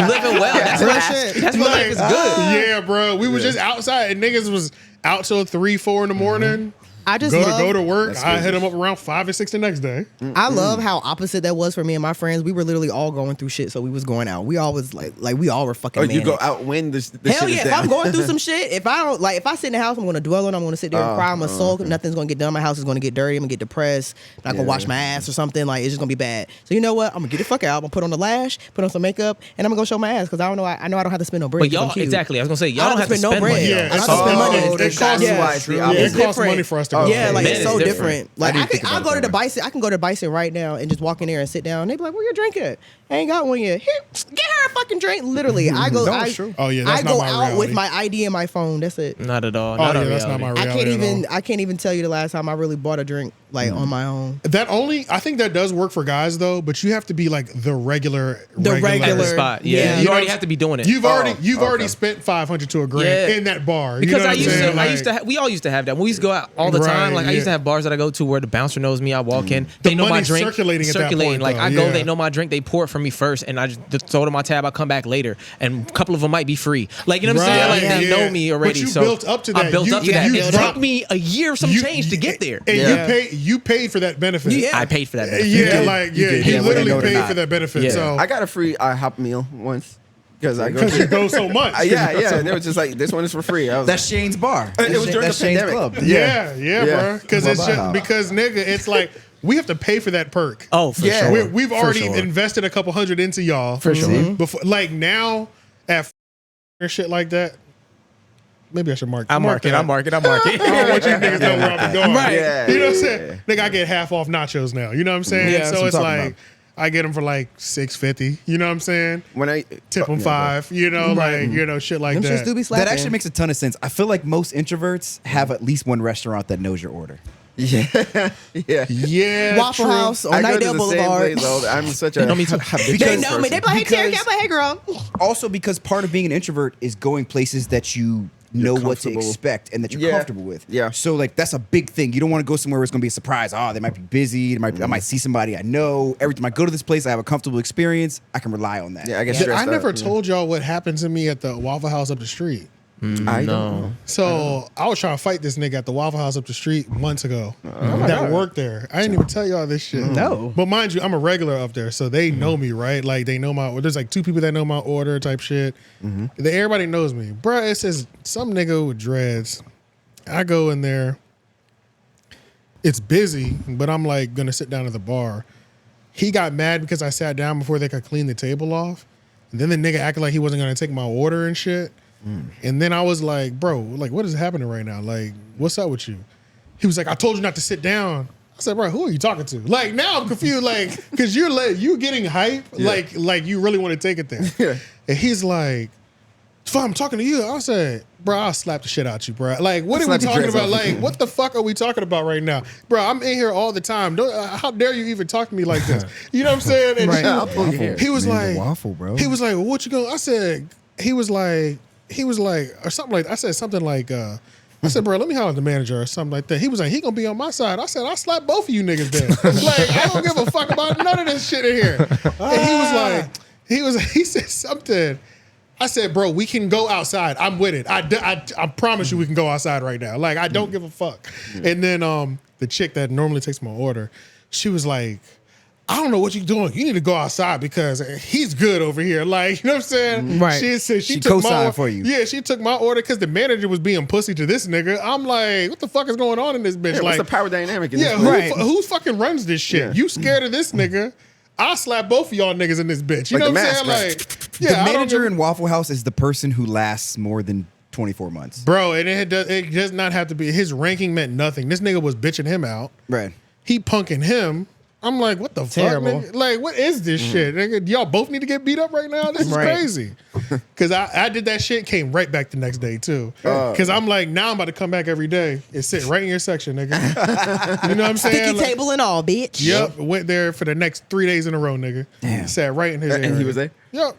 living well. That's Real what shit. that's what life is good. Yeah, bro. We was just outside, and niggas was out till 3, 4 in the morning. I just Go to work. That's I crazy. hit them up around 5 or 6 the next day. I love how opposite that was for me and my friends. We were literally all going through shit, so we was going out. We always like we all were fucking. Oh, you manic. go out when the Hell shit yeah! is If down. I'm going through some shit, if I sit in the house, I'm gonna dwell on. I'm gonna sit there and cry. I'm gonna sulk. Nothing's gonna get done. My house is gonna get dirty. I'm gonna get depressed. I'm not gonna wash my ass or something. Like it's just gonna be bad. So you know what? I'm gonna get the fuck out. I'm gonna put on the lash, put on some makeup, and I'm gonna go show my ass because I don't know. I know I don't have to spend no bread. But 'cause I'm y'all, cute. exactly. I was gonna say, y'all I don't have to spend bread. money. Yeah, I don't have it's to spend all- money. it That's costs- why it's the Yeah, opposite. it costs different. money for us to Oh, go. Yeah, like Man, it's it's so different. different. Like didn't think I'll about go it to that the way. Bison. I can go to Bison right now and just walk in there and sit down. They be like, "Where your drink at? I ain't got one yet. Here, get her a fucking drink." Literally, I go. That's true. Oh, yeah, that's I not go my out with reality. my ID and my phone. That's it. Not at all. Oh, Not yeah, a that's not reality. my reality. I can't even tell you the last time I really bought a drink like on my own. I think that does work for guys though, but you have to be like the regular. The At the regular- spot. Yeah. Yeah. You You know already what have to be doing it. You've already okay. spent $500 to $1,000 Yeah. in that bar. You Because know what I'm saying? I used to, we all used to have that. When we used to go out all the time, Right, like I used to yeah. have bars that I go to where the bouncer knows me. I walk in, they know my money's drink. circulating at that point, Like though, I go, yeah. they know my drink. They pour it for me first, and I just throw it in my tab. I come back later, and a couple of them might be free. Like you know what I'm saying? Right, Like they yeah. know me already. But you so built up to that. I built You- up to that. you It dropped- took me a year, some change to get there. And you paid for that benefit. Yeah. I paid for that. benefit. Yeah, like You did, he yeah, whether they know literally it or paid not. for that benefit. Yeah. So I got a free IHOP meal once because I go. because you go so much. Yeah. And they were just like, this one is for free. I was That's Shane's bar. It was during That's the Shane's pandemic. club. Yeah, Yeah. bro. Because Well, it's wow. because nigga, it's like we have to pay for that perk. Oh, for Yeah. sure. We've For already sure. invested a couple hundred into y'all. For sure. Before, like now, at shit like that, maybe I should mark. I mark it. that. I mark it. I mark it. I don't want you niggas know where I'm going. Right. Yeah, You know what I'm yeah, saying? Nigga, I get half off nachos now. You know what I'm saying? Yeah, that's so what it's I'm talking like I get them for like $6.50. You know what I'm saying? when I Tip them $5. You know, like shit like Them that. shits do be slapping. That actually makes a ton of sense. I feel like most introverts have at least one restaurant that knows your order. Yeah. Yeah, Waffle true. House on I go to Nightdale the same Boulevard. place. I'm such a know me too. habitual They know me. They be like, "Hey, Terry," Because- I'm like, "Hey, girl." Also, because part of being an introvert is going places that you know what to comfortable. expect and that you're Yeah. comfortable with. Yeah. So like that's a big thing. You don't want to go somewhere where it's going to be a surprise. Oh, they might be busy. I might see somebody I know. Every time I go to this place, I have a comfortable experience. I can rely on that. Yeah, I get I stressed never out. told y'all what happened to me at the Waffle House up the street. I don't know. So I was trying to fight this nigga at the Waffle House up the street months ago that worked there. I didn't even tell y'all this shit. No. But mind you, I'm a regular up there, so they know me, right? Like they know my. There's like 2 people that know my order type shit. Everybody knows me, bruh. It says some nigga with dreads. I go in there. It's busy, but I'm like gonna sit down at the bar. He got mad because I sat down before they could clean the table off. And then the nigga acted like he wasn't gonna take my order and shit. And then I was like, bro, like, what is happening right now? Like, what's up with you? He was like, I told you not to sit down. I said, bro, who are you talking to? Like, now I'm confused, like, because you getting hype, like you really want to take it there. Yeah. And he's like, fine, I'm talking to you. I said, bro, I'll slap the shit out you, bro. Like, what are we Slap the talking dreads about? off you. Like, what the fuck are we talking about right now? Bro, I'm in here all the time. How dare you even talk to me like this? You know what I'm saying? And Right. I'll pull your hair. he was Man, the like, waffle, bro. He was like, well, what you going? I said, he was like, or something like, I said something like, I said, bro, let me holler at the manager or something like that. He was like, he gonna be on my side. I said, I'll slap both of you niggas then. Like, I don't give a fuck about none of this shit in here. And he said something. I said, bro, we can go outside. I'm with it. I promise you we can go outside right now. Like, I don't give a fuck. And then the chick that normally takes my order, she was like, I don't know what you're doing. You need to go outside because he's good over here. Like, you know what I'm saying? Right. She said She took my co-signed order. for you. Yeah, she took my order because the manager was being pussy to this nigga. I'm like, what the fuck is going on in this bitch? Yeah, like, what's the power dynamic in yeah, this? who fucking runs this shit? Yeah. You scared of this nigga? I'll slap both of y'all niggas in this bitch. You Like know the what I'm mask, saying? right? Like, yeah, the I don't manager give- in Waffle House is the person who lasts more than 24 months. Bro, and it does not have to be. His ranking meant nothing. This nigga was bitching him out. Right. He punking him. I'm like, what the Terrible. fuck, nigga? Like, what is this shit? Nigga, y'all both need to get beat up right now? This is Right. crazy. Because I did that shit, came right back the next day, too. Because I'm like, now I'm about to come back every day and sit right in your section, nigga. You know what I'm saying? Sticky Like, table and all, bitch. Yep. Went there for the next 3 days in a row, nigga. Damn. Sat right in his area. And he was there? Yep.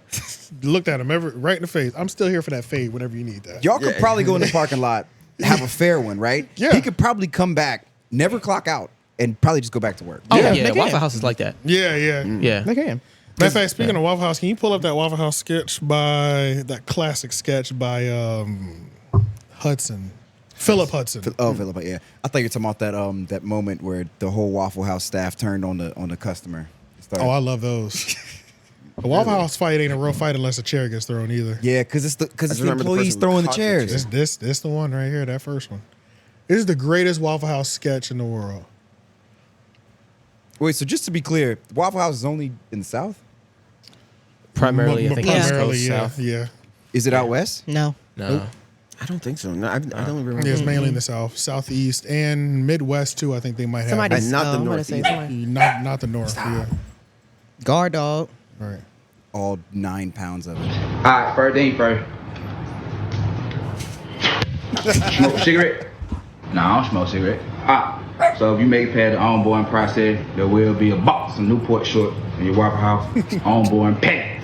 Looked at him right in the face. I'm still here for that fade whenever you need that. Y'all could probably go in the parking lot, have a fair one, right? Yeah. He could probably come back, never clock out, and probably just go back to work. Oh Yeah, yeah, they Waffle can. House is like that. Yeah, yeah. Yeah. They can. Matter of fact, speaking of Waffle House, can you pull up that Waffle House sketch by that classic sketch by Philip Hudson? Oh, Philip, yeah. I thought you were talking about that moment where the whole Waffle House staff turned on the customer. Oh, I love those. A Waffle House fight ain't a real fight unless a chair gets thrown either. Yeah, because it's the remember the employees person who throwing the caught the chairs. chair. This the one right here, that first one. This is the greatest Waffle House sketch in the world. Wait, so just to be clear, Waffle House is only in the South? Primarily, I think East primarily, Coast, yeah, South. yeah. Is it out west? No. No. I don't think so. No, I don't remember. Yeah, it's mainly in the South, Southeast, and Midwest too. I think they might have. Somebody, And not the I'm gonna say Northeast. somebody. Not the North. Yeah, Guard dog. right. All 9 pounds of it. All right, first thing first. Smoke a cigarette? No, I don't smoke a cigarette. Alright, so if you make it past the onboarding process, there will be a box of Newport short in your Waffle House onboarding pack.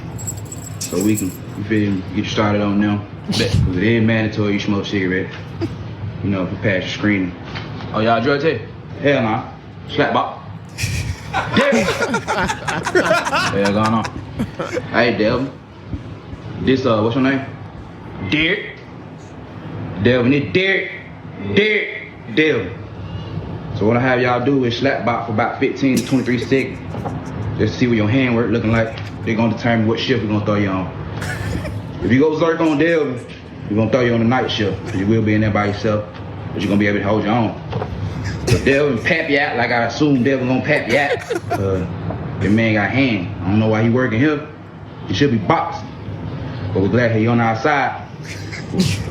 So we can, you feel me, get you started on them. Because it is mandatory you smoke a cigarette. You know, if you pass your screening. Oh, y'all drug test? Hell no. Slap box. Hell going on. Hey, Delvin. This, what's your name? Derek. Delvin, it's Derek. Delvin. So what I have y'all do is slap box for about 15 to 23 seconds. Just to see what your handwork looking like. They're gonna determine what shift we're gonna throw you on. If you go zerk on Delvin, we're gonna throw you on the night shift. Cause you will be in there by yourself, but you're gonna be able to hold your own. So Delvin pap you out like I assume Delvin gonna pap you out. That man got hand. I don't know why he working here. He should be boxing. But we're glad he on our side.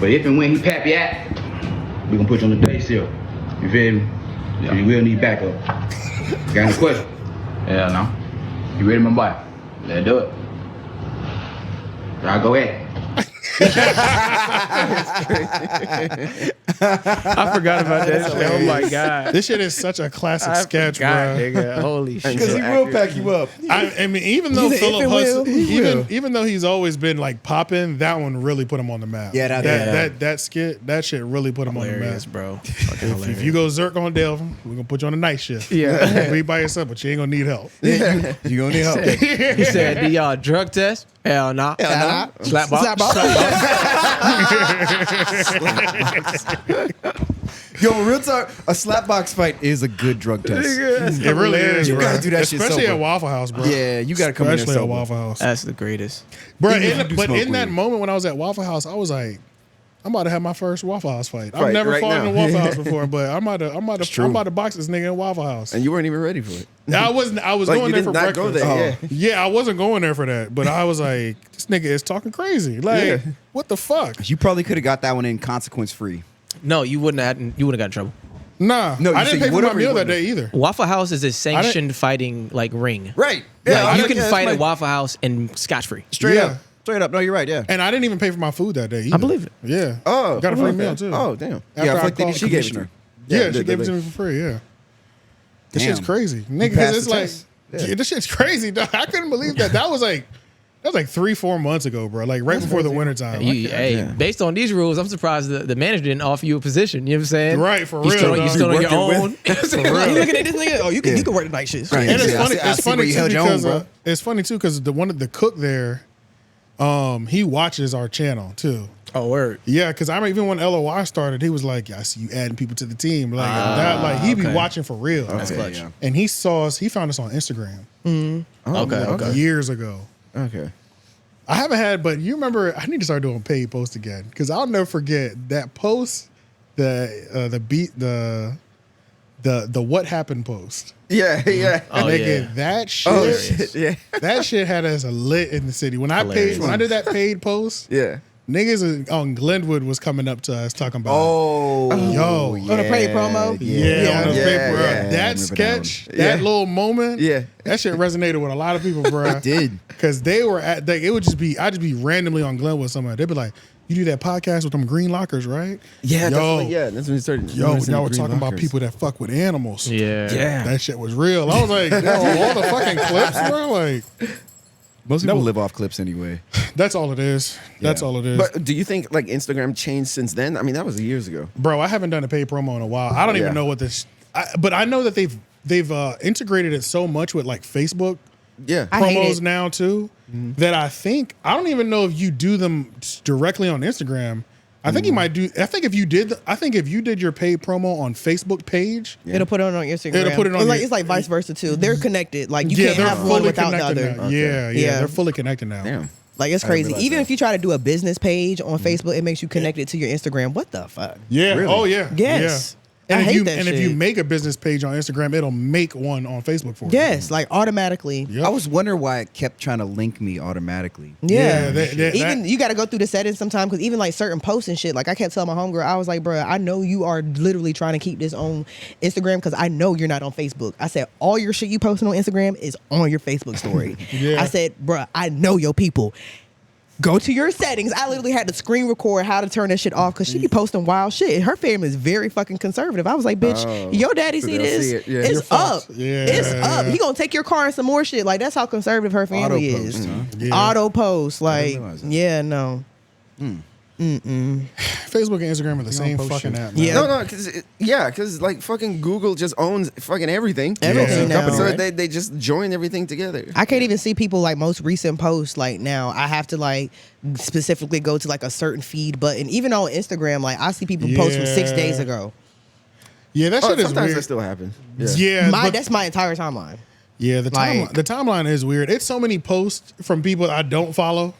But if and when he pap you out, we gonna put you on the day seal. You feel me? Yeah. You will need backup. Got any question? Yeah, no. You ready, my boy? Let's do it. Y'all go ahead. I forgot about that shit. Oh my god. This shit is such a classic I sketch, forgot, bro. nigga. Holy shit. Because he will pack you up. I mean, even though He's an Philip infant Hudson, will. even though he's always been like popping, that one really put him on the map. Yeah, that skit, that shit really put him Hilarious, on the map. bro. Fucking If you go zerk on Delvin, we're gonna put you on a night shift. Yeah. Be by yourself, but you ain't gonna need help. You gonna need help. He said, "Do y'all drug test? Hell nah. nah. Slap box. Slap box. Yo, real talk, a slapbox fight is a good drug test. It really is. You bro. gotta do that shit especially sober. at Waffle House, bro. Yeah, you gotta come in there especially at sober. Waffle House, That's the greatest. bro. Even if you do But smoke in that weed. moment when I was at Waffle House, I was like, I'm about to have my first Waffle House fight. I've Right, never right fought in now. a Waffle House before, but I'm about to box this nigga in Waffle House. And you weren't even ready for it. I was Like, going you there did for not breakfast. go there. Yeah, I wasn't going there for that, but I was like, this nigga is talking crazy. Like, Yeah. what the fuck? You probably could have got that one in consequence free. No, you wouldn't have got in trouble. Nah, No, you I said didn't pay you for my would've or you meal that wouldn't day either. Waffle House is a sanctioned fighting like ring. Right. Like, you can fight at Waffle House and scotch free. Straight Yeah. up. Straight up. No, you're right. Yeah. And I didn't even pay for my food that day either. I believe it. Yeah. Oh, Got a free okay. meal too. Oh, damn. After Yeah, I feel like called she gave it to commissioner. her. Yeah, Yeah, she gave it to they- me for free. Yeah. This Damn. shit's crazy, nigga. passed 'Cause it's the like, test. Yeah. yeah, this shit's crazy. Dog. I couldn't believe that. That was like 3-4 months ago, bro. Like right before the wintertime. Hey, based on these rules, I'm surprised the manager didn't offer you a position. You know what I'm saying? Right, for You real, stood on, dog. you stood on You your working own. You looking at this nigga? Oh, you can work the night shifts. Right. And it's Yeah, I funny. see- I It's see where funny you too held your because own, bro. it's funny too because the cook there, he watches our channel too. Oh, word. Yeah, because I remember even when LOI started, he was like, "Yeah, I see you adding people to the team." Like that, like he be okay. watching for real. That's clutch. yeah. And he saw us. He found us on Instagram Okay. years ago. Okay. I haven't had, but you remember? I need to start doing paid posts again because I'll never forget that post, the what happened post. Yeah, yeah. Oh, Nigga, yeah. that shit. Oh, shit. Yeah. That shit had us lit in the city. When I Hilarious. did that paid post, Yeah. niggas on Glenwood was coming up to us talking about, Oh, yo, On a paid promo? yeah, on the paper. yeah. That sketch, that little moment, that shit resonated with a lot of people, bro. It did. Because they were at, it would just be, I'd just be randomly on Glenwood with somebody. They'd be like, you do that podcast with them green lockers, right? Yeah, yo, that's when we started. yo, y'all were talking about people that fuck with animals. Yeah. That shit was real. I was like, yo, all the fucking clips, bro. Like, Most people live off clips anyway. that's all it is. That's all it is. But do you think like Instagram changed since then? I mean, that was years ago. Bro, I haven't done a paid promo in a while. I don't even know what this. But I know that they've integrated it so much with like Facebook Yeah. I hate promos it. now too that I don't even know if you do them directly on Instagram. I think you might do. I think if you did your paid promo on Facebook page, It'll put it on Instagram. It'll put it on It's your- like vice versa too. They're connected. Like you yeah, can't they're have one fully without the connected other. now. Yeah, Yeah. they're fully connected now. Damn. Like it's I didn't crazy. realize Even that. if you try to do a business page on Facebook, it makes you connected to your Instagram. What the fuck? Yeah. Really? Oh yeah. Yes. Yeah. And I if hate you that and if you shit. make a business page on Instagram, it'll make one on Facebook for you. Yes, like automatically. Yep. I was wondering why it kept trying to link me automatically. Yeah. Yeah, Even you got to go through the settings sometimes because even like certain posts and shit. Like I kept telling my homegirl, I was like, bro, I know you are literally trying to keep this on Instagram because I know you're not on Facebook. I said all your shit you posting on Instagram is on your Facebook story. Yeah. I said, bro, I know your people. Go to your settings. I literally had to screen record how to turn that shit off because she be posting wild shit. Her family is very fucking conservative. I was like, bitch, your daddy so see they'll this? see it. Yeah. It's You're up. fucked. Yeah. It's up. He gonna take your car and some more shit. Like that's how conservative her family Auto is. post, huh? Yeah. Auto post. Like, realize that. yeah, no. Facebook and Instagram are the same post fucking shit. app. Man. Yeah. No, because like fucking Google just owns fucking everything. Everything now. So Right? they just join everything together. I can't even see people like most recent posts. Like now, I have to like specifically go to like a certain feed button. Even on Instagram, like I see people post from 6 days ago. Yeah, that shit is Sometimes weird. that still happens. Yeah, but- That's my entire timeline. yeah. The like- timeline is weird. It's so many posts from people I don't follow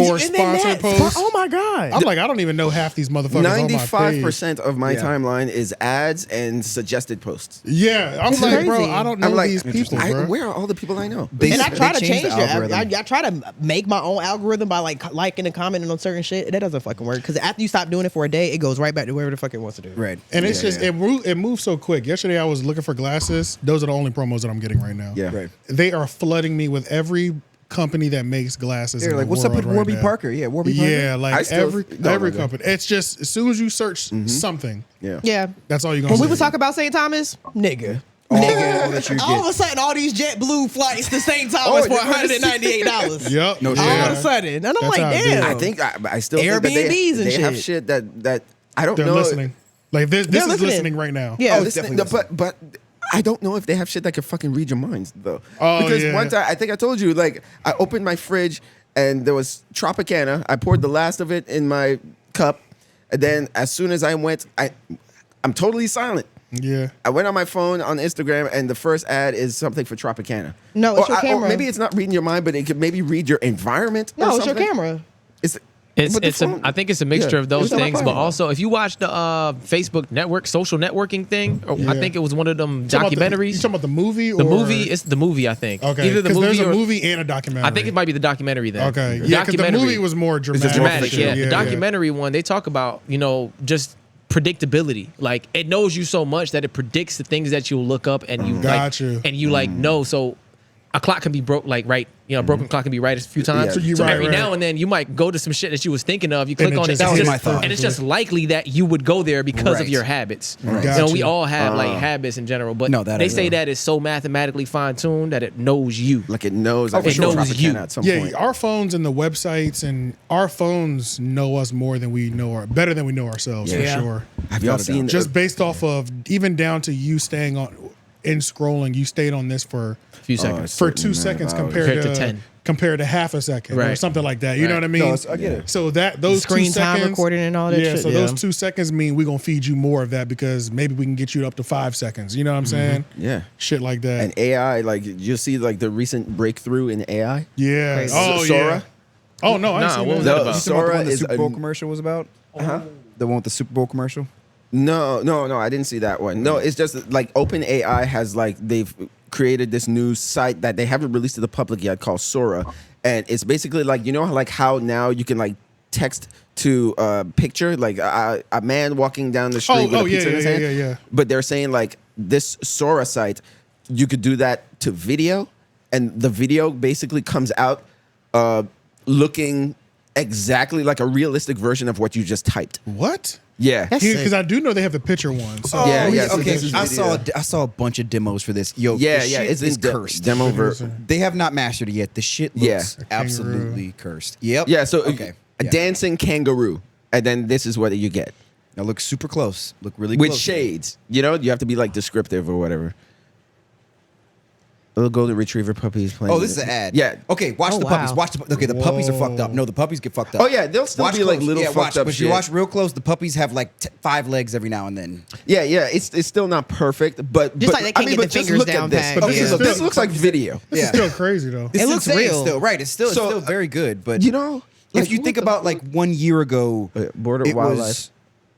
or And then sponsored that- posts. Oh my god! I'm like, I don't even know half these motherfuckers on my page. 95% of my Yeah. timeline is ads and suggested posts. Yeah, I'm It's like, bro, crazy. I don't know I'm like, these people, bro. where are all the people I know? They- And I try to changed change the it. algorithm. I try to make my own algorithm by like liking and commenting on certain shit. That doesn't fucking work because after you stop doing it for a day, it goes right back to wherever the fuck it wants to do. Right. And it's just it moves so quick. Yesterday I was looking for glasses. Those are the only promos that I'm getting right now. Yeah. Right. They are flooding me with every company that makes glasses. They're in like, the what's up world with right Warby now. Parker? Yeah, Warby Parker. Yeah, I like still every don't know. company. It's just as soon as you search something, Yeah. Yeah. that's all you're gonna When see. we was talking about St. Thomas, nigga. Oh, that you All of get. a sudden, all these JetBlue flights to St. Thomas Oh, for you're gonna see- $198. Yep. No shit. All yeah. of a sudden, and I'm That's like, how it damn. is. I think I still think that Airbnbs and they have shit. shit that I don't They're know. listening. Like this They're is listening. listening right now. Yeah, Oh, it's this thing, definitely but I don't know if they have shit that can fucking read your minds though. Oh, because yeah. one time I think I told you like I opened my fridge and there was Tropicana. I poured the last of it in my cup, and then as soon as I went, I'm totally silent. Yeah. I went on my phone on Instagram and the first ad is something for Tropicana. No, it's your Or camera. maybe it's not reading your mind, but it could maybe read your environment. or No, it's your something. camera. It's With the It's phone. I think it's a mixture Yeah, of those it's on my things, phone. but also if you watch the Facebook network, social networking thing, or Yeah. I think it was one of them You talking documentaries. about the movie? The or? movie, it's the movie, I think. Okay. Either the 'Cause movie there's or a movie and a documentary. I think it might be the documentary then. Okay. The Yeah, because the movie was more dramatic. dramatic. for sure. Yeah. The documentary one, they talk about, just predictability. Like it knows you so much that it predicts the things that you'll look up and you Got you. and you know. So a clock can be broke, like right. A broken clock can be right a few times. Yeah. So you So right, every right. now and then you might go to some shit that you was thinking of. You click it on it, just- That was it's my just- thought. and it's just likely that you would go there because of Right. your habits. Right. Got We you. all have like habits in general, but No, that they I say know. that it's so mathematically fine tuned that it knows you. Like it knows. Like It it's knows Tropicana you. at some Yeah, point. our phones and the websites and our phones know us more than we know better than we know ourselves Yeah. for sure. Have y'all Without a seen Just based off of even down to you staying on in scrolling, you stayed on this for A few seconds. for certain 2 amount of seconds hours. compared to 10. compared to half a second or Right. something like that. You know Right. what I mean? No, I get it. So those Screen 2 time seconds, recording and all that yeah, shit, so yeah. those 2 seconds mean we're gonna feed you more of that because maybe we can get you up to 5 seconds. You know what I'm saying? Yeah. Shit like that. And AI, like you see, like the recent breakthrough in AI. yeah. Crazy. Oh Sora? yeah. Oh no, I Nah, ain't seen what was that. that No, about? You talking about the Sora one the is Super Bowl a- commercial was about? The one with the Super Bowl commercial? No, I didn't see that one. No, it's just like OpenAI has like they've created this new site that they haven't released to the public yet called Sora, and it's basically like like how now you can like text to picture, like a man walking down the street with a pizza in his hand. Yeah. But they're saying like this Sora site, you could do that to video, and the video basically comes out looking exactly like a realistic version of what you just typed. What? Yeah. Because I do know they have the picture one. So. Yeah. So Okay, this is I video. saw a bunch of demos for this. Yo, Yeah, the yeah. shit It's is in cursed. demo version. They have not mastered it yet. The shit looks Yeah. absolutely cursed. Yep. Yeah. So okay, a dancing kangaroo, and then this is what you get Now look super close. Look really with close. shades. You know, you have to be like descriptive or whatever. Little golden retriever puppies playing. Oh, this is with an it. ad. Yeah. Okay, watch Oh, the puppies. wow. Watch the. Okay, the puppies are fucked up. No, the puppies get fucked up. Oh yeah, they'll still Watch be like close. little yeah, fucked watch, up but shit. you watch real close. The puppies have like 5 legs every now and then. Yeah, it's still not perfect, but Just like they can't get the just fingers look down at this. pat. But Okay, this so is this still- looks like video. This is still crazy though. It's looks insane real. still, right? It's still So, very good, but You know, if like, you what think the about fuck? like 1 year ago, border it wildlife. was.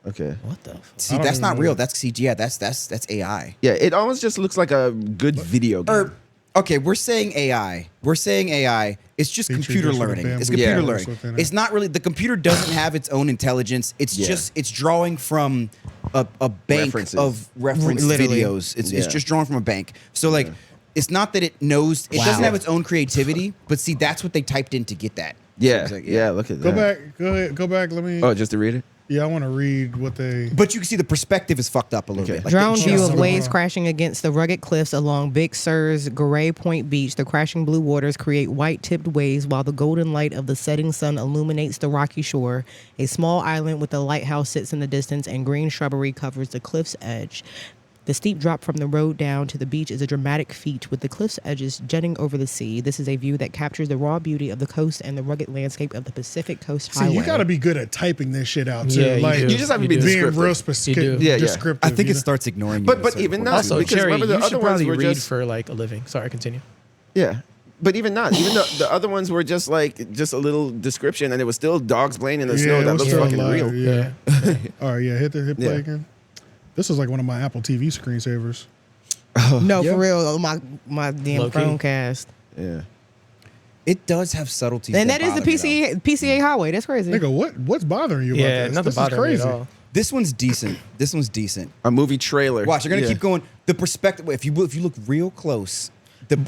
Okay. What the? See, I don't that's even not know. real. That's CG. Yeah, that's AI. Yeah, it almost just looks like a good video game. Or okay, we're saying AI. We're saying AI. It's just Feature computer just with a learning. bamboo It's computer Yeah. learning. within it. It's not really the computer doesn't have its own intelligence. It's Yeah. just it's drawing from a bank References. of reference Literally. videos. It's Yeah. just drawing from a bank. So like it's not that it knows it doesn't Wow. have its own creativity, but see that's what they typed in to get that. yeah, So it's like, yeah, look at Go that. back. Go ahead. Go back. Let me. Oh, just to read it? Yeah, I want to read what they. But you can see the perspective is fucked up a little Okay. bit. Like Drone the- view Hold of on, waves hold on. crashing against the rugged cliffs along Big Sur's Gray Point Beach. The crashing blue waters create white-tipped waves while the golden light of the setting sun illuminates the rocky shore. A small island with a lighthouse sits in the distance and green shrubbery covers the cliff's edge. The steep drop from the road down to the beach is a dramatic feat with the cliff's edges jutting over the sea. This is a view that captures the raw beauty of the coast and the rugged landscape of the Pacific Coast See, Highway. you got to be good at typing this shit out too. Yeah, you like do. You just have to be You do. being descriptive. real You specific. do. Yeah, yeah. Descriptive. I think you it know? starts ignoring you. But at a certain even point. not. Also, because Cherry, remember the you other should ones probably were read just for like a living. Sorry, continue. yeah. But even not, even though the other ones were just like just a little description, and it was still dogs playing in the snow. it That was looks still fucking alive, real. Yeah. All right. Yeah. Hit play Yeah. again. This is like one of my Apple TV screensavers. No, Yeah. for real. My damn Low-key. Chromecast. Yeah. It does have subtleties. And that is the bother me, though. PCA highway. That's crazy. Nigga, what's bothering you about Yeah, this? nothing This is bothering me at crazy. all. This one's decent. This one's decent. A movie trailer. Watch, you're gonna Yeah. keep going. The perspective. If you look real close,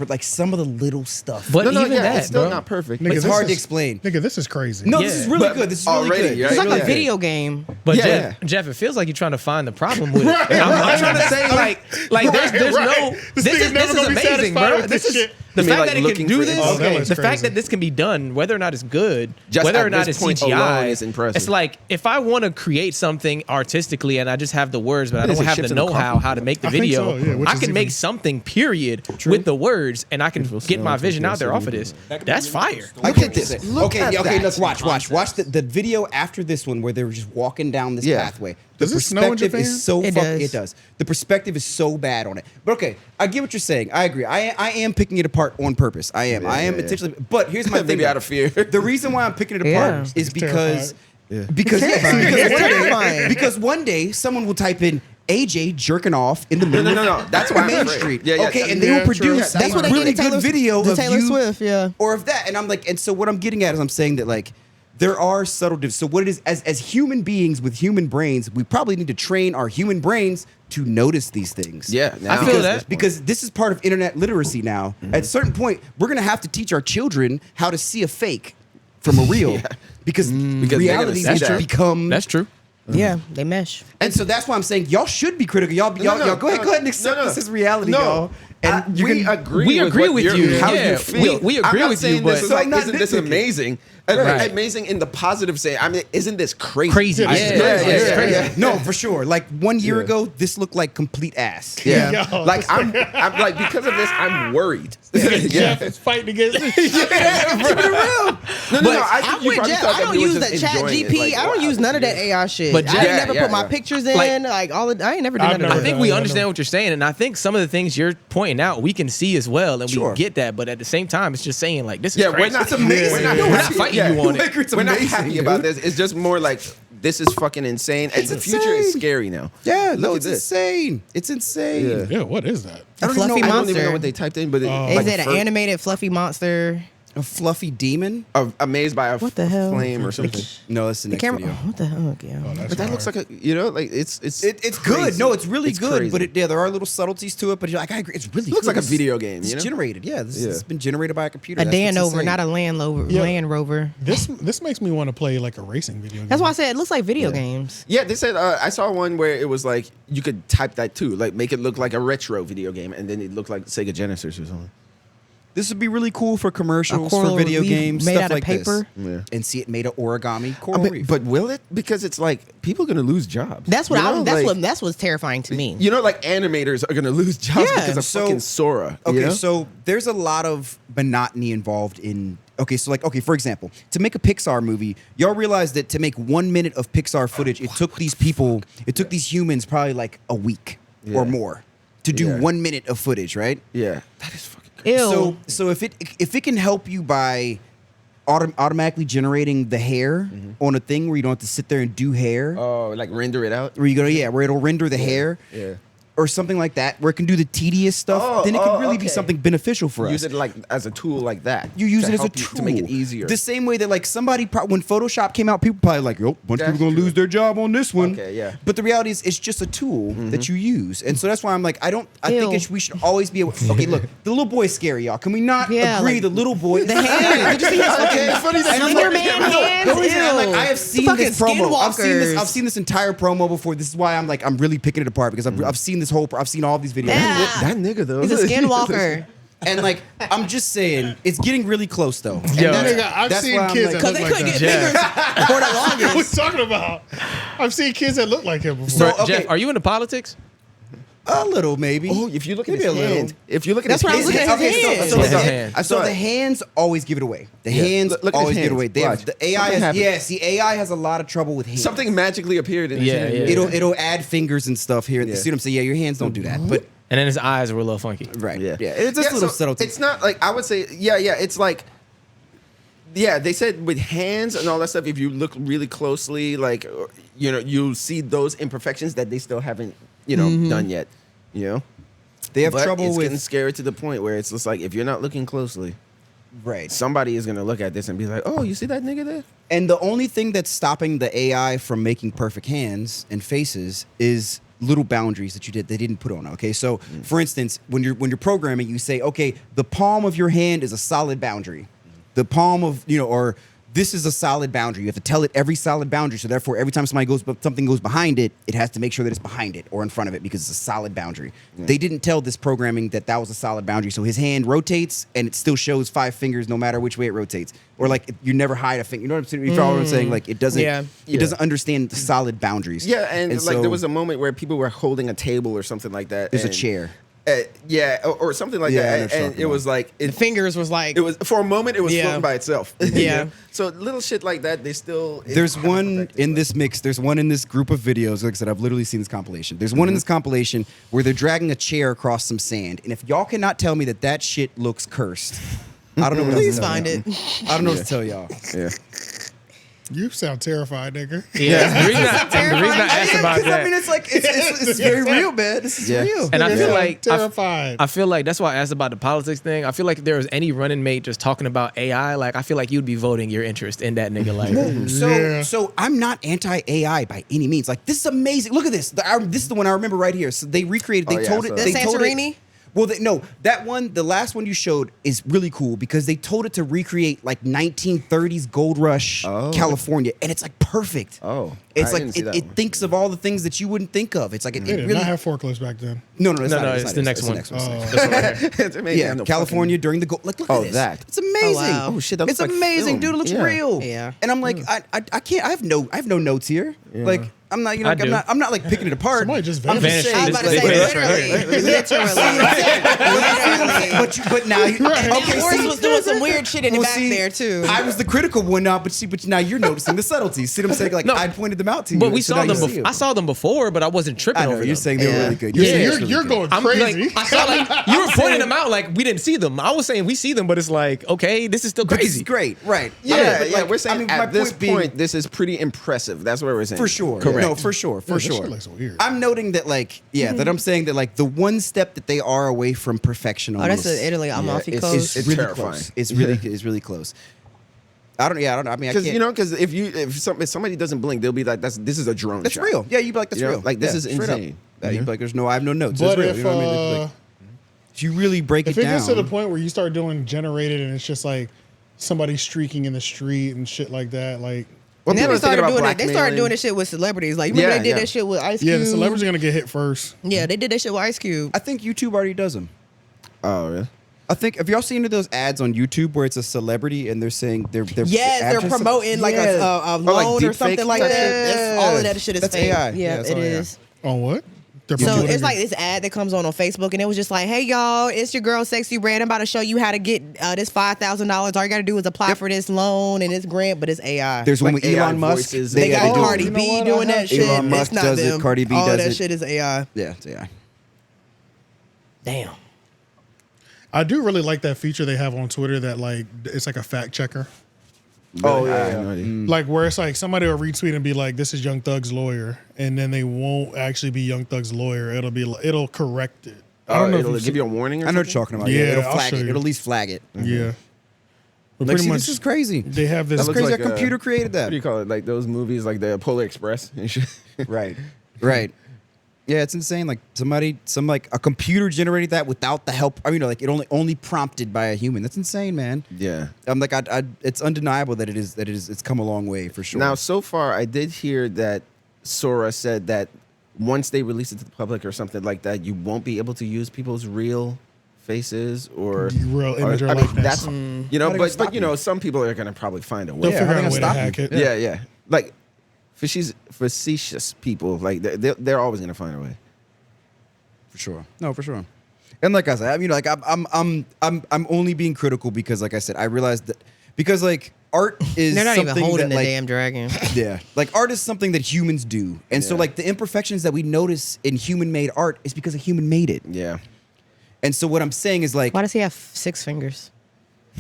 like some of the little stuff. But No, even yeah, that, it's still bro. not perfect. Nigga, it's this hard to is- explain. Nigga, this is crazy. No, this Yeah. is really But good. This is really already, good. right? It's like Yeah. a video game. But Yeah. Jeff, it feels like you're trying to find the problem with it. I'm trying to say like there's Right. no. This This nigga's is never gonna be amazing, satisfied bro. with This this is shit. the You mean, fact like, that it can looking do for this. Oh, that looks The crazy. fact that this can be done, whether or not it's good, Just whether at or not this it's point CGI, alone is impressive. it's like if I want to create something artistically and I just have the words, but I What is don't it, have ships the in the know-how coffee? how to make the I think video. so, yeah, which I is can make even- something period with the words, and I can get my vision out there off of this. That's fire. I get this. Look Okay, at okay. that. Look, watch the video after this one where they were just walking down this Yeah. pathway. The Does it snow in perspective Japan? is so It fucking. does. It does. The perspective is so bad on it. But okay, I get what you're saying. I agree. I am picking it apart on purpose. I am. I am yeah. intentionally. But here's my thing. Maybe out of fear. The reason why I'm picking it apart Yeah. is because terrified. because It's terrifying. because one day someone will type in AJ jerking off in the middle no. That's why I'm Main afraid. Street. Yeah, yeah, okay, yeah. and they Yeah, will produce true. That's what a they really get good video to of Taylor you Swift, yeah. or of that. And I'm like, and so what I'm getting at is I'm saying that like there are subtle differences. So what it is as human beings with human brains, we probably need to train our human brains to notice these things. Yeah, I feel because, that. because this is part of internet literacy now. At a certain point, we're gonna have to teach our children how to see a fake from a real, because they're gonna reality see has that. become. That's true. Yeah, they mesh. And so that's why I'm saying y'all should be critical. Y'all go ahead and accept this as reality, y'all. And you we can agree. We with agree what with you're- you. How Yeah, you feel. we agree I'm not with you, saying but- this is So like, I'm not isn't this nitpicking. amazing? Right. Amazing in the positive sense. I mean, isn't this crazy? Crazy. Yeah, Yeah, this is yeah, crazy. it's Yeah, crazy. yeah. no, for sure. Like 1 year ago, this looked like complete ass. Yeah. Yo, like I'm like because of this, I'm worried. Jeff is fighting against this. No, I think I'm you with probably Jeff. thought I that don't we were use just that Chat enjoying it, GP. like, I don't wow. use none of that AI shit. But I Jeff- ain't never Yeah, put my yeah. pictures Like- in. Like all of, I ain't never did I've none of never that. I think Yeah, we I understand know. what you're saying, and I think some of the things you're pointing out we can see as well, and Sure. we get that. But at the same time, it's just saying like this is Yeah, crazy. we're not. It's amazing. We're not, No, we're not fighting you on it. It's We're not amazing, happy dude. about this. It's just more like this is fucking insane, and It's the future is insane. scary now. Yeah, no, Look it's at this. insane. It's insane. Yeah. Yeah, what is that? I don't even Fluffy know- I don't monster. even know what they typed in, but Oh. Is like it an fur- animated fluffy monster? A fluffy demon? Amazed by a What the hell? flame or something. No, that's the The next camera. video. Oh, what the hell? Okay. But that looks like a, you know, like it's It's crazy. good. No, it's really good. crazy. But there are little subtleties to it. But you're like, I agree. It's really It looks good. like a video game, It's you know? generated. Yeah, this Yeah. has been generated by a computer. A That's Dan what's Rover, insane. not a Land Rover. This makes me want to play like a racing video game. That's why I said it looks like video games. Yeah, they said I saw one where it was like you could type that too, like make it look like a retro video game, and then it looked like Sega Genesis or something. This would be really cool for commercials, A coral for video reef games, made stuff out of like paper? this. Yeah. And see it made of origami I coral mean, reef. but will it? Because it's like people are gonna lose jobs. That's what You know, that's what's terrifying to me. You know, like animators are gonna lose jobs Yeah, because of so- fucking Sora. Okay, you know? so there's a lot of monotony involved in. Okay, so like, okay, for example, to make a Pixar movie, y'all realize that to make 1 minute of Pixar footage, it took these people, it took these humans probably like a week or more to do Yeah. 1 minute of footage, right? Yeah, that is fucking crazy. Ew. So if it can help you by automatically generating the hair on a thing where you don't have to sit there and do hair, Oh, like render it out. where you go, where it'll render the hair. Yeah. Or something like that, where it can do the tedious stuff, Oh, then it can really be okay. something beneficial for us. Use it like as a tool like that. You use to it as a help you- tool to make it easier. The same way that like somebody when Photoshop came out, people probably like, "Yo, bunch of That's people gonna true. lose their job on this one." Okay, yeah. But the reality is, it's just a tool that you use, and so that's why I'm like, I think Ew. we should always be able. Okay, look, the little boy's scary, y'all. Can we not Yeah, agree? like, the little boy, the hand. Did you see his Okay, it's funny that Slender you're Man like, hands? No, reason I'm like, Ew. I have The seen fucking this promo. skinwalkers. I've seen this entire promo before. This is why I'm like, I'm really picking it apart because I've seen this whole. I've seen all these videos. Yeah. That nigga though. He's a skinwalker. And like, I'm just saying, it's getting really close though. And Yo. that's- Nigga, I've that's seen why I'm kids like- that Because look they like couldn't that. get fingers for the What are we longest. talking about? I've seen kids that look like him before. So, okay. Jeff, are you into politics? A little, maybe. Oh, if you look at Maybe his a little. hand, if you look at That's his what I was hand, looking at his Okay, hands. so Yeah, the his hand- hand. so saw the it. hands always give it away. The Yeah. hands Look at his always give it hands. away. They have, Watch. the AI Something has, happened. yeah. See, AI has a lot of trouble with hands. something magically appeared in his Yeah, hand. yeah. It'll add fingers and stuff here. Yeah. See what I'm saying? Yeah, your hands don't do that. But And then his eyes were a little funky. right, Yeah, It's just little so subtlety. It's not like I would say. Yeah. It's like. Yeah, they said with hands and all that stuff. If you look really closely, like you know, you'll see those imperfections that they still haven't, you know, done yet. You know, They have but trouble it's with getting scary to the point where it's just like if you're not looking closely, right. somebody is gonna look at this and be like, "Oh, you see that nigga there?" And the only thing that's stopping the AI from making perfect hands and faces is little boundaries that they didn't put on. Okay, so for instance, when you're programming, you say, okay, the palm of your hand is a solid boundary. The palm of or this is a solid boundary. You have to tell it every solid boundary. So therefore, every time something goes behind it, it has to make sure that it's behind it or in front of it because it's a solid boundary. They didn't tell this programming that was a solid boundary. So his hand rotates and it still shows 5 fingers no matter which way it rotates. Or like you never hide a finger. You know what I'm saying? You follow what I'm saying? Like it doesn't. Yeah. It doesn't understand the solid boundaries. Yeah, and like so there was a moment where people were holding a table or something like that. there's a and- chair. Yeah, or something like Yeah, I know that, what you're and talking it was like The fingers was like. It was for a moment. It was Yeah. floating by itself. Yeah. So little shit like that, they still. it's There's kind of one perfected, in but- this mix. There's one in this group of videos. Like I said, I've literally seen this compilation. There's one in this compilation where they're dragging a chair across some sand. And if y'all cannot tell me that shit looks cursed, I don't know what else Please to tell find y'all. it. I don't know what to tell y'all. Yeah. You sound terrified, nigga. Yeah. The reason I asked about Because I mean, that. it's like it's very real, man. This is Yeah. real. And I feel Yeah. like Terrified. I feel like that's why I asked about the politics thing. I feel like if there was any running mate just talking about AI, like I feel like you'd be voting your interest in that nigga. Like, So I'm not anti-AI by any means. Like this is amazing. Look at this. This is the one I remember right here. So they recreated. They Oh, yeah, told I it. saw They that. told Santorini? it. Well, no, that one, the last one you showed is really cool because they told it to recreate like 1930s gold rush California, and it's like perfect. Oh, it's I like didn't see that it one. thinks of all the things that you wouldn't think of. It's like it They did really. not have forklifts back then. No, it's No, not. it's the next one. It's It's amazing. yeah, I know California during the gold. Like, look Oh, at this. that. It's amazing. wow. Oh, shit, that It's looks like amazing, film. dude. It looks Yeah. real. Yeah. And I'm like, I can't. I have no notes here. Like, I'm not. I do. I'm not like picking it apart. Oh, Somebody just I'm vanished. just I saying. was about to They say vanished right literally. But now, okay. Forrest See, was doing some weird shit in the well, back see, there too. I was the critical one now, but now you're noticing the subtleties. See what I'm saying? Like No. I pointed them out to you. But we so saw now them. you see I saw them before, but I wasn't tripping I know over you're them. saying they were Yeah. really good. Yeah, saying it's you're really good. going I'm crazy. like, I saw like you were pointing them out like we didn't see them. I was saying we see them, but it's like okay, this is still But this is crazy. great, right? Yeah, but, yeah. like, We're saying I mean, my at this point being- point, this is pretty impressive. That's what we're saying. For sure. Correct. No, for sure. For Yeah, that sure. shit looks weird. I'm noting that, like, that I'm saying that, like, the one step that they are away from perfection Oh, almost. that's the Italy Amalfi it's- Coast. it's really terrifying. close. It's really close. I don't know. I mean, I Because can't. you know, because if somebody doesn't blink, they'll be like, this is a drone. that's shot. real. Yeah, you'd be like, that's You know, real. like, this Yeah, is straight up. insane. Yeah, you'd be like, I have no notes. But It's real. if You know what I mean? It's like, if you really break if it it down, gets to the point where you start doing generated and it's just like somebody streaking in the street and shit like that, like Well, And then people they are thinking started about doing it. They started blackmailing. doing this shit with celebrities. Like, remember Yeah, they did yeah. that shit with Ice Cube? yeah, the celebrities are gonna get hit first. Yeah, they did that shit with Ice Cube. I think YouTube already does them. Oh, really? I think, have y'all seen any of those ads on YouTube where it's a celebrity and they're saying they're Yes, they're advertising- promoting like a Yeah. like loan or deep something fake like type that. shit? That's, all of that shit is That's fake. AI. Yeah, Yeah, that's it all AI. is. On what? They're So promoting it's it. like this ad that comes on Facebook, and it was just like, "Hey y'all, it's your girl Sexy Red. I'm about to show you how to get this $5,000. All you got to do is apply for this loan and this grant, but it's AI." There's one Like with AI Elon Musk. voices. They got do- Cardi You know B what? doing that shit. Elon Musk It's not does it, them. Cardi B all does that it. shit is AI. Yeah, it's AI. Damn. I do really like that feature they have on Twitter that like it's like a fact checker. Oh, I yeah. have no idea. Like where it's like somebody will retweet and be like, "This is Young Thug's lawyer," and then they won't actually be Young Thug's lawyer. It'll correct it. I don't know if It'll you've give you a warning or I know what something? you're talking about. Yeah, Yeah, it'll I'll flag show it. you. It'll at least flag it. Yeah. But Like, pretty see, much this is crazy. they have this. That looks Crazy like that computer created that. What do you call it? Like those movies, like the Polar Express and shit. Right. Right. Yeah, it's insane. Like a computer generated that without the help. I mean, like it only prompted by a human. That's insane, man. Yeah. I'm like, it's undeniable that it's come a long way for sure. Now, so far, I did hear that Sora said that once they release it to the public or something like that, you won't be able to use people's real faces or Real image or I mean, likeness. that's you know, How they gonna but stop you know, some people are gonna probably find a way. They'll Yeah, figure how out a they way gonna to stop hack you? it. Yeah, like facetious people, like they're always gonna find a way. For sure. No, for sure. And like I said, like I'm only being critical because, like I said, I realized that because like art is They're not something even holding that, the like, damn dragon. Yeah, like art is something that humans do, and so Yeah. like the imperfections that we notice in human-made art is because a human made it. Yeah. And so what I'm saying is like, Why does he have 6 fingers?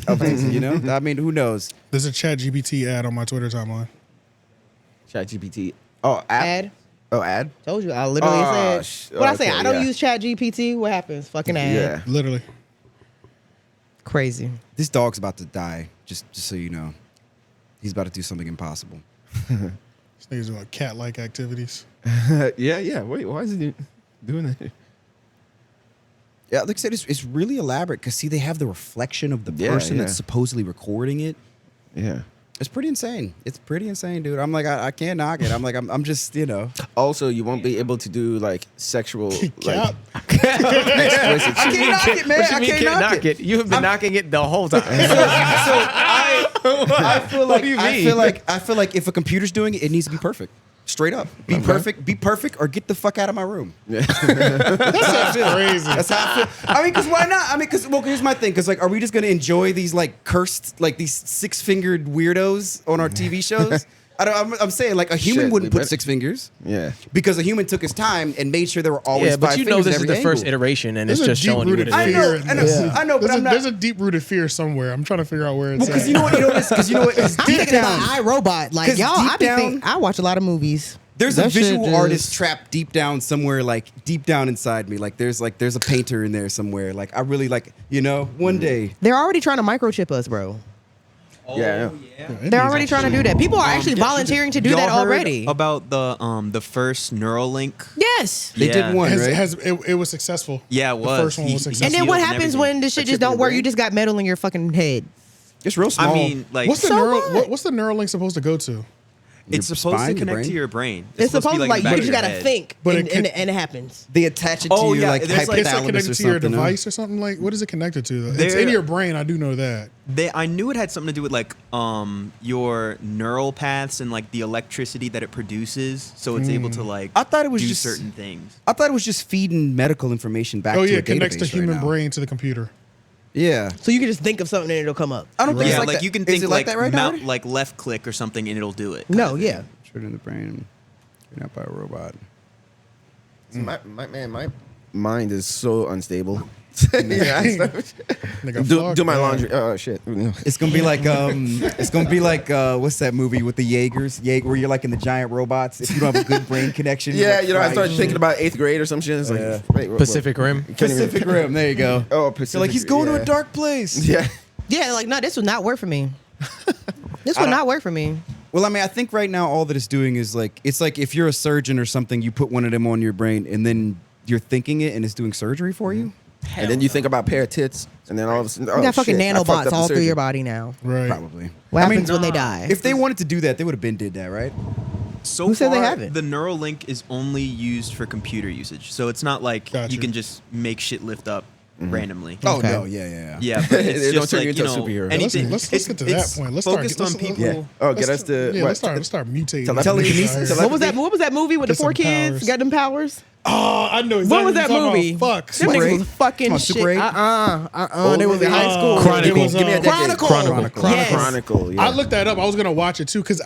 you know, I mean, who knows? There's a ChatGPT ad on my Twitter timeline. ChatGPT. Oh, app? Ad? Oh, ad. Told you. I literally Oh, said. What I say? okay, I don't yeah. use ChatGPT. What happens? Fucking ad. Yeah. Literally. Crazy. This dog's about to die. Just so you know, he's about to do something impossible. These niggas doing cat-like activities. Yeah. Wait, why is he doing that? Yeah, like I said, it's really elaborate because see, they have the reflection of the Yeah, person yeah. that's supposedly recording it. Yeah. It's pretty insane. It's pretty insane, dude. I'm like, I can't knock it. I'm like, I'm just, you know. Also, you won't be able to do like sexual, Cap. like explicit I shit. can't knock it, man. What you I mean can't knock it. You have been knocking it the whole time. I feel like do you I mean? feel like if a computer's doing it, it needs to be perfect. Straight up. Be perfect, or get the fuck out of my room. That's crazy. That's how I feel. I mean, because why not? I mean, because well, here's my thing. Because like, are we just gonna enjoy these like cursed, like these 6-fingered weirdos on our TV shows? I'm saying like a human Shit, wouldn't we put better- 6 fingers Yeah. because a human took his time and made sure there were always Yeah, but 5 you know fingers this at is the every first angle. iteration, and There's it's a just showing you what it deep-rooted is. fear. I know, I know, but I'm not. There's a deep-rooted fear somewhere. I'm trying to figure out where it's Because at. you know what? Because you know what? It's I'm deep thinking about down. iRobot. Like 'Cause y'all, deep I be down- think I watch a lot of movies. There's a That shit visual just- artist trapped deep down somewhere, like deep down inside me. Like there's a painter in there somewhere. Like I really like, you know, one day. They're already trying to microchip us, bro. Yeah. They're already trying to do that. People are actually volunteering to do Y'all that heard already. About the first Neuralink. Yes. They Yeah. did one, right? It was successful. Yeah, it was. The first one He- was he- successful. And then sealed what and happens everything. when the shit just don't work? You just got metal in your fucking head. It's real small. I mean, like What's the So neural? what? What's the Neuralink supposed to go to? it's Your supposed spine, to your connect brain? to your brain. It's supposed to be like in the you back just of your gotta head. think, But and, it could- and it happens. they attach it to Oh, your yeah, like there's, like- It's like hypothalamus connected or to your something. no? device or something like. What is it connected to? Though? It's There- in your brain. I do know that. I knew it had something to do with like your neural paths and like the electricity that it produces, so it's able to like I thought it was do just certain things. I thought it was just feeding medical information back Oh to yeah, a it connects the database right human now. brain to the computer. Yeah. So you can just think of something and it'll come up. I don't think Yeah, it's like, like that. you can Is think it like that right now? like left click or something and it'll do it. No, yeah. Triggered in the brain. You're not by a robot. My mind is so unstable. Nigga, fuck do my that. laundry. Oh shit. It's gonna be like what's that movie with the Jaegers? Where you're like in the giant robots. If you don't have a good brain connection. Yeah, like, you know, I started shit. thinking about 8th grade or some shit. It's like Yeah. wait, what- Pacific Rim. Pacific Rim. There you go. Oh, Pacific. You're like he's going to yeah. a dark place. Yeah. Yeah, like no, this would not work for me. This would not work for me. Well, I mean, I think right now all that it's doing is like it's like if you're a surgeon or something, you put one of them on your brain and then you're thinking it and it's doing surgery for you. And then you think about pair of tits, and then all of a sudden, You got fucking shit, I fucked nanobots up the all through surgery. your body now. Right. Probably. What I mean, happens when they die? if they wanted to do that, they would have been did that, right? So Who said far, they haven't? the Neuralink is only used for computer usage, so it's not like Gotcha. you can just make shit lift up randomly. Oh Okay. no, yeah. Yeah, but it's They don't just turn like, you into a superhero. anything. Let's it's- get to that it's point. Let's start- focused let's- on people. Yeah. Oh, get us to Yeah, what? let's start mutating. Telekinesis. What was that movie with Get the 4 some kids? powers. Got them powers? Oh, I know exactly What was that you're talking movie? about. Fuck. Them Super niggas 8. was fucking Come on, shit. Super 8? They was in high school. Chronicle. Give me a decade. Chronicle. Yes. Chronicle. Yeah. I looked that up. I was gonna watch it too because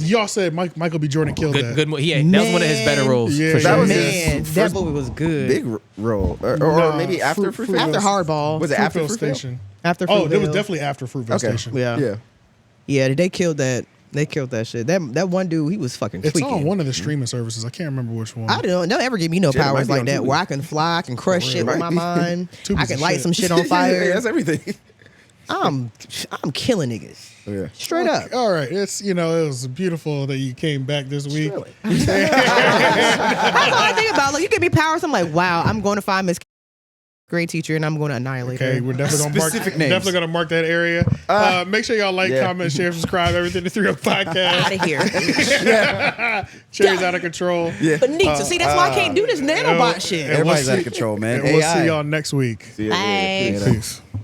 y'all said Michael B. Jordan killed Good, that. good. Yeah, that was one of his better Man. roles. Yeah, for that sure. was Man, his that first movie was good. big role, or Nah, maybe after Fruitvale. After Hardball. Was it after Fruitvale Fruitvale? Station? After Oh, it was Fruitvale. definitely after Fruitvale Okay. Station. Yeah. Yeah. Yeah, they killed that. They killed that shit. That one dude, he was fucking It's tweaking. on one of the streaming services. I can't remember which one. I don't ever give me no Shit, it might powers be like on that Tubi. where I can fly, I can crush For shit real. with my Might be. mind. Tubi's I can the light shit. some shit on Yeah, fire. that's everything. I'm killing niggas. Yeah. Straight up. All right, it's it was beautiful that you came back this week. That's all I think about. Like you give me powers, I'm like, wow, I'm going to find Miss Great Teacher and I'm going to annihilate Okay, her. we're definitely gonna mark that area. Make sure y'all like, yeah. comment, share, subscribe, everything to 30 Out Podcast. of here. Cherry's out of control. Yeah. Benita. See, that's why I can't do this nanobot shit. Everybody's out of control, man. And we'll AI. see y'all next week. See ya. Bye. Later. Peace.